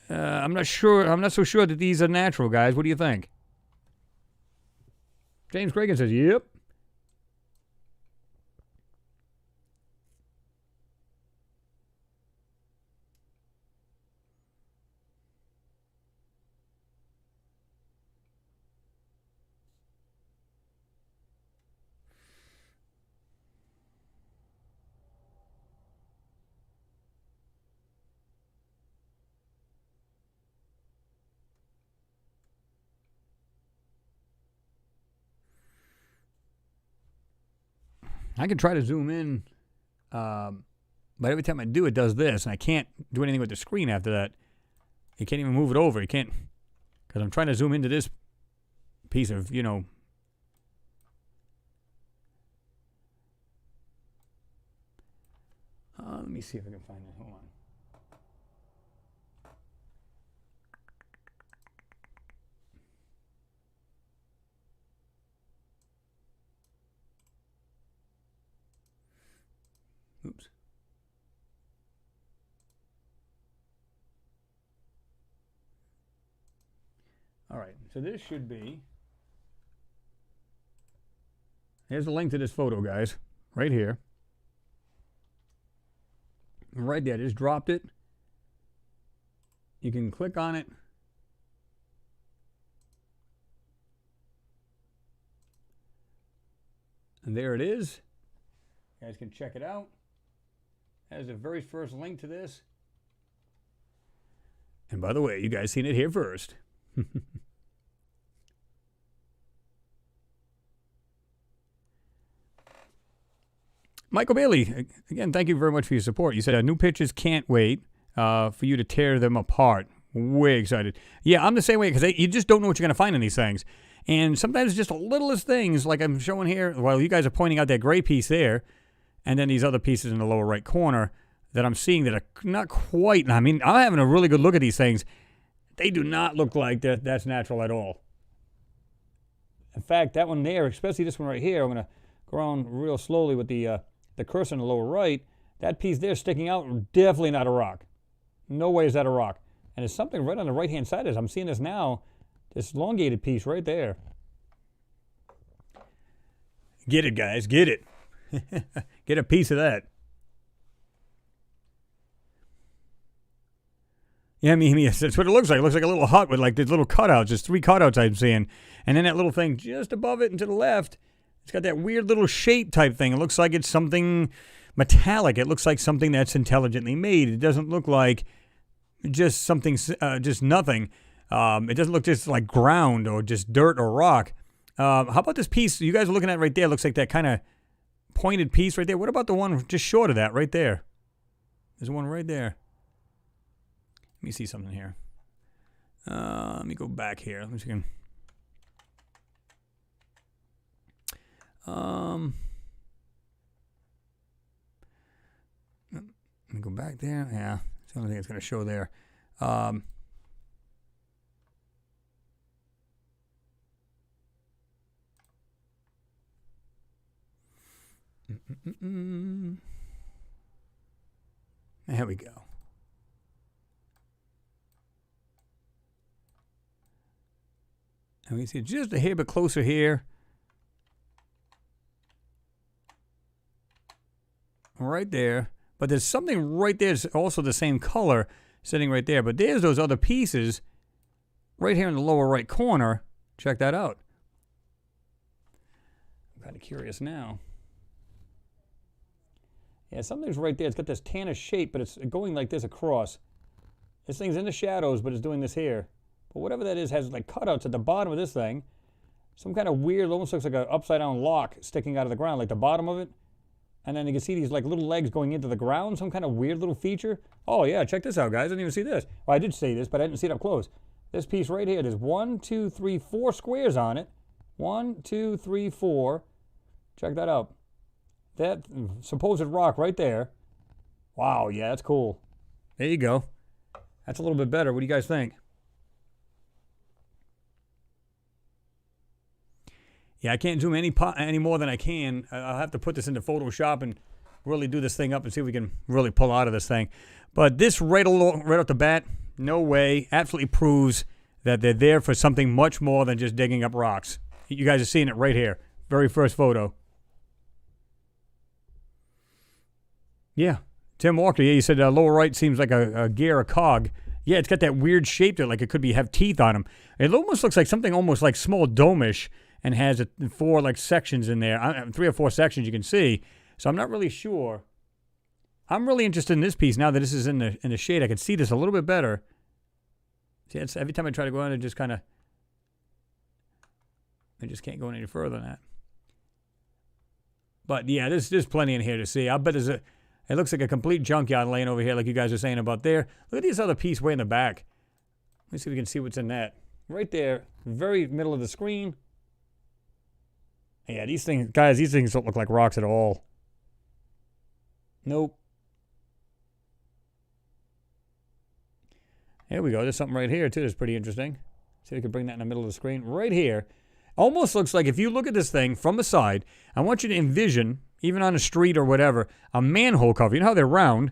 I'm not so sure that these are natural, guys. What do you think? James Cragen says, yep. I can try to zoom in, but every time I do, it does this, and I can't do anything with the screen after that. You can't even move it over. You can't, because I'm trying to zoom into this piece of, you know. Let me see if I can find it. Hold on. Oops. All right, so this should be. Here's the link to this photo, guys, right here. Right there, just dropped it. You can click on it. And there it is. You guys can check it out. That's the very first link to this. And by the way, you guys seen it here first. Michael Bailey, again, thank you very much for your support. You said new pitches can't wait for you to tear them apart. Way excited. Yeah, I'm the same way because you just don't know what you're going to find in these things. And sometimes just the littlest things, like I'm showing here, while you guys are pointing out that gray piece there, and then these other pieces in the lower right corner that I'm seeing that are not quite. I mean, I'm having a really good look at these things. They do not look like that's natural at all. In fact, that one there, especially this one right here, I'm going to go around real slowly with the cursor in the lower right. That piece there sticking out, definitely not a rock. No way is that a rock. And there's something right on the right-hand side of this. I'm seeing this now, this elongated piece right there. Get it, guys, get it. Get a piece of that. Yeah, I mean, that's what it looks like. It looks like a little hut with like these little cutouts. There's 3 cutouts I'm seeing. And then that little thing just above it and to the left, it's got that weird little shape type thing. It looks like it's something metallic. It looks like something that's intelligently made. It doesn't look like just something, just nothing. It doesn't look just like ground or just dirt or rock. How about this piece you guys are looking at right there? It looks like that kind of pointed piece right there. What about the one just short of that right there? There's one right there. Let me see something here. Let me go back here. Let me see. Let me go back there. Yeah, it's the only thing it's going to show there. There we go. And we see just a hair bit closer here. Right there. But there's something right there that's also the same color sitting right there. But there's those other pieces right here in the lower right corner. Check that out. I'm kind of curious now. Yeah, something's right there. It's got this tannish shape, but it's going like this across. This thing's in the shadows, but it's doing this here. But whatever that is has like cutouts at the bottom of this thing. Some kind of weird, almost looks like an upside down lock sticking out of the ground, like the bottom of it. And then you can see these like little legs going into the ground, some kind of weird little feature. Oh yeah, check this out, guys. I didn't even see this. Well, I did see this, but I didn't see it up close. This piece right here, there's 1, 2, 3, 4 squares on it. 1, 2, 3, 4. Check that out. That supposed rock right there. Wow, yeah, that's cool. There you go. That's a little bit better. What do you guys think? Yeah, I can't zoom any more than I can. I'll have to put this into Photoshop and really do this thing up and see if we can really pull out of this thing. But this right off the bat, no way, absolutely proves that they're there for something much more than just digging up rocks. You guys are seeing it right here. Very first photo. Yeah. Tim Walker, yeah, you said lower right seems like a gear, a cog. Yeah, it's got that weird shape to it, like it could have teeth on them. It almost looks like something almost like small dome-ish and has 4 like sections in there. 3 or 4 sections you can see. So I'm not really sure. I'm really interested in this piece now that this is in the shade. I can see this a little bit better. See, it's, every time I try to go in, it just kind of... I just can't go any further than that. But yeah, there's plenty in here to see. I bet there's a... It looks like a complete junkyard laying over here like you guys are saying about there. Look at this other piece way in the back. Let me see if we can see what's in that. Right there, very middle of the screen. Yeah, these things, guys, these things don't look like rocks at all. Nope. There we go. There's something right here, too, that's pretty interesting. See if we can bring that in the middle of the screen. Right here. Almost looks like if you look at this thing from the side, I want you to envision, even on a street or whatever, a manhole cover. You know how they're round,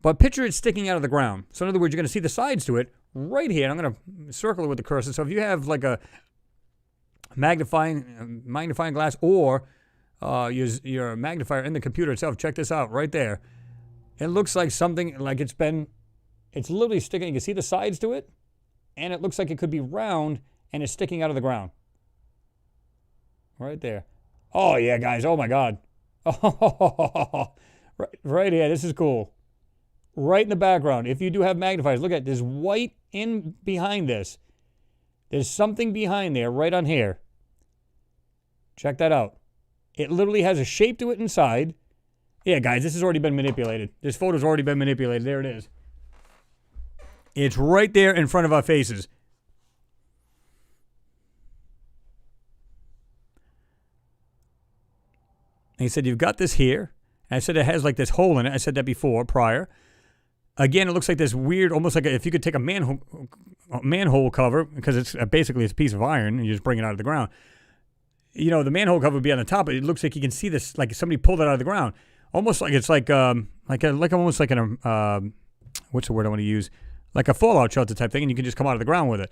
but picture it sticking out of the ground. So in other words, you're going to see the sides to it right here. And I'm going to circle it with the cursor. So if you have like a magnifying glass or use your magnifier in the computer itself, check this out right there. It looks like something like it's literally sticking. You can see the sides to it, and it looks like it could be round and it's sticking out of the ground. Right there. Oh, yeah, guys. Oh, my God. Oh, right here. This is cool. Right in the background. If you do have magnifiers, look at this white in behind this. There's something behind there right on here. Check that out. It literally has a shape to it inside. Yeah, guys, this has already been manipulated. This photo's already been manipulated. There it is. It's right there in front of our faces. And he said, you've got this here. And I said it has like this hole in it. I said that before, prior. Again, it looks like this weird, almost like if you could take a manhole cover, because it's basically a piece of iron, and you just bring it out of the ground. You know, the manhole cover would be on the top, but it looks like you can see this, like somebody pulled it out of the ground. Almost like it's like almost like an, what's the word I want to use? Like a fallout shelter type thing, and you can just come out of the ground with it.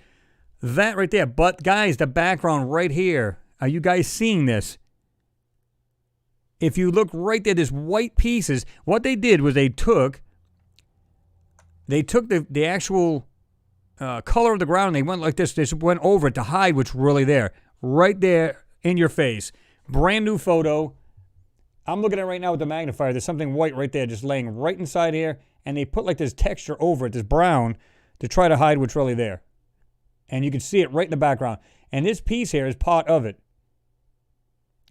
That right there. But guys, the background right here. Are you guys seeing this? If you look right there, there's white pieces. What they did was they took the actual color of the ground and they went like this. They just went over it to hide what's really there. Right there in your face. Brand new photo. I'm looking at it right now with the magnifier. There's something white right there just laying right inside here. And they put like this texture over it, this brown, to try to hide what's really there. And you can see it right in the background. And this piece here is part of it.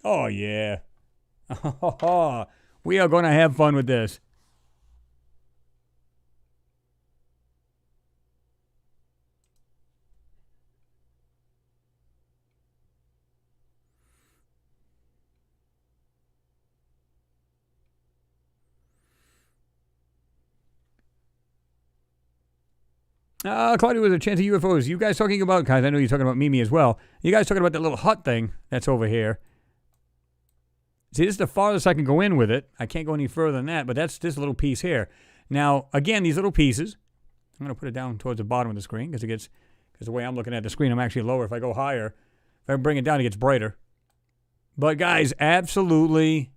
Oh, yeah. We are going to have fun with this. Claudia with a chance of UFOs. You guys talking about, guys, I know you're talking about Mimi as well. You guys talking about that little hut thing that's over here. See, this is the farthest I can go in with it. I can't go any further than that, but that's this little piece here. Now, again, these little pieces, I'm going to put it down towards the bottom of the screen because the way I'm looking at the screen, I'm actually lower. If I go higher, if I bring it down, it gets brighter. But guys, absolutely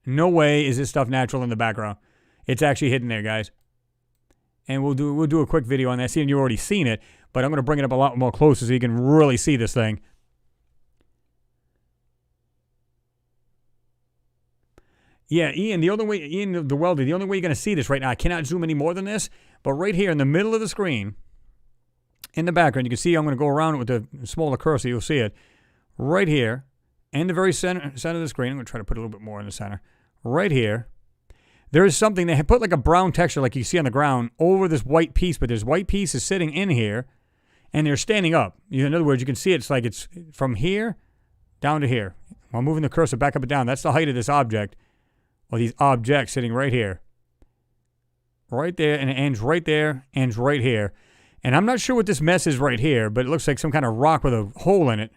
no way is this stuff natural in the background. It's actually hidden there, guys. And we'll do a quick video on that. Seeing you've already seen it, but I'm going to bring it up a lot more closer so you can really see this thing. Yeah, Ian, Ian the welder, the only way you're going to see this right now, I cannot zoom any more than this, but right here in the middle of the screen, in the background, you can see I'm going to go around it with the smaller cursor, you'll see it. Right here, in the very center of the screen, I'm going to try to put a little bit more in the center. Right here, there is something, they have put like a brown texture like you see on the ground over this white piece, but this white piece is sitting in here, and they're standing up. In other words, you can see it's like it's from here down to here. While moving the cursor back up and down, that's the height of this object. Or these objects sitting right here. Right there, and it ends right there, ends right here. And I'm not sure what this mess is right here, but it looks like some kind of rock with a hole in it.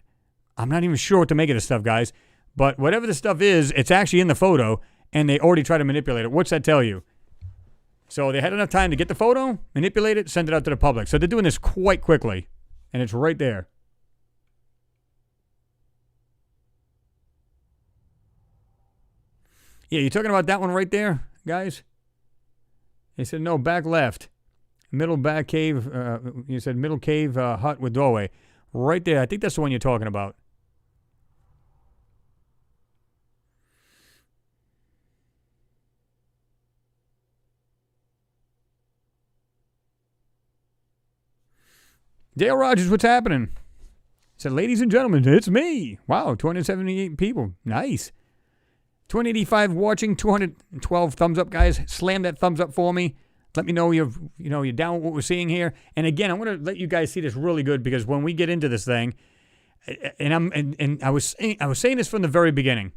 I'm not even sure what to make of this stuff, guys. But whatever this stuff is, it's actually in the photo, and they already tried to manipulate it. What's that tell you? So they had enough time to get the photo, manipulate it, send it out to the public. So they're doing this quite quickly, and it's right there. Yeah, you talking about that one right there, guys? They said, no, back left. Middle back cave, you said middle cave hut with doorway. Right there, I think that's the one you're talking about. Dale Rogers, what's happening? He said, ladies and gentlemen, it's me. Wow, 278 people. Nice. 285 watching, 212 thumbs up, guys. Slam that thumbs up for me. Let me know you're down with what we're seeing here. And again, I'm going to let you guys see this really good because when we get into this thing, and I was saying this from the very beginning.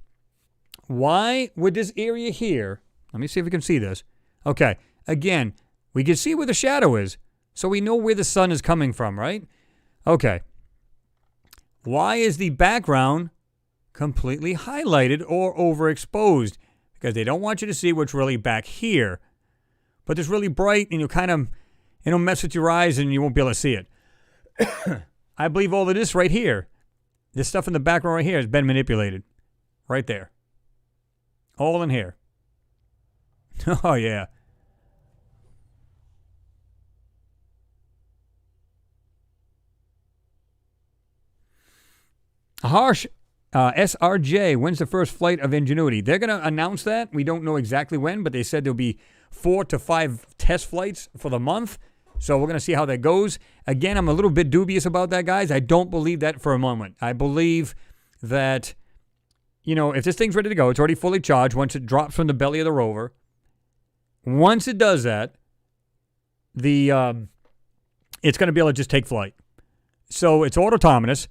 Why would this area here? Let me see if we can see this. Okay, again, we can see where the shadow is, so we know where the sun is coming from, right? Okay. Why is the background completely highlighted or overexposed? Because they don't want you to see what's really back here. But it's really bright and it'll mess with your eyes and you won't be able to see it. I believe all of this right here, this stuff in the background right here has been manipulated. Right there. All in here. Oh, yeah. Harsh SRJ, when's the first flight of Ingenuity? They're going to announce that. We don't know exactly when, but they said there'll be 4 to 5 test flights for the month. So we're going to see how that goes. Again, I'm a little bit dubious about that, guys. I don't believe that for a moment. I believe that, if this thing's ready to go, it's already fully charged once it drops from the belly of the rover. Once it does that, it's going to be able to just take flight. So it's autonomous.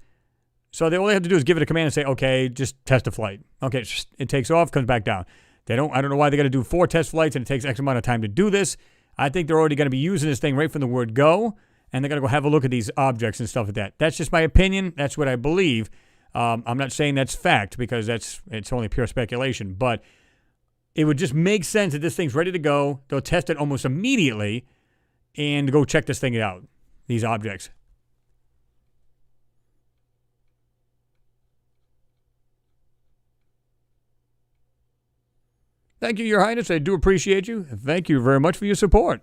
So all they have to do is give it a command and say, okay, just test a flight. Okay, it takes off, comes back down. I don't know why they got to do 4 test flights and it takes X amount of time to do this. I think they're already going to be using this thing right from the word go, and they're going to go have a look at these objects and stuff like that. That's just my opinion. That's what I believe. I'm not saying that's fact because it's only pure speculation, but it would just make sense that this thing's ready to go. They'll test it almost immediately and go check this thing out, these objects. Thank you, Your Highness. I do appreciate you. Thank you very much for your support.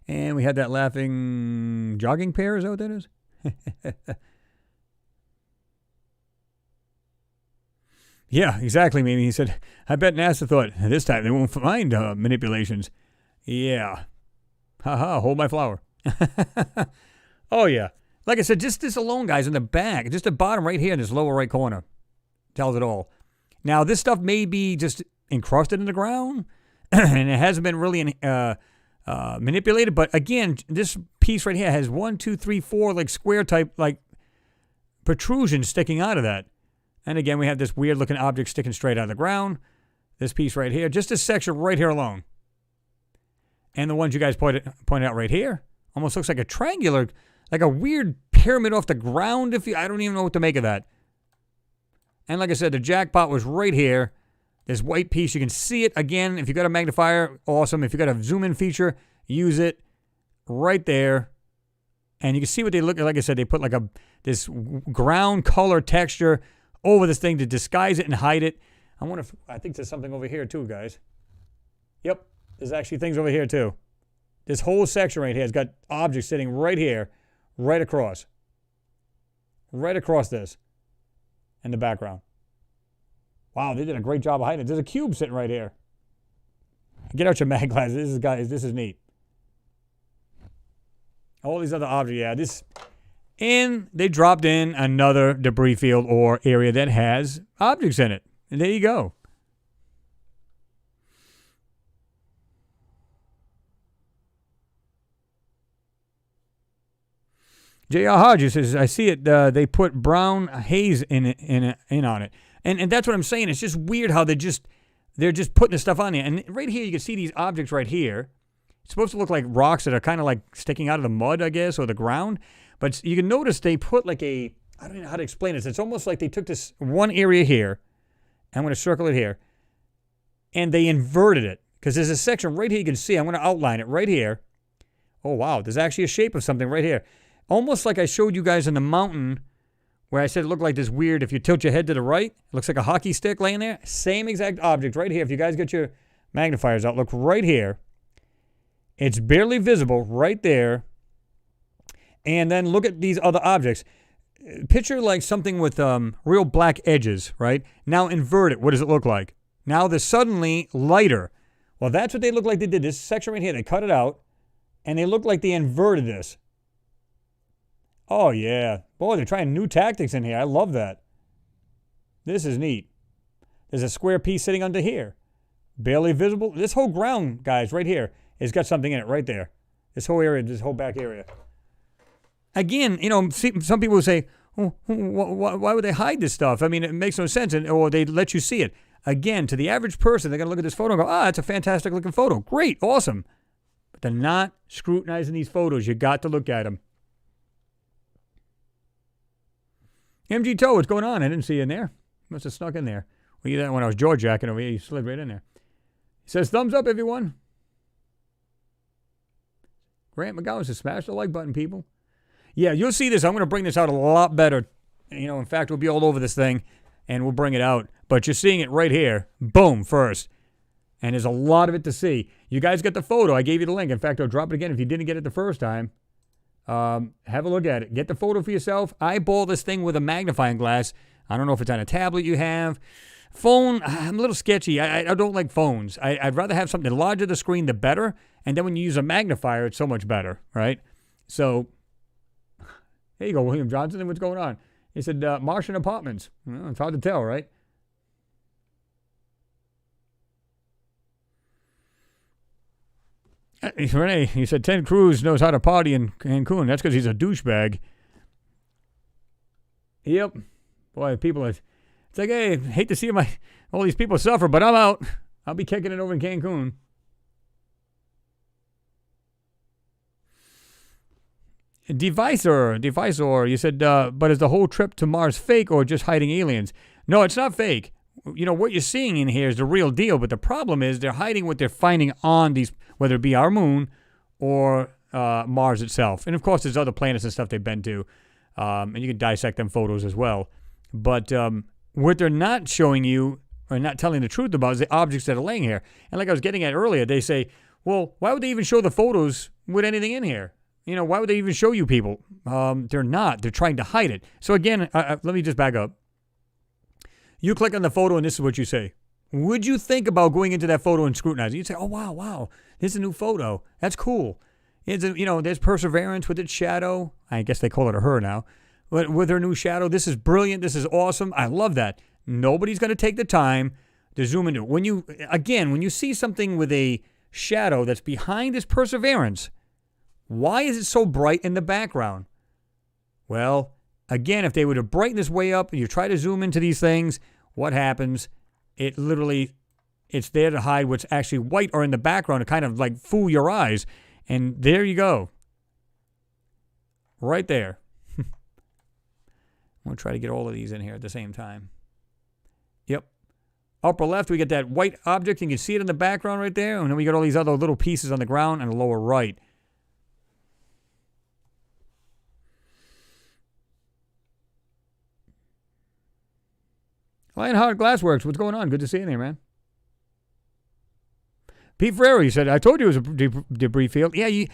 And we had that laughing jogging pair. Is that what that is? Yeah, exactly, Mimi. He said, I bet NASA thought, this time they won't find manipulations. Yeah. Ha-ha, hold my flower. Oh, yeah. Like I said, just this alone, guys, in the back, just the bottom right here in this lower right corner tells it all. Now, this stuff may be just encrusted in the ground, and it hasn't been really manipulated. But again, this piece right here has 1, 2, 3, 4 like square type like protrusions sticking out of that. And again, we have this weird looking object sticking straight out of the ground. This piece right here, just this section right here alone. And the ones you guys pointed out right here almost looks like a triangular, like a weird pyramid off the ground. I don't even know what to make of that. And like I said, the jackpot was right here. This white piece, you can see it again. If you got a magnifier, awesome. If you got a zoom in feature, use it right there. And you can see what they look like. Like I said, they put like this ground color texture over this thing to disguise it and hide it. I think there's something over here too, guys. Yep, there's actually things over here too. This whole section right here has got objects sitting right here, right across. Right across this in the background. Wow, they did a great job of hiding it. There's a cube sitting right here. Get out your mag glasses. This is neat. All these other objects, yeah. And they dropped in another debris field or area that has objects in it. And there you go. J.R. Hodges says, I see it. They put brown haze in on it. And that's what I'm saying. It's just weird how they're just putting this stuff on there. And right here, you can see these objects right here. It's supposed to look like rocks that are kind of like sticking out of the mud, I guess, or the ground. But you can notice they put like I don't know how to explain this. It's almost like they took this one area here. I'm going to circle it here. And they inverted it. Because there's a section right here you can see. I'm going to outline it right here. Oh, wow. There's actually a shape of something right here. Almost like I showed you guys in the mountain where I said it looked like this weird, if you tilt your head to the right, it looks like a hockey stick laying there. Same exact object right here. If you guys get your magnifiers out, look right here. It's barely visible right there. And then look at these other objects. Picture like something with real black edges, right? Now invert it. What does it look like? Now they're suddenly lighter. Well, that's what they look like they did. This section right here, they cut it out, and they look like they inverted this. Oh, yeah. Boy, they're trying new tactics in here. I love that. This is neat. There's a square piece sitting under here. Barely visible. This whole ground, guys, right here, has got something in it right there. This whole area, this whole back area. Again, you know, some people will say, oh, why would they hide this stuff? I mean, it makes no sense, or they let you see it. Again, to the average person, they're going to look at this photo and go, it's a fantastic looking photo. Great, awesome. But they're not scrutinizing these photos. You got to look at them. MG Toe, what's going on? I didn't see you in there. Must have snuck in there. Well, you did that when I was jaw jacking over here. You slid right in there. He says, thumbs up, everyone. Grant McGowan says, smash the like button, people. Yeah, you'll see this. I'm going to bring this out a lot better. You know, in fact, we'll be all over this thing, and we'll bring it out. But you're seeing it right here. Boom, first. And there's a lot of it to see. You guys got the photo. I gave you the link. In fact, I'll drop it again if you didn't get it the first time. Have a look at it. Get the photo for yourself. Eyeball this thing with a magnifying glass. I don't know if it's on a tablet you have. Phone, I'm a little sketchy. I don't like phones. I'd rather have something. The larger the screen, the better. And then when you use a magnifier, it's so much better, right? So, there you go, William Johnson. What's going on? He said, Martian apartments. Well, it's hard to tell, right? Renee, he said, Ted Cruz knows how to party in Cancun. That's because he's a douchebag. Yep. Boy, people are... It's like, hey, hate to see all these people suffer, but I'm out. I'll be kicking it over in Cancun. Devicer, you said, but is the whole trip to Mars fake or just hiding aliens? No, it's not fake. You know, what you're seeing in here is the real deal, but the problem is they're hiding what they're finding on these, whether it be our moon or Mars itself. And, of course, there's other planets and stuff they've been to, and you can dissect them photos as well. But what they're not showing you or not telling the truth about is the objects that are laying here. And like I was getting at earlier, they say, well, why would they even show the photos with anything in here? You know, why would they even show you people? They're not. They're trying to hide it. So, again, let me just back up. You click on the photo, and this is what you say. Would you think about going into that photo and scrutinizing? You'd say, oh, wow, this is a new photo. That's cool. There's Perseverance with its shadow. I guess they call it a her now. But with her new shadow, this is brilliant. This is awesome. I love that. Nobody's going to take the time to zoom into it. When you see something with a shadow that's behind this Perseverance, why is it so bright in the background? Well, again, if they were to brighten this way up and you try to zoom into these things, what happens? It's there to hide what's actually white or in the background to kind of like fool your eyes. And there you go. Right there. I'm going to try to get all of these in here at the same time. Yep. Upper left, we get that white object, and you can see it in the background right there. And then we got all these other little pieces on the ground and the lower right. Lionheart Glassworks, what's going on? Good to see you there, man. Pete Ferrero, you said, I told you it was a debris field. Yeah,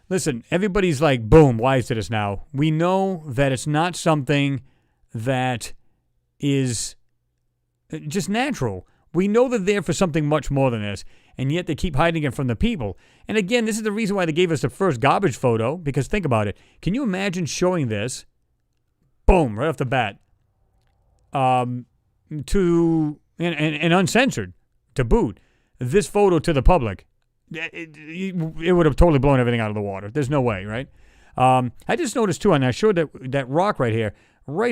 listen, everybody's like, boom, wise to this now. We know that it's not something that is just natural. We know they're there for something much more than this, and yet they keep hiding it from the people. And again, this is the reason why they gave us the first garbage photo, because think about it. Can you imagine showing this, boom, right off the bat, to and uncensored, to boot, this photo to the public? It would have totally blown everything out of the water. There's no way, right? I just noticed, too, and I showed that rock right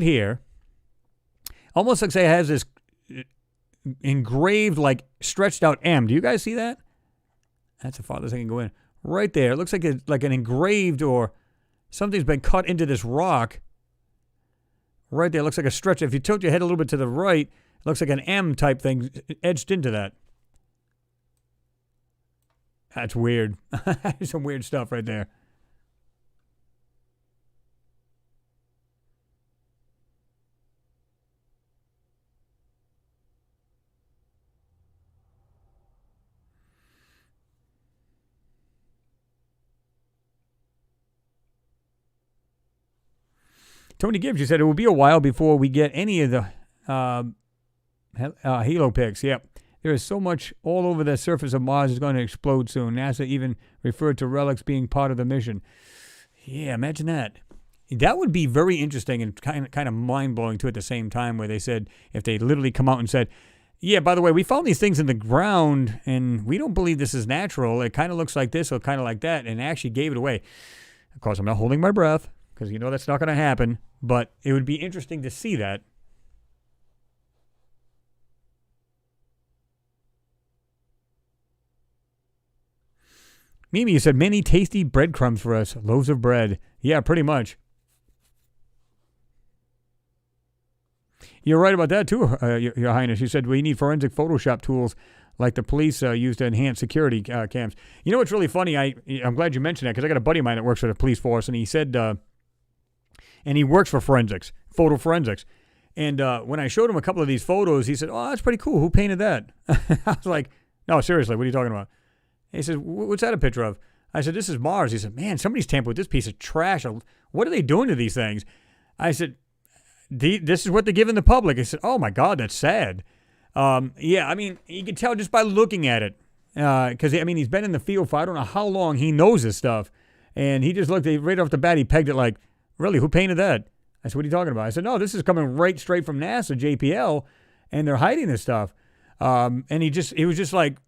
here, almost looks like it has this engraved, like, stretched out M. Do you guys see that? That's the farthest I can go in. Right there. It looks like an engraved, or something's been cut into this rock. Right there. It looks like a stretch. If you tilt your head a little bit to the right, it looks like an M type thing etched into that. That's weird. Some weird stuff right there. Tony Gibbs, you said it will be a while before we get any of the halo pics. Yep. There is so much all over the surface of Mars is going to explode soon. NASA even referred to relics being part of the mission. Yeah, imagine that. That would be very interesting and kind of mind-blowing, too, at the same time, where they said, if they literally come out and said, yeah, by the way, we found these things in the ground, and we don't believe this is natural. It kind of looks like this or kind of like that, and actually gave it away. Of course, I'm not holding my breath, because you know that's not going to happen, but it would be interesting to see that. Mimi, you said many tasty breadcrumbs for us, loaves of bread. Yeah, pretty much. You're right about that, too, Your Highness. You said we need forensic Photoshop tools like the police use to enhance security cams. You know what's really funny? I'm glad you mentioned that, because I got a buddy of mine that works for the police force, and he said, and he works for forensics, photo forensics. And when I showed him a couple of these photos, he said, oh, that's pretty cool. Who painted that? I was like, no, seriously, what are you talking about? And he said, what's that a picture of? I said, this is Mars. He said, man, somebody's tampered with this piece of trash. What are they doing to these things? I said, this is what they're giving the public. I said, oh, my God, that's sad. Yeah, I mean, you can tell just by looking at it. Because, I mean, he's been in the field for I don't know how long. He knows this stuff. And he just looked, right off the bat, he pegged it like, really, who painted that? I said, what are you talking about? I said, no, this is coming right straight from NASA, JPL, and they're hiding this stuff. And he was just like,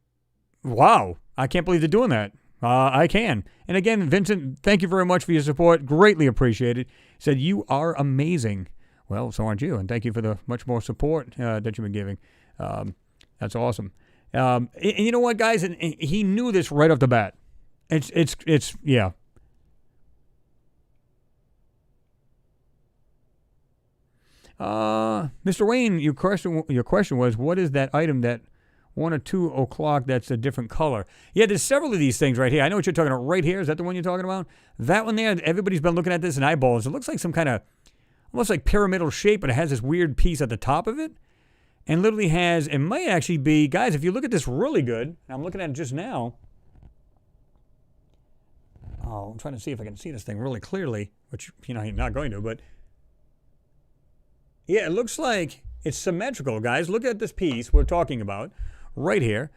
wow, I can't believe they're doing that. I can. And again, Vincent, thank you very much for your support. Greatly appreciated. He said, you are amazing. Well, so aren't you. And thank you for the much more support that you've been giving. That's awesome. And you know what, guys? And he knew this right off the bat. It's yeah. Mr. Wayne, your question was, what is that item that 1 or 2 o'clock that's a different color? Yeah, there's several of these things right here. I know what you're talking about right here. Is that the one you're talking about? That one there, everybody's been looking at this in eyeballs. It looks like some kind of, almost like pyramidal shape, but it has this weird piece at the top of it. And literally has, it might actually be, guys, if you look at this really good, I'm looking at it just now. Oh, I'm trying to see if I can see this thing really clearly, which, you know, you're not going to, but yeah, it looks like it's symmetrical, guys. Look at this piece we're talking about right here.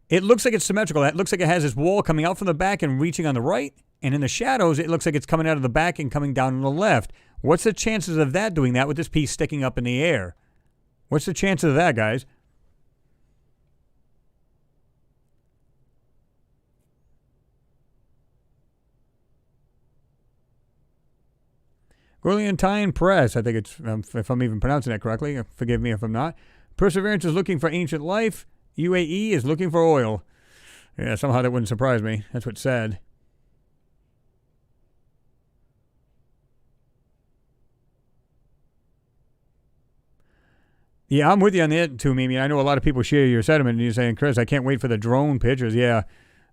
It looks like it's symmetrical. It looks like it has this wall coming out from the back and reaching on the right. And in the shadows, it looks like it's coming out of the back and coming down on the left. What's the chances of that doing that with this piece sticking up in the air? What's the chances of that, guys? Gorliantine Press, I think it's, if I'm even pronouncing that correctly, forgive me if I'm not. Perseverance is looking for ancient life. UAE is looking for oil. Yeah, somehow that wouldn't surprise me. That's what's said. Yeah, I'm with you on that too, Mimi. I know a lot of people share your sentiment, and you're saying, Chris, I can't wait for the drone pictures. Yeah.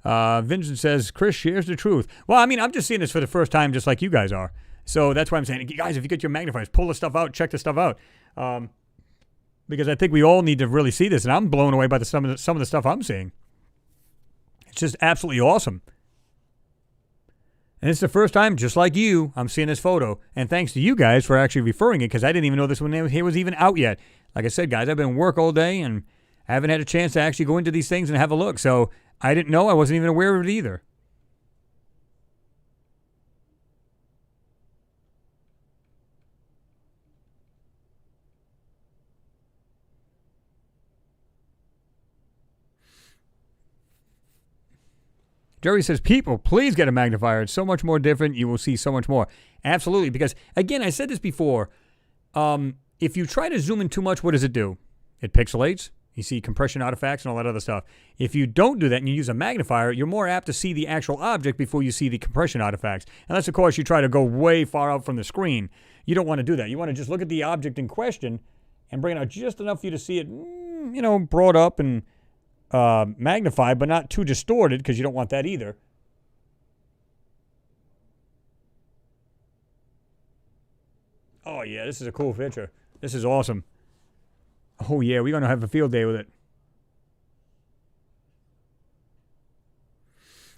Vincent says, Chris shares the truth. Well, I mean, I'm just seeing this for the first time, just like you guys are. So that's why I'm saying, guys, if you get your magnifiers, pull the stuff out, check the stuff out. Because I think we all need to really see this, and I'm blown away by some of the stuff I'm seeing. It's just absolutely awesome. And it's the first time, just like you, I'm seeing this photo. And thanks to you guys for actually referring it, because I didn't even know this one here was even out yet. Like I said, guys, I've been at work all day, and I haven't had a chance to actually go into these things and have a look. So I didn't know. I wasn't even aware of it either. Jerry says, people, please get a magnifier. It's so much more different. You will see so much more. Absolutely. Because, again, I said this before. If you try to zoom in too much, what does it do? It pixelates. You see compression artifacts and all that other stuff. If you don't do that and you use a magnifier, you're more apt to see the actual object before you see the compression artifacts. Unless, of course, you try to go way far out from the screen. You don't want to do that. You want to just look at the object in question and bring it out just enough for you to see it, brought up and magnified, but not too distorted, because you don't want that either. Oh, yeah, this is a cool picture. This is awesome. Oh, yeah, we're going to have a field day with it.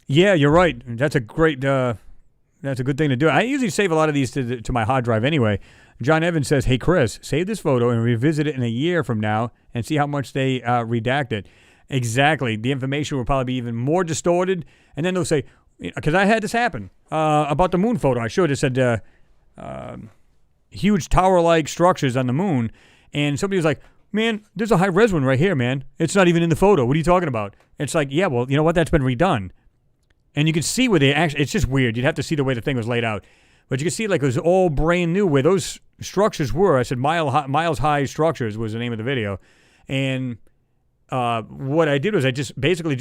Yeah, you're right. That's a great, that's a good thing to do. I usually save a lot of these to my hard drive anyway. John Evans says, hey, Chris, save this photo and revisit it in a year from now and see how much they redact it. Exactly. The information will probably be even more distorted. And then they'll say, because I had this happen about the moon photo. I showed it said huge tower-like structures on the moon. And somebody was like, man, there's a high-res one right here, man. It's not even in the photo. What are you talking about? It's like, yeah, well, you know what? That's been redone. And you can see where they actually, it's just weird. You'd have to see the way the thing was laid out. But you can see like it was all brand new where those structures were. I said miles high structures was the name of the video. And what I did was I just basically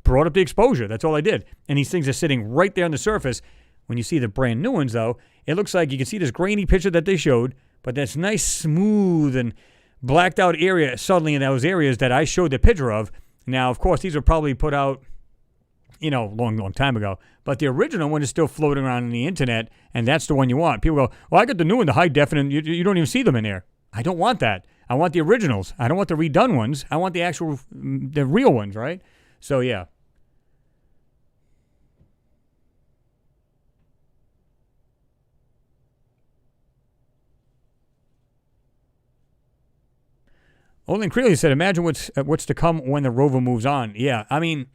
brought up the exposure. That's all I did. And these things are sitting right there on the surface. When you see the brand new ones, though, it looks like you can see this grainy picture that they showed, but that's nice, smooth, and blacked out area suddenly in those areas that I showed the picture of. Now, of course, these were probably put out, long time ago. But the original one is still floating around on the internet, and that's the one you want. People go, well, I got the new one, the high def, and you don't even see them in there. I don't want that. I want the originals. I don't want the redone ones. I want the real ones, right? So, yeah. Olin Creeley said, imagine what's to come when the rover moves on. Yeah, I mean,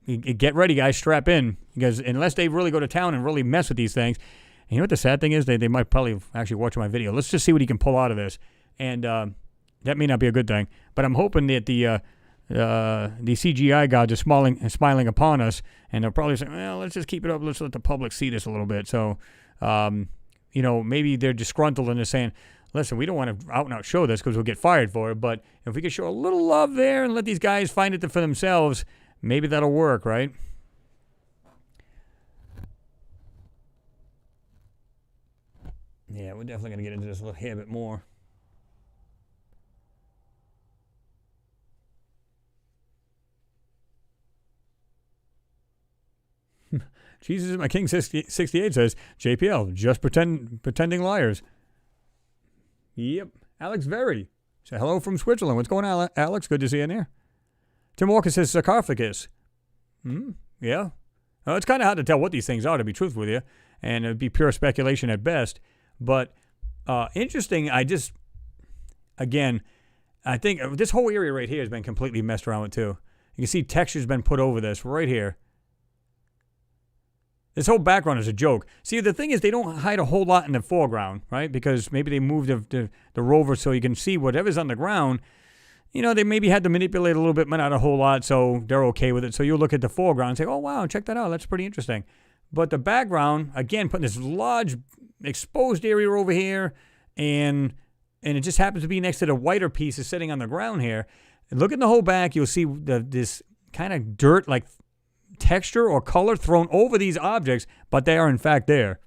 get ready, guys. Strap in. Because unless they really go to town and really mess with these things, and you know what the sad thing is? They might probably actually watch my video. Let's just see what he can pull out of this. And that may not be a good thing. But I'm hoping that the CGI gods are smiling upon us, and they'll probably say, well, let's just keep it up. Let's let the public see this a little bit. So, maybe they're disgruntled and they're saying, listen, we don't want to out and out show this because we'll get fired for it, but if we could show a little love there and let these guys find it for themselves, maybe that'll work, right? Yeah, we're definitely going to get into this a little hair bit more. Jesus is my King 68 says, JPL, just pretending liars. Yep. Alex Very. Say hello from Switzerland. What's going on, Alex? Good to see you in there. Tim Walker says sarcophagus. Yeah. Well, it's kind of hard to tell what these things are, to be truthful with you, and it would be pure speculation at best. But interesting, I think this whole area right here has been completely messed around with, too. You can see texture's been put over this right here. This whole background is a joke. See, the thing is they don't hide a whole lot in the foreground, right? Because maybe they moved the rover so you can see whatever's on the ground. They maybe had to manipulate a little bit, but not a whole lot, so they're okay with it. So you'll look at the foreground and say, oh, wow, check that out. That's pretty interesting. But the background, again, putting this large exposed area over here, and it just happens to be next to the whiter pieces sitting on the ground here. And look at the whole back. You'll see this kind of dirt-like texture or color thrown over these objects, but they are in fact there.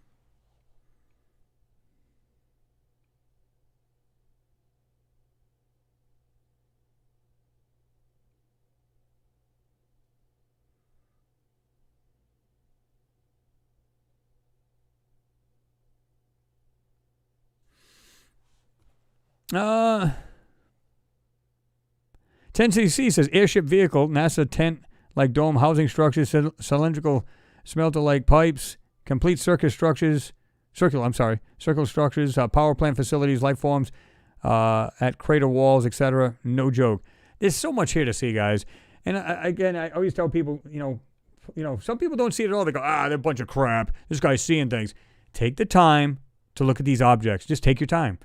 10cc says airship vehicle, NASA tent like dome housing structures, cylindrical smelter like pipes, complete circular structures, power plant facilities, life forms at crater walls, etc. No joke. There's so much here to see, guys. And I always tell people, some people don't see it at all. They go, they're a bunch of crap. This guy's seeing things. Take the time to look at these objects. Just take your time.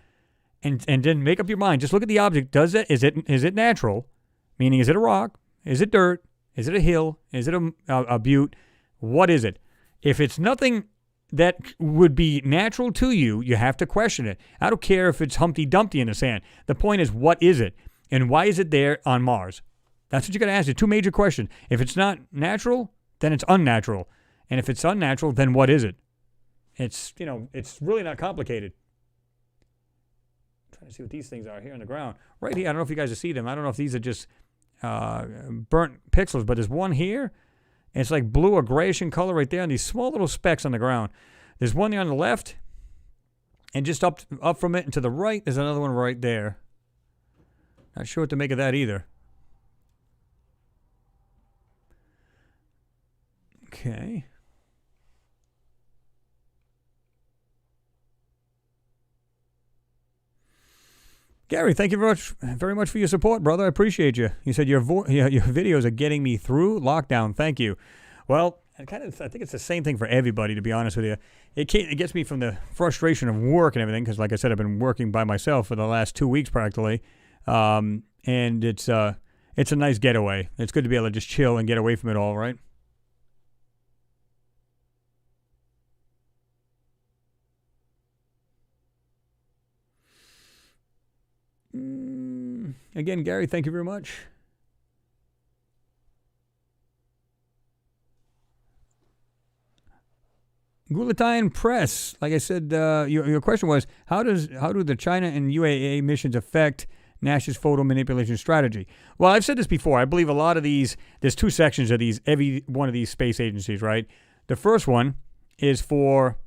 And then make up your mind. Just look at the object. Is it natural? Meaning, is it a rock? Is it dirt? Is it a hill? Is it a butte? What is it? If it's nothing that would be natural to you, you have to question it. I don't care if it's Humpty Dumpty in the sand. The point is, what is it? And why is it there on Mars? That's what you got to ask. It's two major questions. If it's not natural, then it's unnatural. And if it's unnatural, then what is it? It's really not complicated. I'm trying to see what these things are here on the ground. Right here, I don't know if you guys see them. I don't know if these are just burnt pixels, but there's one here. And it's like blue or grayish in color right there, and these small little specks on the ground. There's one there on the left, and just up from it and to the right, there's another one right there. Not sure what to make of that either. Okay. Gary, thank you very much for your support, brother. I appreciate you. You said your videos are getting me through lockdown. Thank you. Well, I think it's the same thing for everybody, to be honest with you. It gets me from the frustration of work and everything, because like I said, I've been working by myself for the last 2 weeks practically. And it's a nice getaway. It's good to be able to just chill and get away from it all, right? Again, Gary, thank you very much. Gulatain Press, like I said, your question was, how do the China and UAE missions affect NASA's photo manipulation strategy? Well, I've said this before. I believe a lot of these, there's two sections of these, every one of these space agencies, right? The first one is for,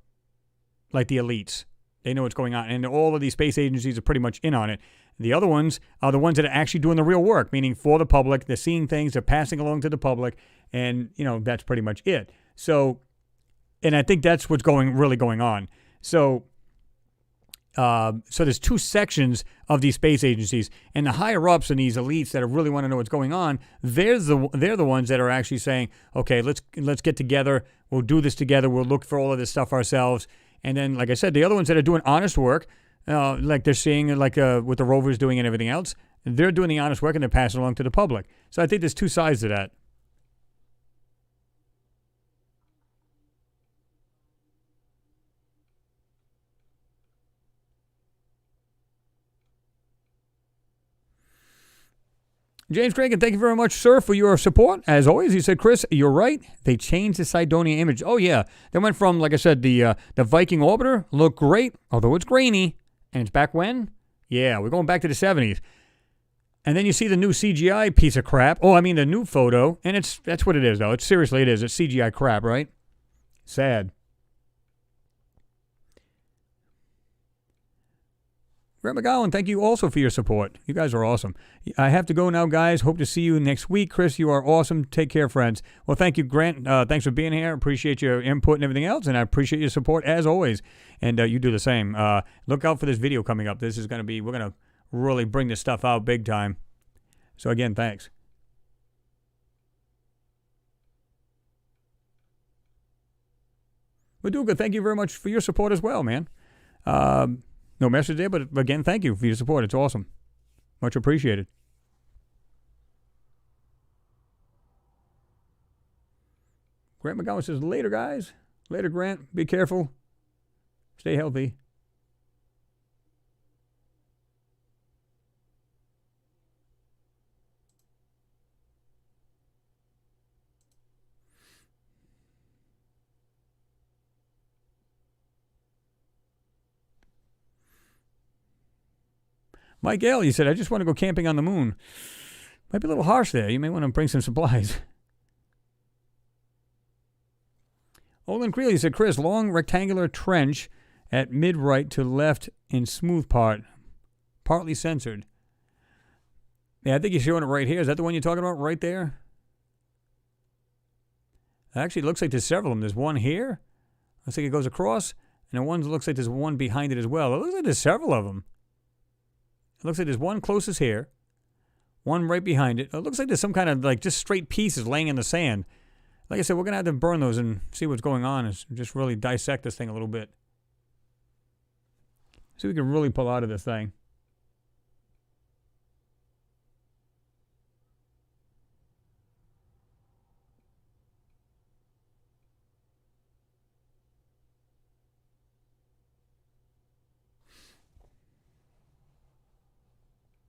like, the elites. They know what's going on, and all of these space agencies are pretty much in on it. The other ones are the ones that are actually doing the real work, meaning for the public. They're seeing things, they're passing along to the public, and, that's pretty much it. So, and I think that's what's really going on. So, so there's two sections of these space agencies, and the higher ups and these elites that really want to know what's going on, they're the ones that are actually saying, okay, let's get together, we'll do this together, we'll look for all of this stuff ourselves. And then, like I said, the other ones that are doing honest work, like they're seeing, like with the rovers doing and everything else, they're doing the honest work and they're passing along to the public. So I think there's two sides to that. James Cragen, thank you very much, sir, for your support. As always, he said, Chris, you're right. They changed the Cydonia image. Oh, yeah. They went from, like I said, the Viking orbiter looked great, although it's grainy. And it's back when? Yeah, we're going back to the 70s. And then you see the new CGI piece of crap. Oh, I mean the new photo. And that's what it is, though. Seriously, it is. It's CGI crap, right? Sad. Grant McGowan, thank you also for your support. You guys are awesome. I have to go now, guys. Hope to see you next week. Chris, you are awesome. Take care, friends. Well, thank you, Grant. Thanks for being here. Appreciate your input and everything else, and I appreciate your support as always. And you do the same. Look out for this video coming up. This is going to be, we're going to really bring this stuff out big time. So again, thanks. Well, Duga, thank you very much for your support as well, man. No message there, but again, thank you for your support. It's awesome. Much appreciated. Grant McGowan says, later, guys. Later, Grant. Be careful. Stay healthy. Mike Gale, you said, I just want to go camping on the moon. Might be a little harsh there. You may want to bring some supplies. Olin Creel, you said, Chris, long rectangular trench at mid-right to left in smooth part. partly censored. Yeah, I think you're showing it right here. Is that the one you're talking about right there? Actually, it looks like there's several of them. There's one here. Looks like it goes across. And one looks like there's one behind it as well. It looks like there's several of them. It looks like there's one closest here. One right behind it. It looks like there's some kind of like just straight pieces laying in the sand. Like I said, we're going to have to burn those and see what's going on. And just really dissect this thing a little bit. See if we can really pull out of this thing.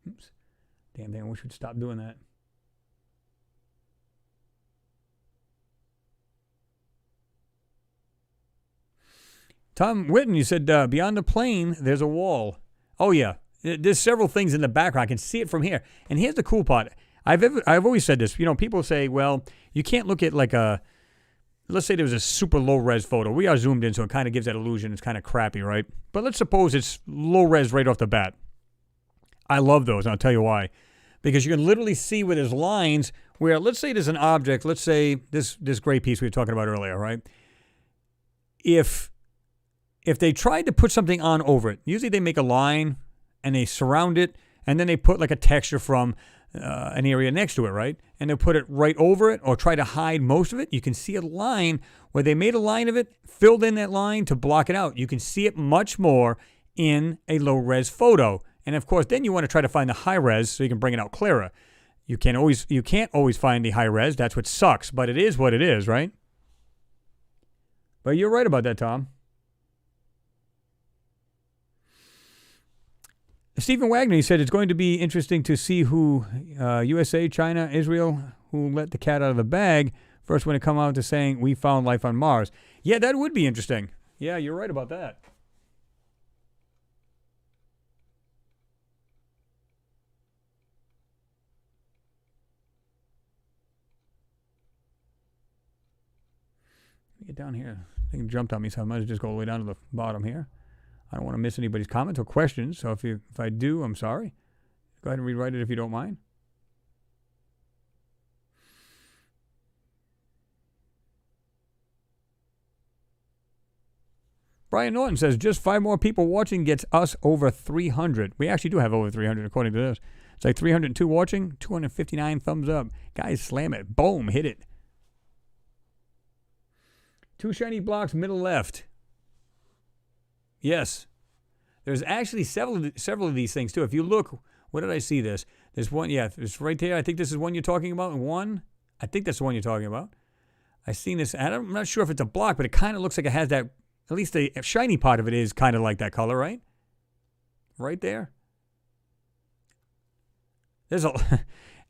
Oops. Damn, I wish we'd stop doing that. Tom Witten, you said, beyond the plane, there's a wall. Oh, yeah. There's several things in the background. I can see it from here. And here's the cool part. I've always said this. You know, people say, well, you can't look at like a, let's say there was a super low-res photo. We are zoomed in, so it kind of gives that illusion. It's kind of crappy, right? But let's suppose it's low-res right off the bat. I love those, and I'll tell you why. Because you can literally see where there's lines where, let's say there's an object, let's say this gray piece we were talking about earlier, right? If they tried to put something on over it, usually they make a line and they surround it, and then they put like a texture from an area next to it, right? And they'll put it right over it or try to hide most of it. You can see a line where they made a line of it, filled in that line to block it out. You can see it much more in a low-res photo. And of course, then you want to try to find the high res so you can bring it out clearer. You can't always find the high res. That's what sucks, but it is what it is, right? But you're right about that, Tom. Stephen Wagner, he said it's going to be interesting to see who USA, China, Israel, who let the cat out of the bag first when it come out to saying we found life on Mars. Yeah, that would be interesting. Yeah, you're right about that. Get down here. I think it jumped on me, so I might as well just go all the way down to the bottom here. I don't want to miss anybody's comments or questions, so if I do, I'm sorry. Go ahead and rewrite it if you don't mind. Brian Norton says, just 5 more people watching gets us over 300. We actually do have over 300 according to this. It's like 302 watching, 259 thumbs up. Guys, slam it. Boom, hit it. 2 shiny blocks, middle left. Yes. There's actually several of these things, too. If you look, what did I see this? There's one, yeah, it's right there. I think this is one you're talking about. One, I think that's the one you're talking about. I've seen this, and I'm not sure if it's a block, but it kind of looks like it has that, at least the shiny part of it is kind of like that color, right? Right there. There's a,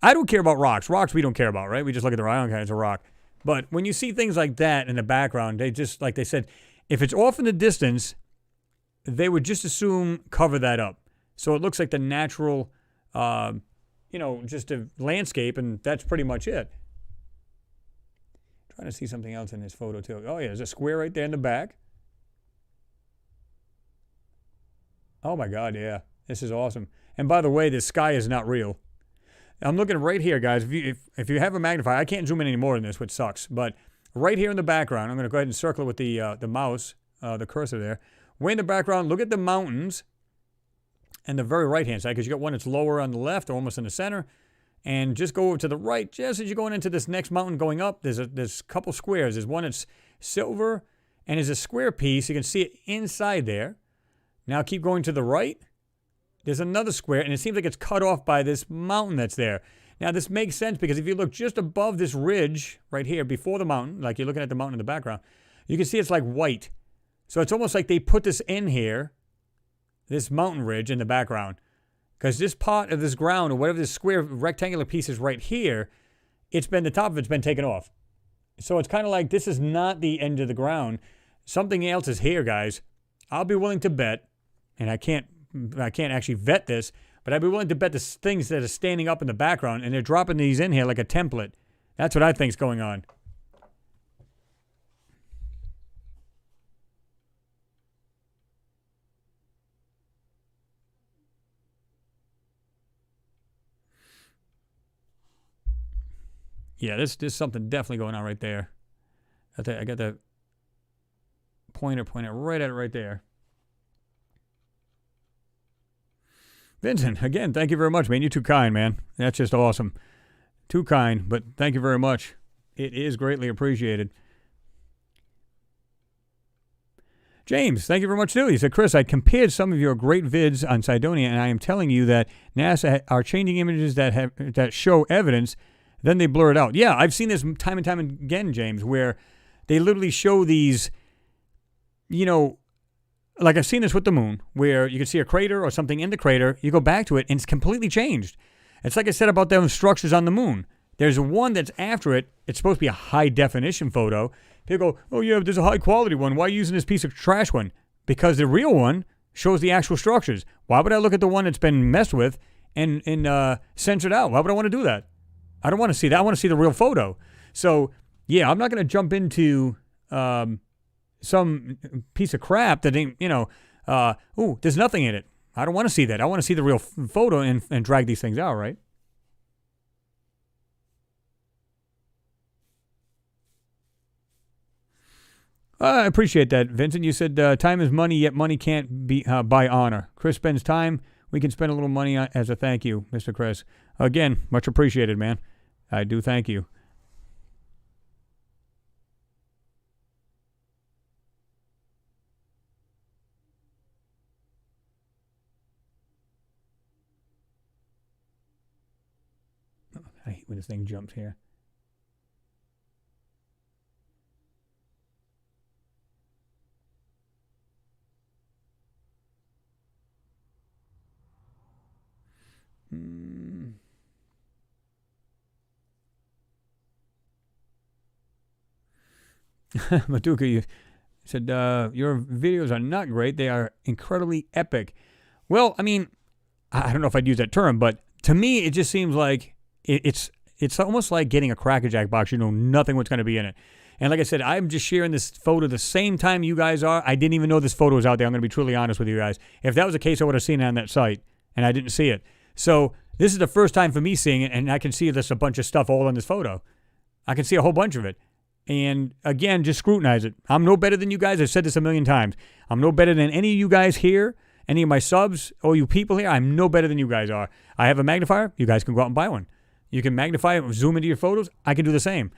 I don't care about rocks. Rocks we don't care about, right? We just look at the rock, okay, it's a rock. But when you see things like that in the background, they just, like they said, if it's off in the distance, they would just assume cover that up. So it looks like the natural, just a landscape, and that's pretty much it. Trying to see something else in this photo, too. Oh, yeah, there's a square right there in the back. Oh, my God, yeah. This is awesome. And by the way, the sky is not real. I'm looking right here, guys. If you have a magnifier, I can't zoom in any more in this, which sucks. But right here in the background, I'm going to go ahead and circle it with the mouse, the cursor there. Way in the background, look at the mountains and the very right-hand side, because you got one that's lower on the left, or almost in the center. And just go over to the right, just as you're going into this next mountain going up, there's a couple squares. There's one that's silver, and there's a square piece. You can see it inside there. Now keep going to the right. There's another square, and it seems like it's cut off by this mountain that's there. Now, this makes sense because if you look just above this ridge right here before the mountain, like you're looking at the mountain in the background, you can see it's like white. So it's almost like they put this in here, this mountain ridge in the background. Because this part of this ground, or whatever this square rectangular piece is right here, the top of it's been taken off. So it's kind of like this is not the end of the ground. Something else is here, guys. I'll be willing to bet, and I can't actually vet this, but I'd be willing to bet the things that are standing up in the background, and they're dropping these in here like a template. That's what I think's going on. Yeah, there's something definitely going on right there. I got the pointer right at it right there. Vincent, again, thank you very much, man. You're too kind, man. That's just awesome. Too kind, but thank you very much. It is greatly appreciated. James, thank you very much, too. He said, Chris, I compared some of your great vids on Cydonia, and I am telling you that NASA are changing images that show evidence, then they blur it out. Yeah, I've seen this time and time again, James, where they literally show these, like I've seen this with the moon, where you can see a crater or something in the crater, you go back to it, and it's completely changed. It's like I said about them structures on the moon. There's one that's after it. It's supposed to be a high-definition photo. People go, oh, yeah, there's a high-quality one. Why are you using this piece of trash one? Because the real one shows the actual structures. Why would I look at the one that's been messed with and censored out? Why would I want to do that? I don't want to see that. I want to see the real photo. So, yeah, I'm not going to jump into some piece of crap that ain't, there's nothing in it. I don't want to see that. I want to see the real photo and drag these things out, right? I appreciate that, Vincent. You said time is money, yet money can't buy honor. Chris spends time. We can spend a little money as a thank you, Mr. Chris. Again, much appreciated, man. I do thank you. I hate when this thing jumps here. Maduka, you said your videos are not great. They are incredibly epic. Well, I mean, I don't know if I'd use that term, but to me, it just seems like it's almost like getting a Cracker Jack box. You know nothing what's going to be in it. And like I said, I'm just sharing this photo the same time you guys are. I didn't even know this photo was out there. I'm going to be truly honest with you guys. If that was the case, I would have seen it on that site, and I didn't see it. So this is the first time for me seeing it, and I can see there's a bunch of stuff all in this photo. I can see a whole bunch of it. And again, just scrutinize it. I'm no better than you guys. I've said this a million times. I'm no better than any of you guys here, any of my subs, or you people here. I'm no better than you guys are. I have a magnifier. You guys can go out and buy one. You can magnify it, zoom into your photos. I can do the same.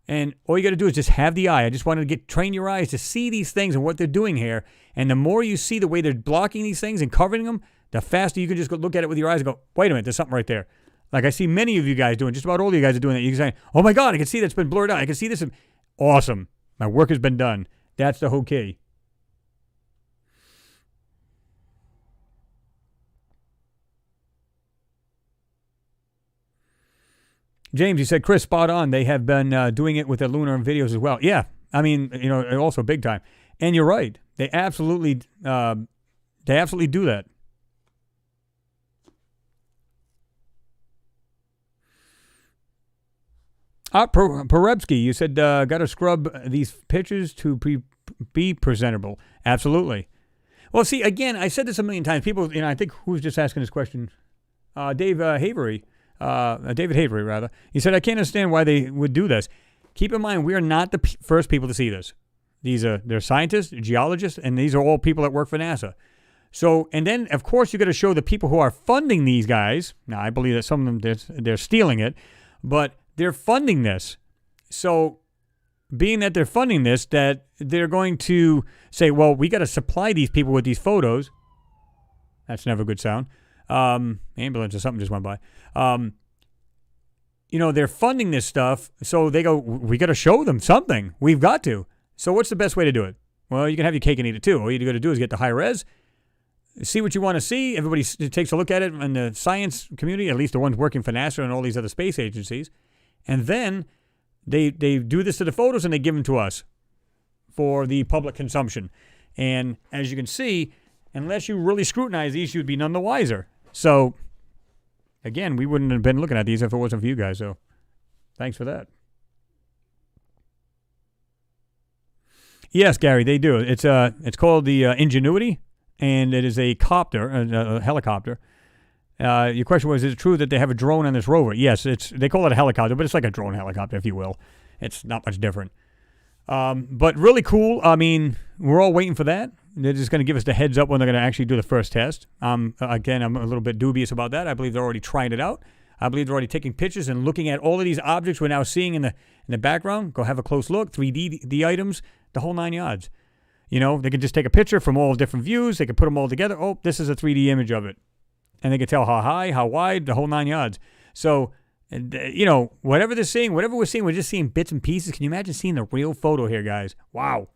And all you got to do is just have the eye. I just wanted to train your eyes to see these things and what they're doing here. And the more you see the way they're blocking these things and covering them, the faster you can just go look at it with your eyes and go, wait a minute, there's something right there. Like I see many of you guys doing, just about all of you guys are doing that. You can say, oh my God, I can see that's been blurred out. I can see this. Awesome. My work has been done. That's the whole key. James, he said, Chris, spot on. They have been doing it with their lunar videos as well. Yeah. I mean, also big time. And you're right. They absolutely do that. Perebsky, you said, got to scrub these pictures to be presentable. Absolutely. Well, see, again, I said this a million times. People, I think who's just asking this question? David Havery, rather. He said, I can't understand why they would do this. Keep in mind, we are not the first people to see this. They're scientists, geologists, and these are all people that work for NASA. So, and then, of course, you got to show the people who are funding these guys. Now, I believe that some of them, they're stealing it, but they're funding this. So being that they're funding this, that they're going to say, well, we got to supply these people with these photos. That's never a good sound. Ambulance or something just went by. They're funding this stuff. So they go, we got to show them something. We've got to. So what's the best way to do it? Well, you can have your cake and eat it too. All you got to do is get the high res, see what you want to see. Everybody takes a look at it in the science community, at least the ones working for NASA and all these other space agencies. And then they do this to the photos and they give them to us for the public consumption. And as you can see, unless you really scrutinize these, you'd be none the wiser. So, again, we wouldn't have been looking at these if it wasn't for you guys. So, thanks for that. Yes, Gary, they do. It's called the Ingenuity, and it is a copter, a helicopter. Your question was, is it true that they have a drone on this rover? Yes, they call it a helicopter, but it's like a drone helicopter, if you will. It's not much different. But really cool. I mean, we're all waiting for that. They're just going to give us the heads up when they're going to actually do the first test. Again, I'm a little bit dubious about that. I believe they're already trying it out. I believe they're already taking pictures and looking at all of these objects we're now seeing in the background. Go have a close look, 3D items, the whole 9 yards. You know, they can just take a picture from all different views. They can put them all together. Oh, this is a 3D image of it. And they can tell how high, how wide, the whole 9 yards. So, you know, whatever we're seeing, we're just seeing bits and pieces. Can you imagine seeing the real photo here, guys? Wow.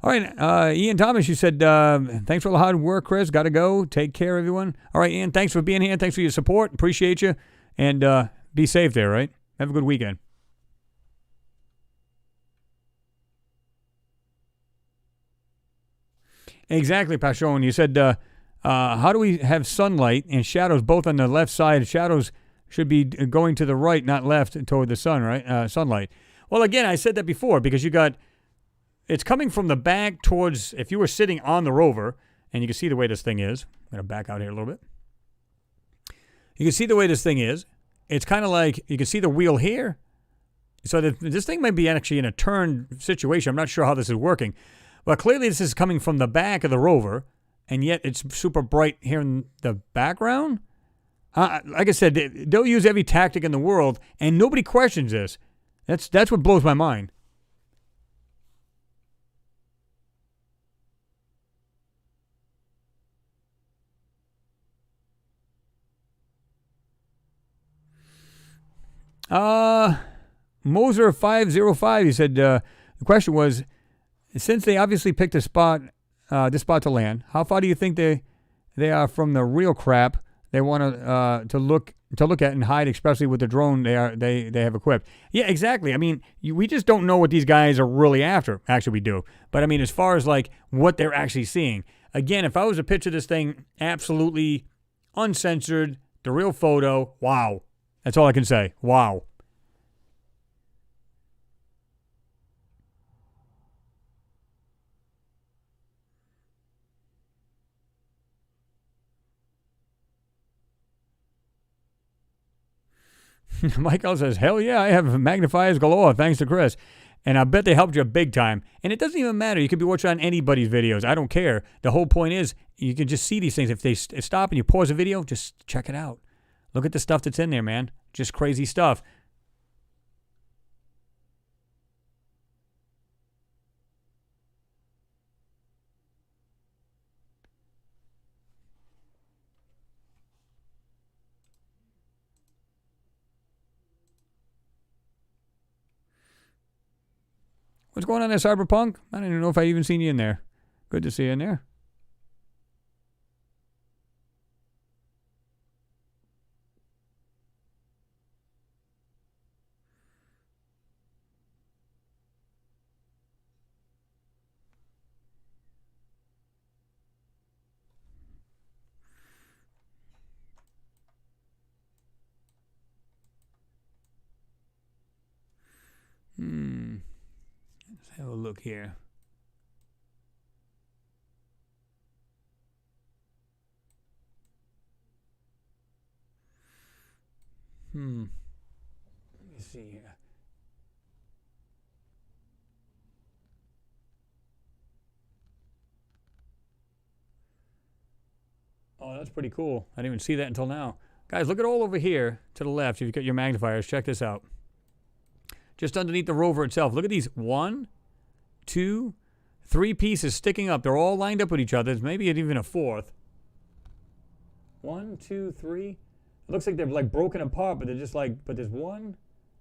All right, Ian Thomas, you said, thanks for all the hard work, Chris. Got to go. Take care, everyone. All right, Ian, thanks for being here. Thanks for your support. Appreciate you. And be safe there, right? Have a good weekend. Exactly, Pashon. You said, how do we have sunlight and shadows both on the left side? Shadows should be going to the right, not left, toward the sun, right? Sunlight. Well, again, I said that before because it's coming from the back towards, if you were sitting on the rover, and you can see the way this thing is. I'm going to back out here a little bit. You can see the way this thing is. It's kind of like, you can see the wheel here. So this thing might be actually in a turned situation. I'm not sure how this is working. But clearly this is coming from the back of the rover, and yet it's super bright here in the background. Like I said, they'll use every tactic in the world, and nobody questions this. That's what blows my mind. Moser 505, he said, the question was, since they obviously picked this spot to land, how far do you think they are from the real crap they want to look at and hide, especially with the drone they have equipped? Yeah, exactly. I mean, we just don't know what these guys are really after. Actually, we do. But I mean, as far as like what they're actually seeing, again, if I was to picture this thing absolutely uncensored, the real photo, wow. That's all I can say. Wow. Michael says, hell yeah, I have magnifiers galore, thanks to Chris. And I bet they helped you big time. And it doesn't even matter. You could be watching on anybody's videos. I don't care. The whole point is you can just see these things. If they stop and you pause a video, just check it out. Look at the stuff that's in there, man. Just crazy stuff. What's going on there, Cyberpunk? I don't even know if I even seen you in there. Good to see you in there. Let's have a look here. Let me see here. Oh, that's pretty cool. I didn't even see that until now. Guys, look at all over here to the left. If you've got your magnifiers, check this out. Just underneath the rover itself. Look at these 1, 2, 3 pieces sticking up. They're all lined up with each other. There's maybe even a fourth. 1, 2, 3. It looks like they're like broken apart, but they're just like, but there's one.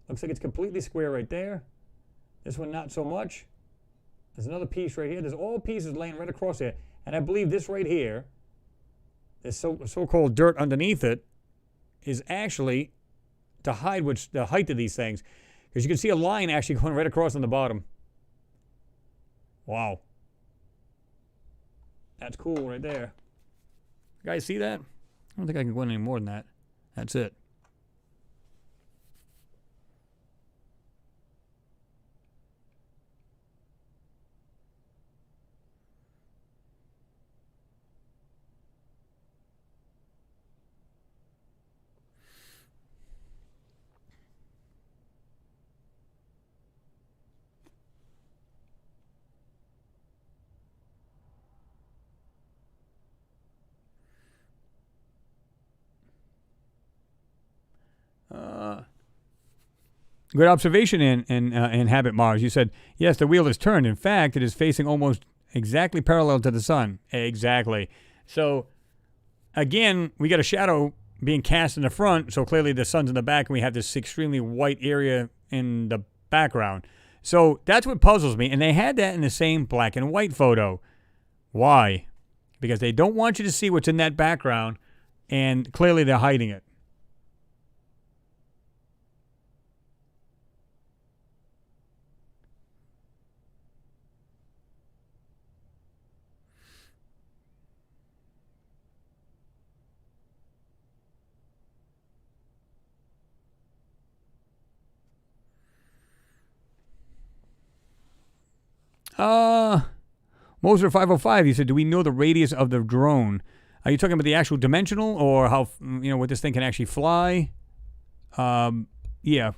Looks like it's completely square right there. This one, not so much. There's another piece right here. There's all pieces laying right across here. And I believe this right here, this so-called dirt underneath it, is actually to hide the height of these things. Because you can see a line actually going right across on the bottom. Wow. That's cool right there. You guys see that? I don't think I can go in any more than that. That's it. Good observation in Habit Mars. You said, yes, the wheel is turned. In fact, it is facing almost exactly parallel to the sun. Exactly. So, again, we got a shadow being cast in the front, so clearly the sun's in the back, and we have this extremely white area in the background. So that's what puzzles me, and they had that in the same black and white photo. Why? Because they don't want you to see what's in that background, and clearly they're hiding it. Moser 505, he said, do we know the radius of the drone? Are you talking about the actual dimensional or how, what this thing can actually fly? Yeah.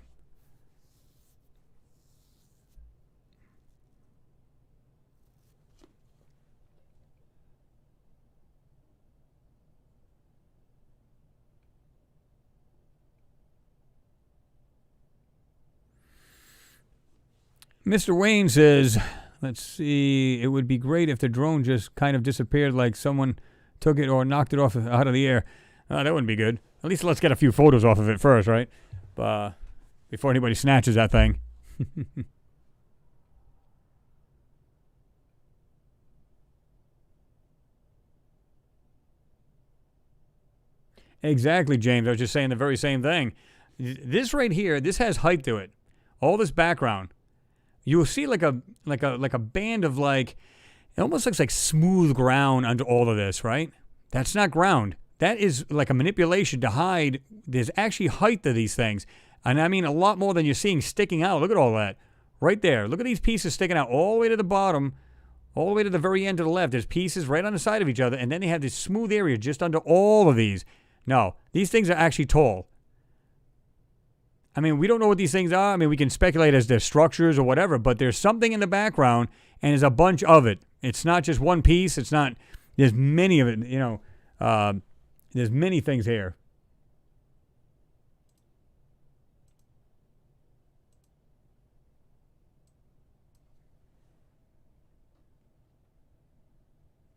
Mr. Wayne says, let's see, it would be great if the drone just kind of disappeared like someone took it or knocked it off out of the air. That wouldn't be good. At least let's get a few photos off of it first, right? Before anybody snatches that thing. Exactly, James. I was just saying the very same thing. This right here, this has height to it. All this background. You will see like a band of it almost looks like smooth ground under all of this, right? That's not ground. That is like a manipulation to hide. There's actually height to these things. And I mean a lot more than you're seeing sticking out. Look at all that. Right there. Look at these pieces sticking out all the way to the bottom, all the way to the very end to the left. There's pieces right on the side of each other, and then they have this smooth area just under all of these. No, these things are actually tall. I mean, we don't know what these things are. I mean, we can speculate as their structures or whatever, but there's something in the background, and there's a bunch of it. It's not just one piece. It's not, there's many of it, there's many things here.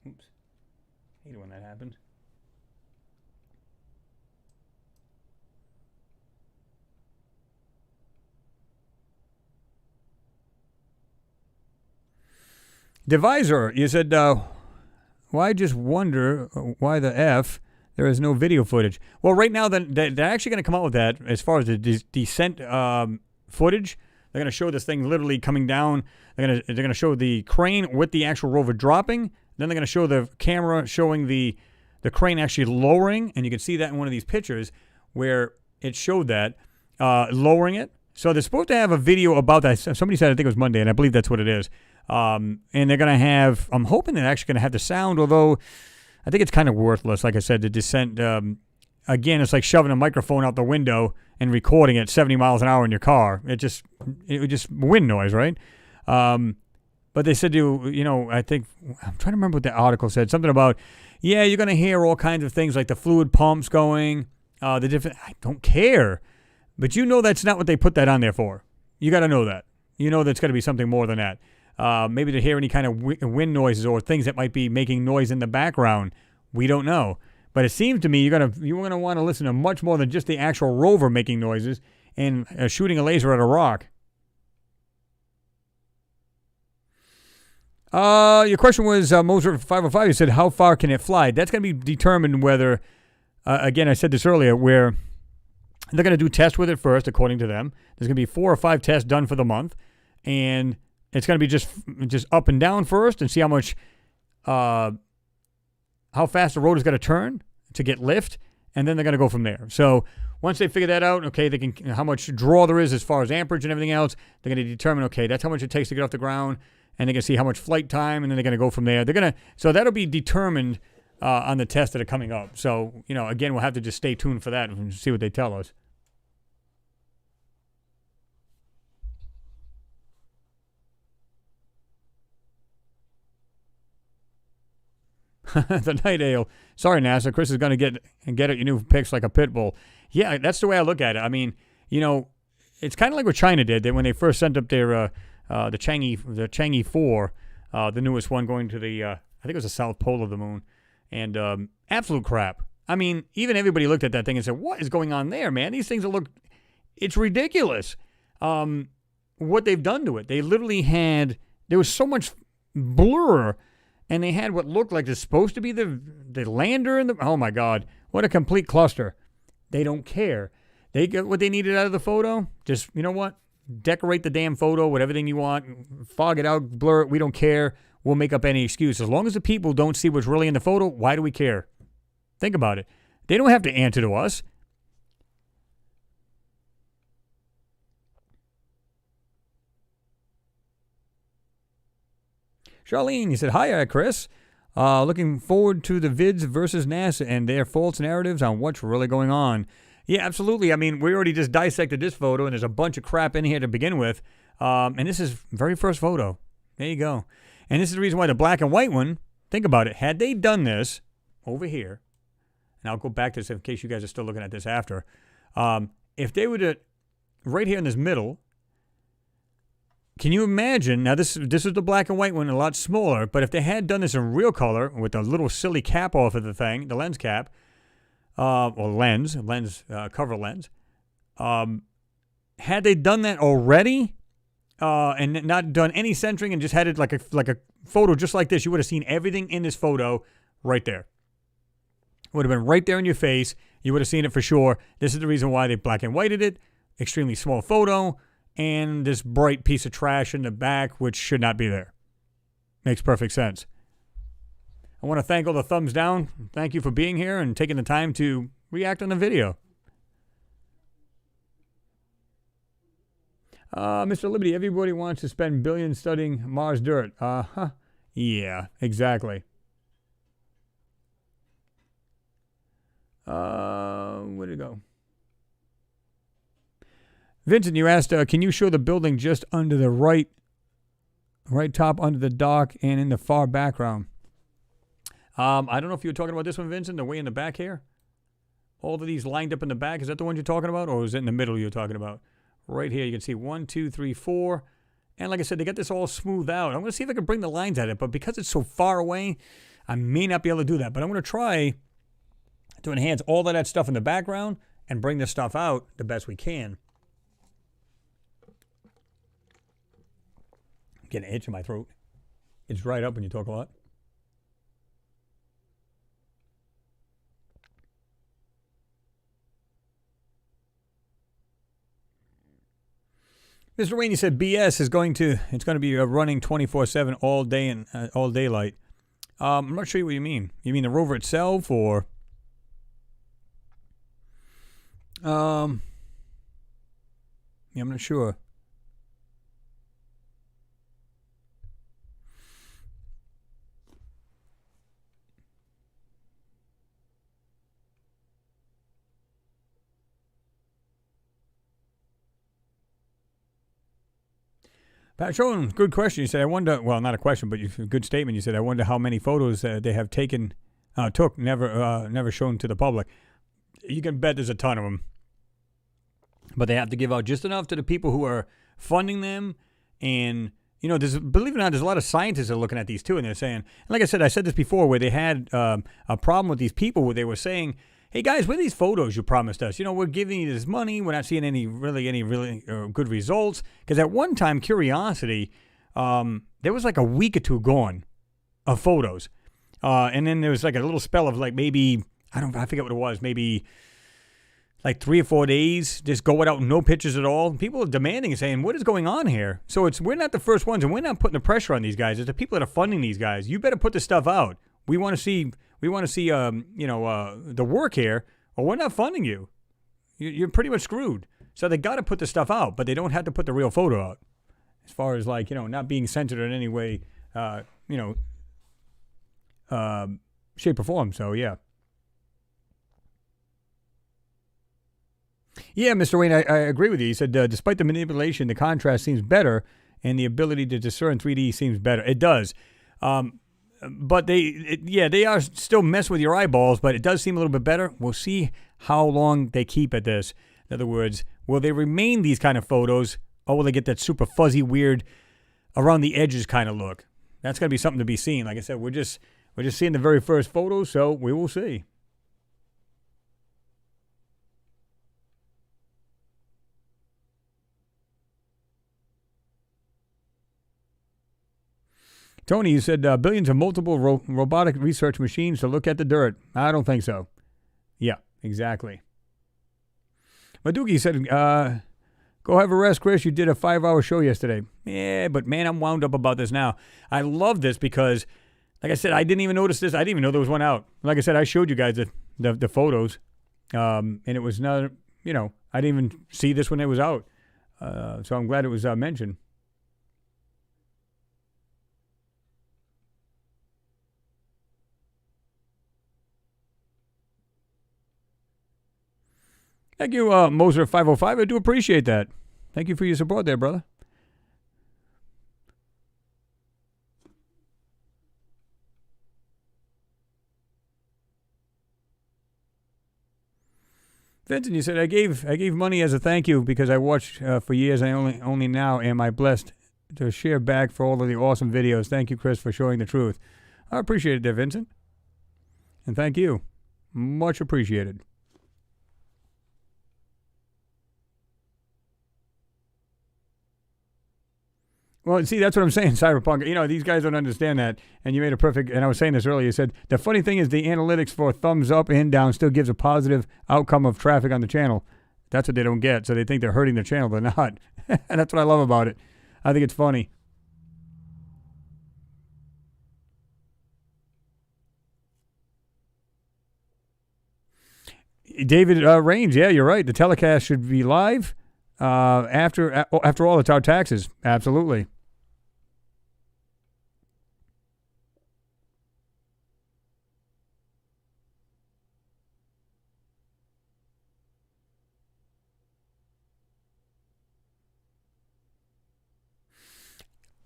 Oops. I hate it when that happens. Divisor, you said, why just wonder why the F there is no video footage? Well, right now they're actually going to come out with that as far as the descent footage. They're going to show this thing literally coming down. They're going to show the crane with the actual rover dropping. Then they're going to show the camera showing the crane actually lowering, and you can see that in one of these pictures where it showed that lowering it. So they're supposed to have a video about that. Somebody said, I think it was Monday, and I believe that's what it is. And they're going to have, I'm hoping they're actually going to have the sound, although I think it's kind of worthless. Like I said, the descent, again, it's like shoving a microphone out the window and recording it 70 miles an hour in your car. It was just wind noise, right? But they said I think, I'm trying to remember what the article said. Something about, yeah, you're going to hear all kinds of things like the fluid pumps going, I don't care. But that's not what they put that on there for. You got to know that. That's got to be something more than that. Maybe to hear any kind of wind noises or things that might be making noise in the background. We don't know. But it seems to me you're gonna want to listen to much more than just the actual rover making noises and shooting a laser at a rock. Your question was, Moser 505, you said, how far can it fly? That's going to be determined whether, again, I said this earlier, where they're going to do tests with it first, according to them. There's going to be 4 or 5 tests done for the month, and it's going to be just up and down first and see how much, how fast the rotor's got to turn to get lift, and then they're going to go from there. So once they figure that out, okay, they can how much draw there is as far as amperage and everything else. They're going to determine, okay, that's how much it takes to get off the ground, and they're going to see how much flight time, and then they're going to go from there. So that'll be determined on the tests that are coming up. So again, we'll have to just stay tuned for that and see what they tell us. The night ale. Sorry, NASA. Chris is going to get at your new picks like a pit bull. Yeah, that's the way I look at it. I mean, it's kind of like what China did. When they first sent up their the Chang'e 4, the newest one going to the I think it was the South Pole of the moon, and absolute crap. I mean, even everybody looked at that thing and said, "What is going on there, man? These things it's ridiculous." What they've done to it. They literally there was so much blur, and they had what looked like it's supposed to be the lander and oh my God, what a complete cluster. They don't care. They get what they needed out of the photo. Just, you know what? Decorate the damn photo with everything you want. Fog it out, blur it. We don't care. We'll make up any excuse. As long as the people don't see what's really in the photo, why do we care? Think about it. They don't have to answer to us. Charlene, you said, hi, Chris. Looking forward to the vids versus NASA and their false narratives on what's really going on. Yeah, absolutely. I mean, we already just dissected this photo, and there's a bunch of crap in here to begin with. And this is very first photo. There you go. And this is the reason why the black and white one, think about it. Had they done this over here, and I'll go back to this in case you guys are still looking at this after. If they were to, right here in this middle, can you imagine, now this is the black and white one, a lot smaller, but if they had done this in real color with a little silly cap off of the thing, the lens cap, or cover lens, had they done that already and not done any centering and just had it like a photo just like this, you would have seen everything in this photo right there. It would have been right there in your face. You would have seen it for sure. This is the reason why they black and whited it. Extremely small photo. And this bright piece of trash in the back, which should not be there. Makes perfect sense. I want to thank all the thumbs down. Thank you for being here and taking the time to react on the video. Mr. Liberty, everybody wants to spend billions studying Mars dirt. Yeah, exactly. Where'd it go? Vincent, you asked, can you show the building just under the right top under the dock and in the far background? I don't know if you were talking about this one, Vincent, the way in the back here. All of these lined up in the back. Is that the one you're talking about? Or is it in the middle you're talking about? Right here, you can see 1, 2, 3, 4. And like I said, they got this all smoothed out. I'm going to see if I can bring the lines at it. But because it's so far away, I may not be able to do that. But I'm going to try to enhance all of that stuff in the background and bring this stuff out the best we can. Getting an itch in my throat. It's dried up when you talk a lot. Mr. Wayne, you said BS is going to be running 24/7 all day and all daylight. I'm not sure what you mean. You mean the rover itself, or? Yeah, I'm not sure. Pat Schoen, good question. You said, I wonder, well, not a question, but a good statement. You said, I wonder how many photos they have took, never shown to the public. You can bet there's a ton of them. But they have to give out just enough to the people who are funding them. And, you know, believe it or not, there's a lot of scientists that are looking at these too. And they're saying, and like I said this before, where they had a problem with these people where they were saying, hey guys, where are these photos you promised us? You know, we're giving you this money. We're not seeing any really good results. Because at one time, Curiosity, there was like a week or two gone of photos. And then there was like a little spell of like maybe, I forget what it was, maybe like 3 or 4 days, just go without no pictures at all. People are demanding and saying, what is going on here? So we're not the first ones, and we're not putting the pressure on these guys. It's the people that are funding these guys. You better put this stuff out. We want to see the work here, or we're not funding you. You're pretty much screwed. So they got to put the stuff out, but they don't have to put the real photo out. As far as like, not being censored in any way, shape or form. So yeah. Yeah, Mr. Wayne, I agree with you. He said, despite the manipulation, the contrast seems better, and the ability to discern 3D seems better. It does. But they are still messing with your eyeballs, but it does seem a little bit better. We'll see how long they keep at this. In other words, will they remain these kind of photos, or will they get that super fuzzy, weird, around the edges kind of look? That's going to be something to be seen. Like I said, we're just seeing the very first photos, so we will see. Tony, you said billions of multiple robotic research machines to look at the dirt. I don't think so. Yeah, exactly. Maduki said, go have a rest, Chris. You did a 5-hour show yesterday. Yeah, but man, I'm wound up about this now. I love this because, like I said, I didn't even notice this. I didn't even know there was one out. Like I said, I showed you guys the photos, and it was not, I didn't even see this when it was out. So I'm glad it was mentioned. Thank you, Moser505. I do appreciate that. Thank you for your support there, brother. Vincent, you said I gave money as a thank you because I watched for years. I only now am I blessed to share back for all of the awesome videos. Thank you, Chris, for showing the truth. I appreciate it there, Vincent. And thank you. Much appreciated. Well, see, that's what I'm saying, Cyberpunk. These guys don't understand that, and you made a perfect, and I was saying this earlier, you said, the funny thing is the analytics for thumbs up and down still gives a positive outcome of traffic on the channel. That's what they don't get, so they think they're hurting their channel. They're not. And that's what I love about it. I think it's funny. David Raines, yeah, you're right. The telecast should be live. After all, it's our taxes. Absolutely.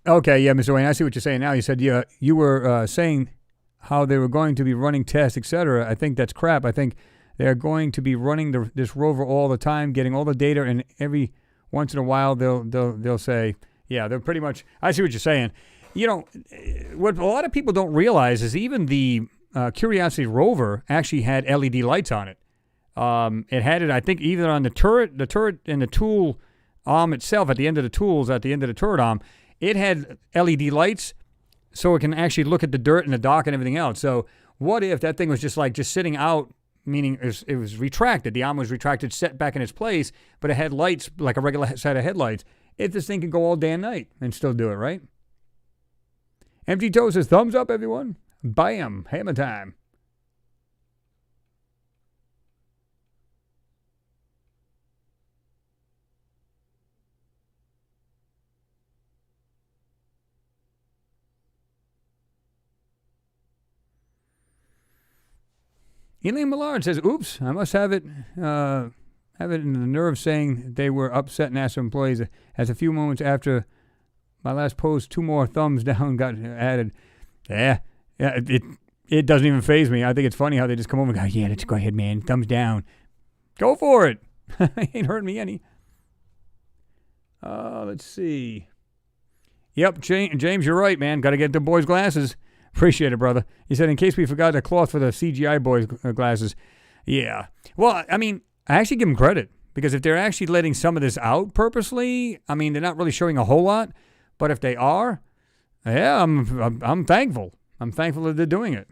Okay, yeah, Mr. Wayne, I see what you're saying now. You said you were saying how they were going to be running tests, etc. I think that's crap. I think they're going to be running this rover all the time, getting all the data, and every once in a while they'll say, yeah, they're pretty much. I see what you're saying. What a lot of people don't realize is even the Curiosity rover actually had LED lights on it. It had it, I think, either on the turret and the tool arm itself at the end of the tools at the end of the turret arm. It had LED lights, so it can actually look at the dirt and the dock and everything else. So what if that thing was just sitting out? Meaning it was retracted. The arm was retracted, set back in its place, but it had lights like a regular set of headlights. If this thing could go all day and night and still do it, right? Empty Toe says, thumbs up, everyone. Bam. Hammer time. Elaine Millard says, oops, I must have it in the nerve saying they were upset NASA employees. As a few moments after my last post, 2 more thumbs down got added. Yeah, it doesn't even faze me. I think it's funny how they just come over and go, yeah, let's go ahead, man. Thumbs down. Go for it. Ain't hurting me any. Let's see. Yep, James, you're right, man. Got to get the boys' glasses. Appreciate it, brother. He said, in case we forgot the cloth for the CGI boys' glasses. Yeah. Well, I mean, I actually give them credit. Because if they're actually letting some of this out purposely, I mean, they're not really showing a whole lot. But if they are, yeah, I'm thankful. I'm thankful that they're doing it.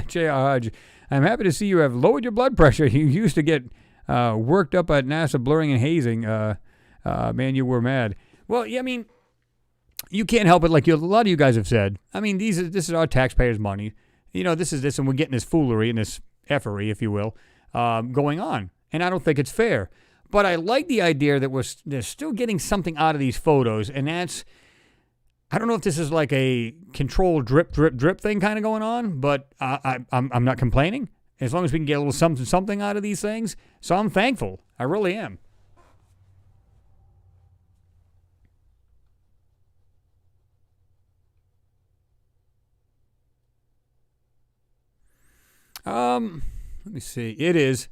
J.R. Hodge, I'm happy to see you have lowered your blood pressure. You used to get worked up at NASA blurring and hazing. Man, you were mad. Well, yeah, I mean, you can't help it. Like a lot of you guys have said. I mean, this is our taxpayers' money. This is this, and we're getting this foolery and this effery, if you will, going on. and I don't think it's fair. But I like the idea that they're still getting something out of these photos, and that's, I don't know if this is like a controlled drip, drip, drip thing kind of going on, but I'm not complaining. As long as we can get a little something out of these things. So I'm thankful. I really am. Let me see. It is.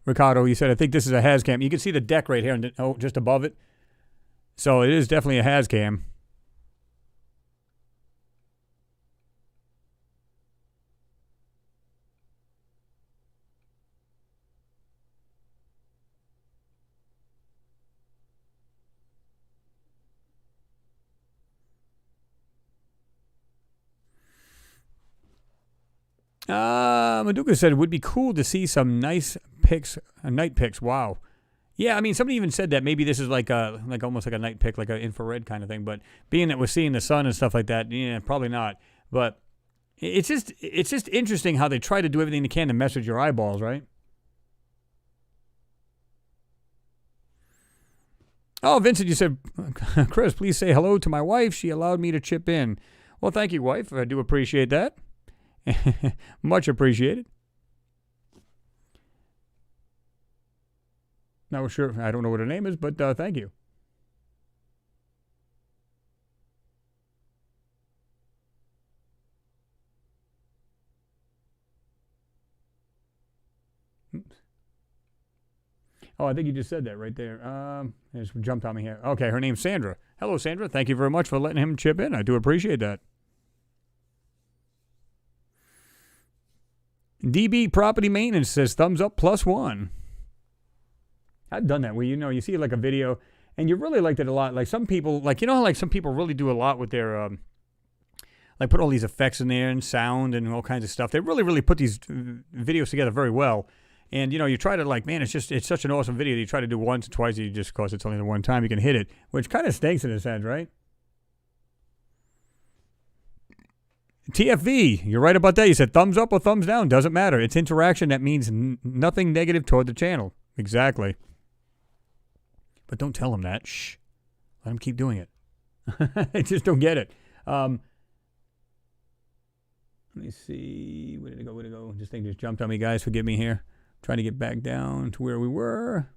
Ricardo, you said, I think this is a Hazcam. You can see the deck right here, and just above it. So it is definitely a Hazcam. Maduka said it would be cool to see some nice pics, night pics. Wow. Yeah, I mean, somebody even said that maybe this is like almost like a night pic, like an infrared kind of thing. But being that we're seeing the sun and stuff like that, yeah, probably not. But it's just interesting how they try to do everything they can to mess with your eyeballs, right? Oh, Vincent, you said, Chris, please say hello to my wife. She allowed me to chip in. Well, thank you, wife. I do appreciate that. Much appreciated. Not sure. I don't know what her name is, but thank you. Oh, I think you just said that right there. It just jumped on me here. Okay, her name's Sandra. Hello, Sandra. Thank you very much for letting him chip in. I do appreciate that. DB Property Maintenance says thumbs up +1. I've done that where, you see like a video and you really liked it a lot. Like some people, how some people really do a lot with their, put all these effects in there and sound and all kinds of stuff. They really, really put these videos together very well. And, you try to man, it's such an awesome video that you try to do once or twice, you just, of course, it's only the one time you can hit it, which kind of stinks in a sense, right? TFV, you're right about that. You said thumbs up or thumbs down. Doesn't matter. It's interaction. That means nothing negative toward the channel. Exactly. But don't tell him that. Shh. Let him keep doing it. I just don't get it. Let me see. Where did it go? This thing just jumped on me, guys. Forgive me here. Trying to get back down to where we were.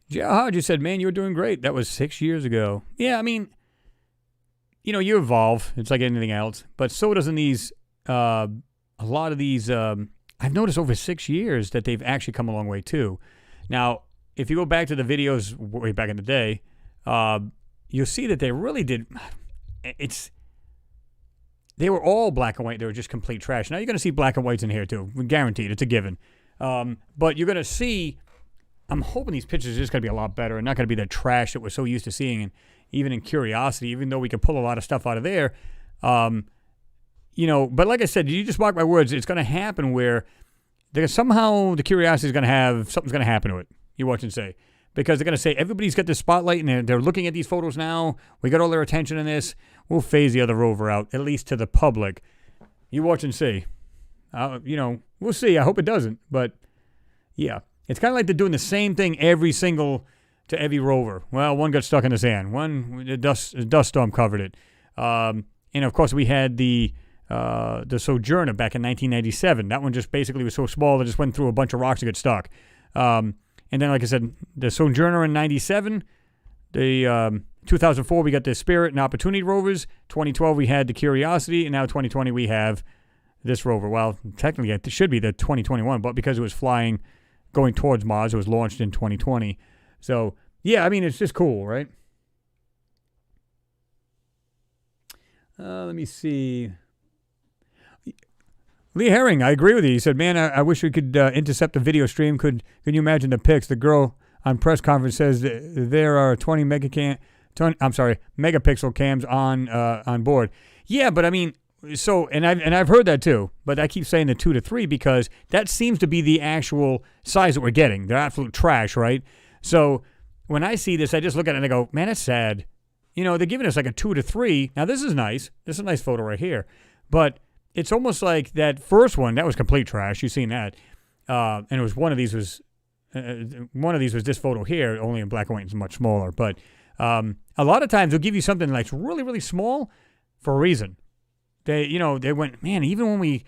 Jihad just said, man, you were doing great. That was 6 years ago. Yeah, I mean, you evolve. It's like anything else. But so doesn't these, a lot of these, I've noticed over 6 years that they've actually come a long way too. Now, if you go back to the videos way back in the day, you'll see that they really did, they were all black and white. They were just complete trash. Now you're going to see black and whites in here too. Guaranteed. It's a given. But you're going to see, I'm hoping these pictures are just going to be a lot better and not going to be the trash that we're so used to seeing. And even in Curiosity, even though we can pull a lot of stuff out of there, but like I said, you just mark my words, it's going to happen where somehow the Curiosity is going to have, something's going to happen to it. You watch and say. Because they're going to say, everybody's got this spotlight and they're looking at these photos now. We got all their attention in this. We'll phase the other rover out, at least to the public. You watch and see. We'll see. I hope it doesn't. But, yeah. It's kind of like they're doing the same thing to every rover. Well, one got stuck in the sand. One, the dust storm covered it. And, of course, we had the Sojourner back in 1997. That one just basically was so small that it just went through a bunch of rocks and got stuck. And then, like I said, the Sojourner in 97. The 2004, we got the Spirit and Opportunity rovers. 2012, we had the Curiosity. And now 2020, we have this rover. Well, technically, it should be the 2021, but because it was flying going towards Mars, it was launched in 2020. So, yeah, I mean, it's just cool, right? Let me see. Lee Herring, I agree with you. He said, man, I wish we could intercept the video stream. Can you imagine the pics? The girl on press conference says that there are 20 megapixel cams on board. Yeah, but I mean, so and I've heard that too, but I keep saying the 2 to 3 because that seems to be the actual size that we're getting. They're absolute trash, right? So when I see this, I just look at it and I go, man, that's sad. You know, they're giving us like a 2 to 3. Now this is nice. This is a nice photo right here, but it's almost like that first one that was complete trash. You've seen that, and it was one of these was this photo here, only in black and white. It's much smaller, but a lot of times they'll give you something like really, really small for a reason. They went, man, even when we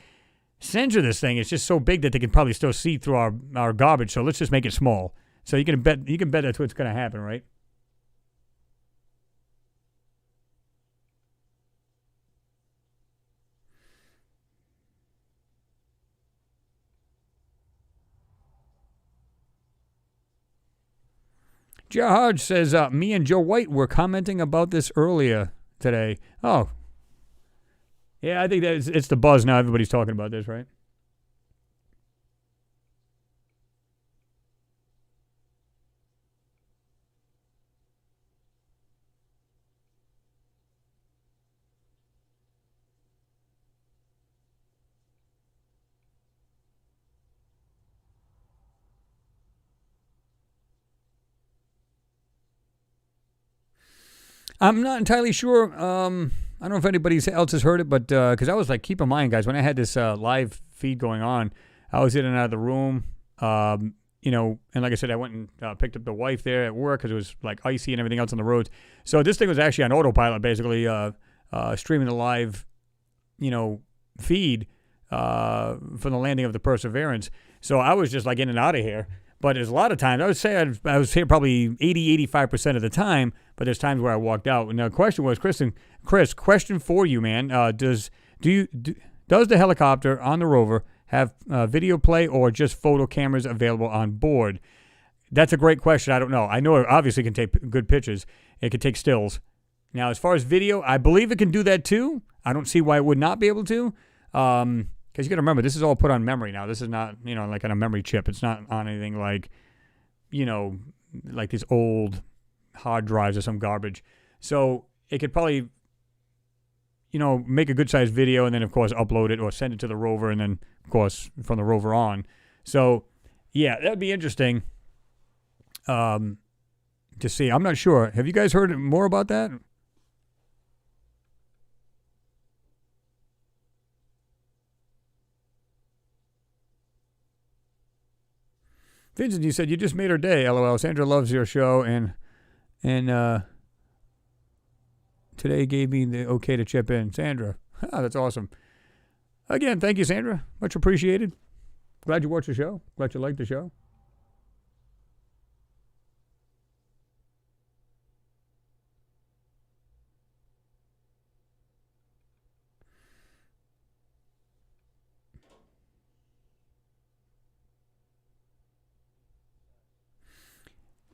censor this thing, it's just so big that they can probably still see through our garbage. So let's just make it small. So you can bet that's what's going to happen, right? Jahaj says, me and Joe White were commenting about this earlier today. Oh. Yeah, I think that it's the buzz now. Everybody's talking about this, right? I'm not entirely sure. I don't know if anybody else has heard it, but because I was like, keep in mind, guys, when I had this live feed going on, I was in and out of the room. And like I said, I went and picked up the wife there at work because it was like icy and everything else on the roads. So this thing was actually on autopilot, basically streaming the live, feed from the landing of the Perseverance. So I was just like in and out of here. But there's a lot of times, I would say I was here probably 85% of the time, but there's times where I walked out. And the question was, Chris, question for you, man. Does the helicopter on the rover have video play or just photo cameras available on board? That's a great question. I don't know. I know it obviously can take good pictures. It can take stills. Now, as far as video, I believe it can do that too. I don't see why it would not be able to. Because you got to remember, this is all put on memory now. This is not, like on a memory chip. It's not on anything like, like these old hard drives or some garbage. So it could probably, make a good-sized video and then, of course, upload it or send it to the rover and then, of course, from the rover on. So, yeah, that would be interesting to see. I'm not sure. Have you guys heard more about that? Vincent, you said you just made her day. LOL. Sandra loves your show and today gave me the okay to chip in. Sandra, that's awesome. Again, thank you, Sandra. Much appreciated. Glad you watched the show. Glad you liked the show.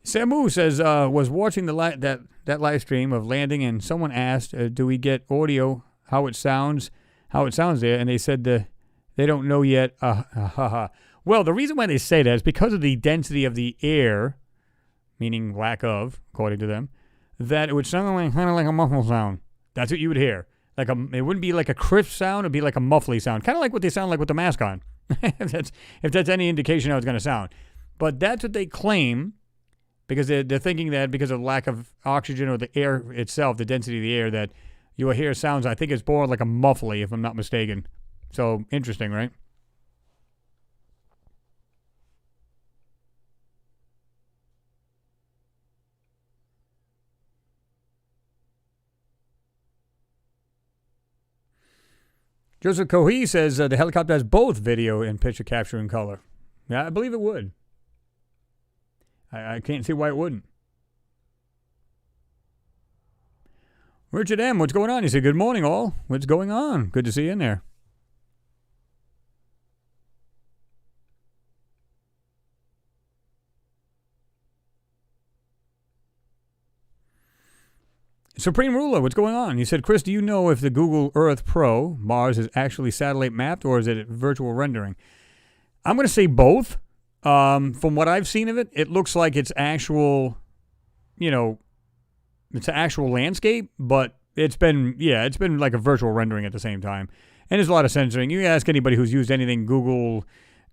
Samu says, was watching that live stream of landing, and someone asked, do we get audio, how it sounds there, and they said they don't know yet. Well, the reason why they say that is because of the density of the air, meaning lack of, according to them, that it would sound like kind of like a muffled sound. That's what you would hear. It wouldn't be like a crisp sound, it'd be like a muffly sound, kind of like what they sound like with the mask on. if that's any indication how it's going to sound. But that's what they claim. Because they're thinking that because of lack of oxygen or the air itself, the density of the air, that you will hear sounds, I think it's more like a muffly, if I'm not mistaken. So, interesting, right? Joseph Cohee says the helicopter has both video and picture capture in color. Yeah, I believe it would. I can't see why it wouldn't. Richard M., what's going on? He said, good morning, all. What's going on? Good to see you in there. Supreme Ruler, what's going on? He said, Chris, do you know if the Google Earth Pro, Mars, is actually satellite mapped or is it virtual rendering? I'm going to say both. From what I've seen of it, it looks like it's actual, it's an actual landscape, but it's been like a virtual rendering at the same time. And there's a lot of censoring. You ask anybody who's used anything, Google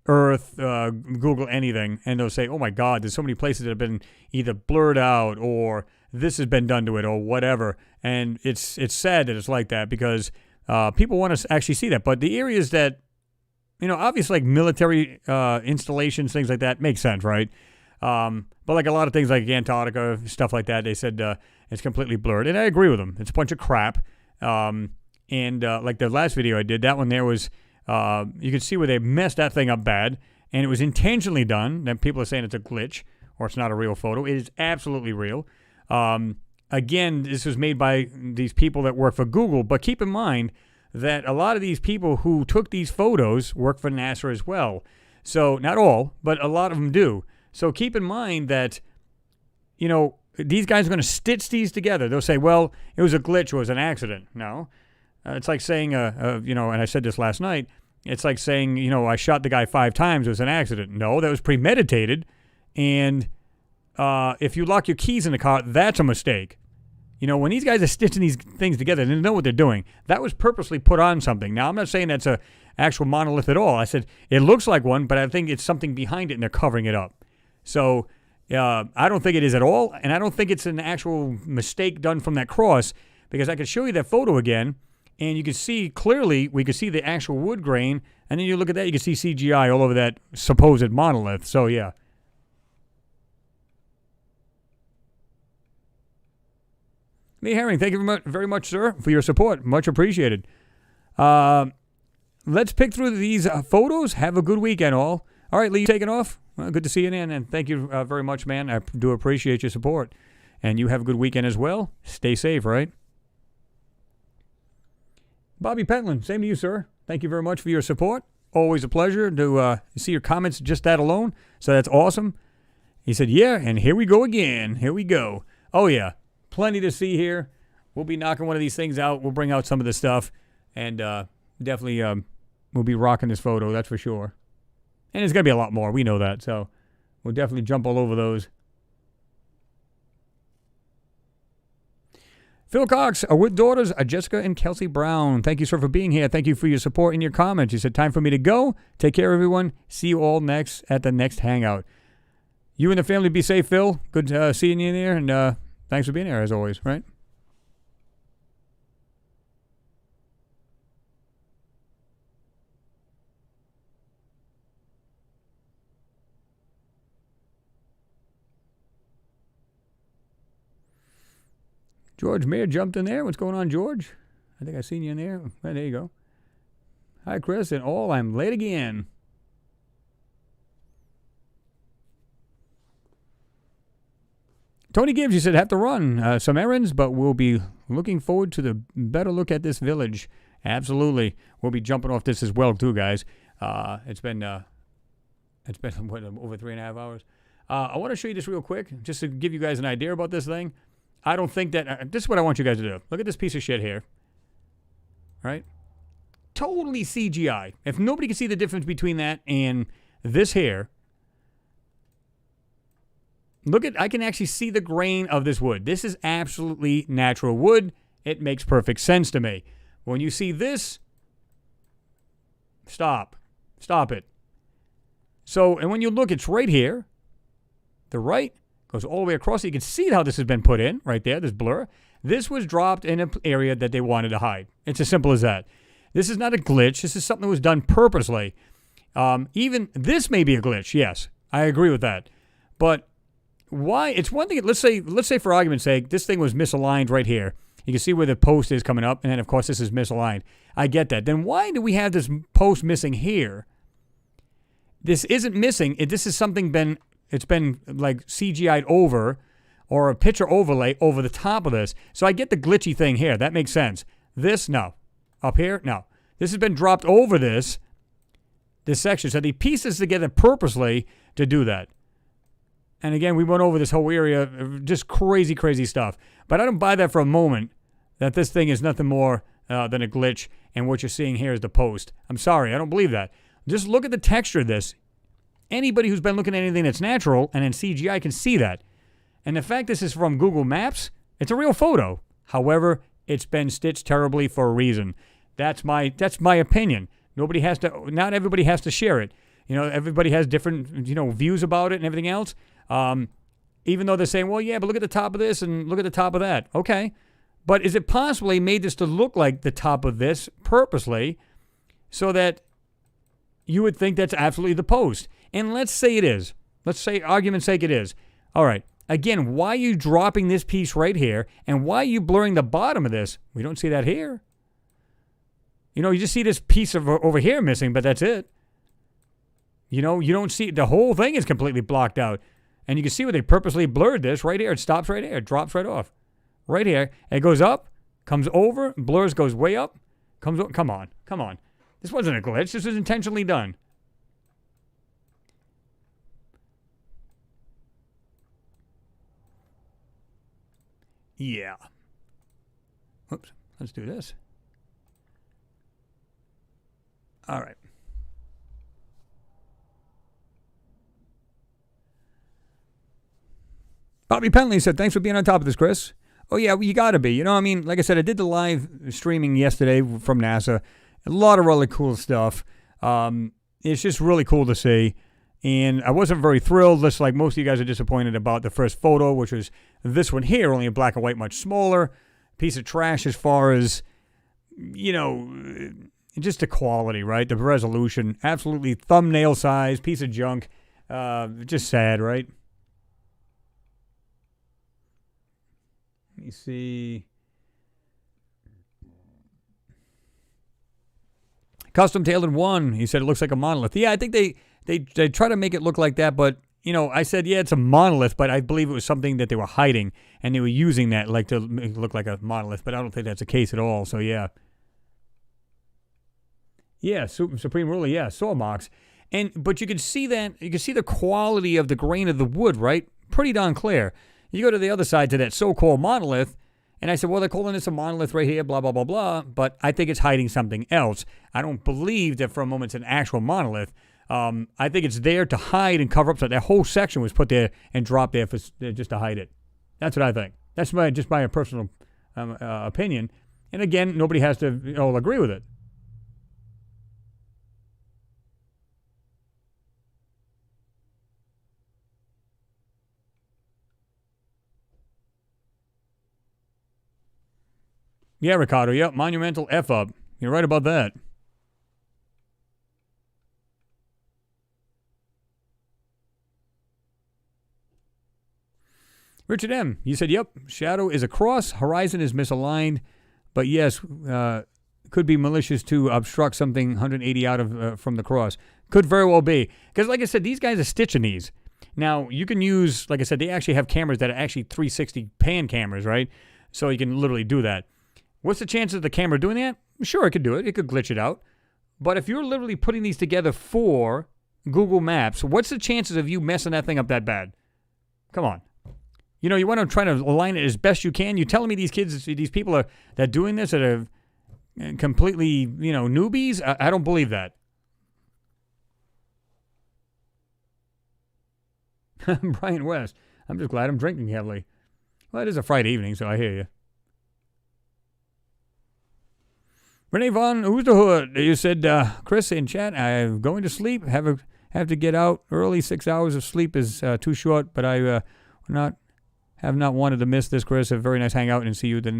Earth, Google anything, and they'll say, oh my God, there's so many places that have been either blurred out or this has been done to it or whatever. And it's sad that it's like that because people want to actually see that. But the areas that, obviously like military installations, things like that, make sense, right? But like a lot of things like Antarctica, stuff like that, they said it's completely blurred. And I agree with them. It's a bunch of crap. And like the last video I did, that one there was, you could see where they messed that thing up bad. And it was intentionally done. Then people are saying it's a glitch or it's not a real photo. It is absolutely real. Again, this was made by these people that work for Google. But keep in mind that a lot of these people who took these photos work for NASA as well. So not all, but a lot of them do. So keep in mind that, these guys are going to stitch these together. They'll say, well, it was a glitch or it was an accident. No. It's like saying, and I said this last night, it's like saying, I shot the guy 5 times. It was an accident. No, that was premeditated. And if you lock your keys in the car, that's a mistake. When these guys are stitching these things together, they know what they're doing. That was purposely put on something. Now, I'm not saying that's a actual monolith at all. I said it looks like one, but I think it's something behind it, and they're covering it up. So I don't think it is at all, and I don't think it's an actual mistake done from that cross, because I could show you that photo again, and you can see clearly, we could see the actual wood grain, and then you look at that, you can see CGI all over that supposed monolith. So, yeah. Lee Herring, thank you very much, sir, for your support. Much appreciated. Let's pick through these photos. Have a good weekend, all. All right, Lee, you taking off? Well, good to see you, and thank you very much, man. I do appreciate your support. And you have a good weekend as well. Stay safe, right? Bobby Pentland, same to you, sir. Thank you very much for your support. Always a pleasure to see your comments just that alone. So that's awesome. He said, yeah, and here we go again. Here we go. Oh, yeah. Plenty to see here. We'll be knocking one of these things out. We'll bring out some of the stuff. And definitely we'll be rocking this photo, that's for sure. And there's going to be a lot more. We know that. So we'll definitely jump all over those. Phil Cox, with daughters, Jessica and Kelsey Brown. Thank you, sir, for being here. Thank you for your support and your comments. You said, time for me to go. Take care, everyone. See you all at the next hangout. You and the family be safe, Phil. Good seeing you in there. And thanks for being here, as always, right? George Mayer jumped in there. What's going on, George? I think I seen you in there. Right, there you go. Hi, Chris, and all. I'm late again. Tony Gibbs, you said, have to run some errands, but we'll be looking forward to the better look at this village. Absolutely. We'll be jumping off this as well, too, guys. It's been what, over 3.5 hours. I want to show you this real quick, just to give you guys an idea about this thing. I don't think that... this is what I want you guys to do. Look at this piece of shit here. Right? Totally CGI. If nobody can see the difference between that and this here... Look at... I can actually see the grain of this wood. This is absolutely natural wood. It makes perfect sense to me. When you see this... Stop. Stop it. So, and when you look, it's right here. The right... goes all the way across. So you can see how this has been put in right there, this blur. This was dropped in an area that they wanted to hide. It's as simple as that. This is not a glitch. This is something that was done purposely. Even this may be a glitch. Yes, I agree with that. But why? It's one thing. Let's say for argument's sake, this thing was misaligned right here. You can see where the post is coming up, and then of course this is misaligned. I get that. Then why do we have this post missing here? This isn't missing. This is something it's been like CGI'd over, or a picture overlay over the top of this. So I get the glitchy thing here. That makes sense. This, no. Up here, no. This has been dropped over this section. So they pieced this together purposely to do that. And again, we went over this whole area, just crazy, crazy stuff. But I don't buy that for a moment, that this thing is nothing more than a glitch, and what you're seeing here is the post. I'm sorry, I don't believe that. Just look at the texture of this. Anybody who's been looking at anything that's natural and in CGI can see that. And the fact this is from Google Maps, it's a real photo. However, it's been stitched terribly for a reason. That's my opinion. Not everybody has to share it. Everybody has different, views about it and everything else. Even though they're saying, well, yeah, but look at the top of this and look at the top of that. Okay. But is it possibly made this to look like the top of this purposely so that you would think that's absolutely the post? And let's say it is. Let's say, argument's sake, it is. All right. Again, why are you dropping this piece right here? And why are you blurring the bottom of this? We don't see that here. You just see this piece of over here missing, but that's it. You don't see the whole thing is completely blocked out. And you can see where they purposely blurred this right here. It stops right here. It drops right off. Right here. It goes up, comes over, blurs, goes way up, comes over. Come on. This wasn't a glitch. This was intentionally done. Yeah. Oops. Let's do this. All right. Bobby Penley said, thanks for being on top of this, Chris. Oh, yeah, well, you got to be. Like I said, I did the live streaming yesterday from NASA. A lot of really cool stuff. It's just really cool to see. And I wasn't very thrilled, just like most of you guys are disappointed about the first photo, which was this one here, only in black and white, much smaller. Piece of trash as far as, just the quality, right? The resolution. Absolutely thumbnail size, piece of junk. Just sad, right? Let me see. Custom Tailored 1, he said it looks like a monolith. Yeah, I think they try to make it look like that, but, I said, yeah, it's a monolith, but I believe it was something that they were hiding, and they were using that like to make it look like a monolith, but I don't think that's the case at all, so yeah. Yeah, Supreme Ruler, yeah, saw marks. But you can see that, you can see the quality of the grain of the wood, right? Pretty darn clear. You go to the other side to that so-called monolith, and I said, well, they're calling this a monolith right here, blah, blah, blah, blah, but I think it's hiding something else. I don't believe that for a moment it's an actual monolith. I think it's there to hide and cover up. So that whole section was put there and dropped there just to hide it. That's what I think. That's just my personal opinion. And again, nobody has to all agree with it. Yeah, Ricardo. Yep, monumental F-up. You're right about that. Richard M., you said, yep, shadow is across, horizon is misaligned, but yes, could be malicious to obstruct something 180 out of from the cross. Could very well be. Because like I said, these guys are stitching these. Now, you can use, like I said, they actually have cameras that are actually 360 pan cameras, right? So you can literally do that. What's the chances of the camera doing that? Sure, it could do it. It could glitch it out. But if you're literally putting these together for Google Maps, what's the chances of you messing that thing up that bad? Come on. You want to try to align it as best you can. You're telling me these kids, these people that are doing this that are completely, newbies? I don't believe that. Brian West. I'm just glad I'm drinking heavily. Well, it is a Friday evening, so I hear you. Renee Von Oosterhood, you said, Chris in chat, I'm going to sleep. Have to get out early. 6 hours of sleep is too short, but I have not wanted to miss this, Chris. A very nice hangout, and see you the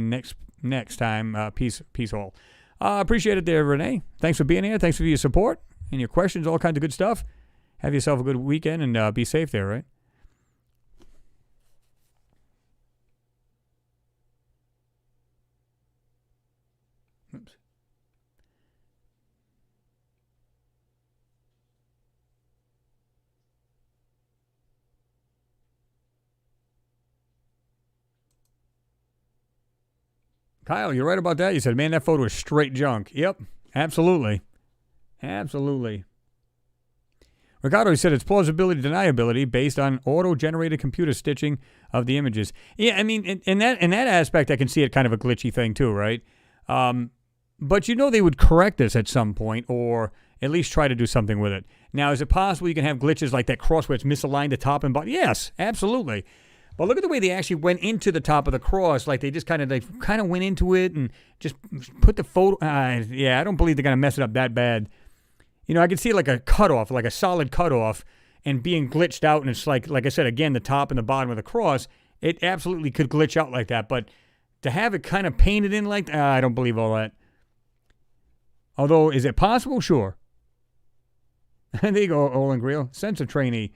next time. Peace all. Appreciate it there, Renee. Thanks for being here. Thanks for your support and your questions, all kinds of good stuff. Have yourself a good weekend, and be safe there, right? Oops. Kyle, you're right about that. You said, man, that photo is straight junk. Yep, absolutely. Absolutely. Ricardo said it's plausibility deniability based on auto-generated computer stitching of the images. Yeah, I mean, in that aspect, I can see it kind of a glitchy thing too, right? But they would correct this at some point, or at least try to do something with it. Now, is it possible you can have glitches like that cross where it's misaligned the top and bottom? Yes, absolutely. But look at the way they actually went into the top of the cross. Like they kind of went into it and just put the photo. Yeah, I don't believe they're going to mess it up that bad. You know, I could see like a cutoff, like a solid cutoff, and being glitched out. And it's like I said, again, the top and the bottom of the cross, it absolutely could glitch out like that. But to have it kind of painted in like that, I don't believe all that. Although, is it possible? Sure. There you go, Olin Greel, Censor trainee.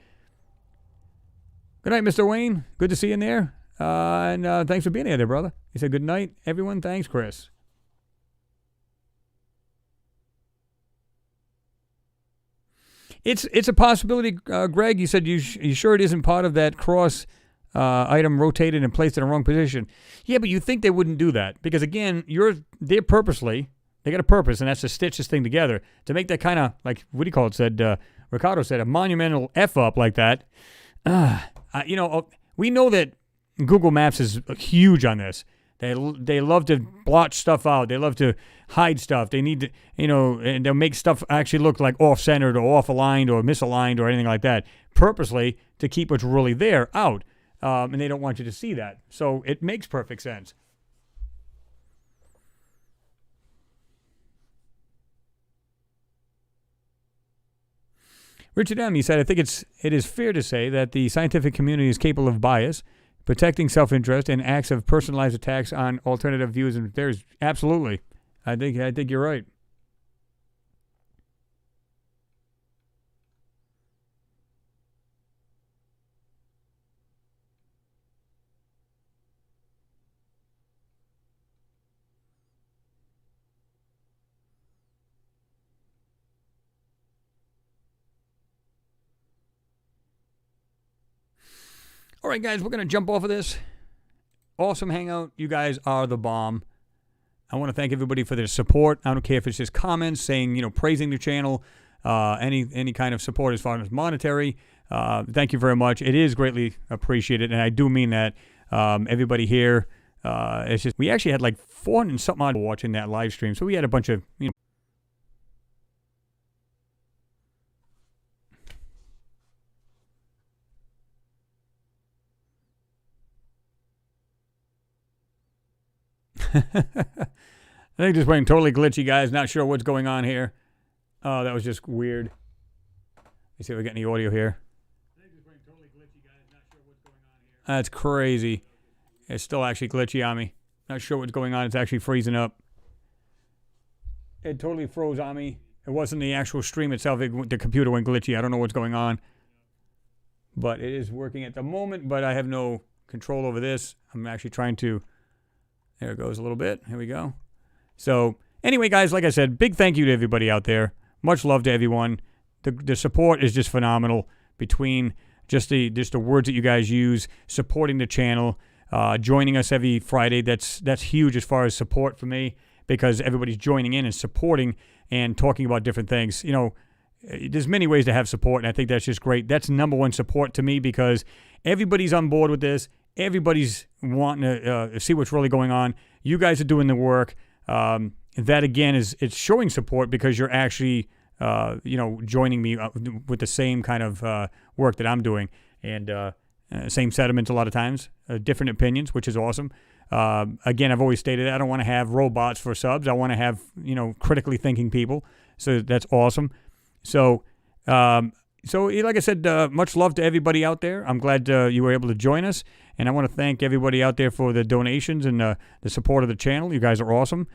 Good night, Mr. Wayne. Good to see you in there. And thanks for being here there, brother. He said, good night, everyone. Thanks, Chris. It's a possibility, Greg. You said you sure it isn't part of that cross item rotated and placed in the wrong position. Yeah, but you think they wouldn't do that. Because, again, they're purposely, they got a purpose, and that's to stitch this thing together. To make that kind of, like, what do you call it, Ricardo said, a monumental F-up like that. You know, we know that Google Maps is huge on this. They love to blotch stuff out. They love to hide stuff. They need to, you know, and they'll make stuff actually look like off-centered or off-aligned or misaligned or anything like that, purposely to keep what's really there out. And they don't want you to see that. So it makes perfect sense. Richard M., he said, I think it is fair to say that the scientific community is capable of bias, protecting self-interest, and acts of personalized attacks on alternative views and theories. Absolutely. I think you're right. All right, guys, we're going to jump off of this. Awesome hangout. You guys are the bomb. I want to thank everybody for their support. I don't care if it's just comments saying, you know, praising the channel, any kind of support as far as monetary. Thank you very much. It is greatly appreciated, and I do mean that. Everybody here, it's just, we actually had like 400 and something odd watching that live stream, so we had a bunch of, you know, I think just went totally glitchy, guys. Not sure what's going on here. Oh, that was just weird. Let's see if we get any audio here. I think just went totally glitchy, guys. Not sure what's going on here. That's crazy. It's still actually glitchy on me. Not sure what's going on. It's actually freezing up. It totally froze on me. It wasn't the actual stream itself. The computer went glitchy. I don't know what's going on. But it is working at the moment, but I have no control over this. I'm actually trying to... There it goes a little bit. Here we go. So, anyway, guys, like I said, big thank you to everybody out there. Much love to everyone. The support is just phenomenal between just the words that you guys use, supporting the channel, joining us every Friday. That's huge as far as support for me because everybody's joining in and supporting and talking about different things. You know, there's many ways to have support, and I think that's just great. That's number one support to me because everybody's on board with this. Everybody's wanting to see what's really going on. You guys are doing the work. That, again, it's showing support because you're actually, you know, joining me with the same kind of work that I'm doing. And same sentiments a lot of times, different opinions, which is awesome. Again, I've always stated I don't want to have robots for subs. I want to have, you know, critically thinking people. So that's awesome. So, like I said, much love to everybody out there. I'm glad you were able to join us. And I want to thank everybody out there for the donations and the support of the channel. You guys are awesome.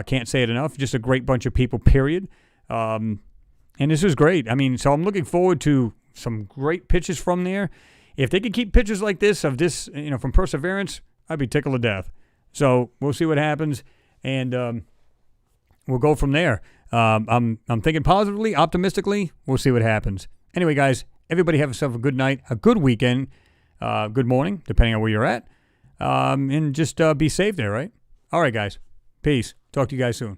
Can't say it enough. Just a great bunch of people, period. And this is great. I mean, so I'm looking forward to some great pitches from there. If they could keep pitches like this, of this, you know, from Perseverance, I'd be tickled to death. So we'll see what happens. And we'll go from there. I'm thinking positively, optimistically. We'll see what happens. Anyway, guys, everybody have yourself a good night, a good weekend. Good morning, depending on where you're at. And just be safe there, right? All right, guys. Peace. Talk to you guys soon.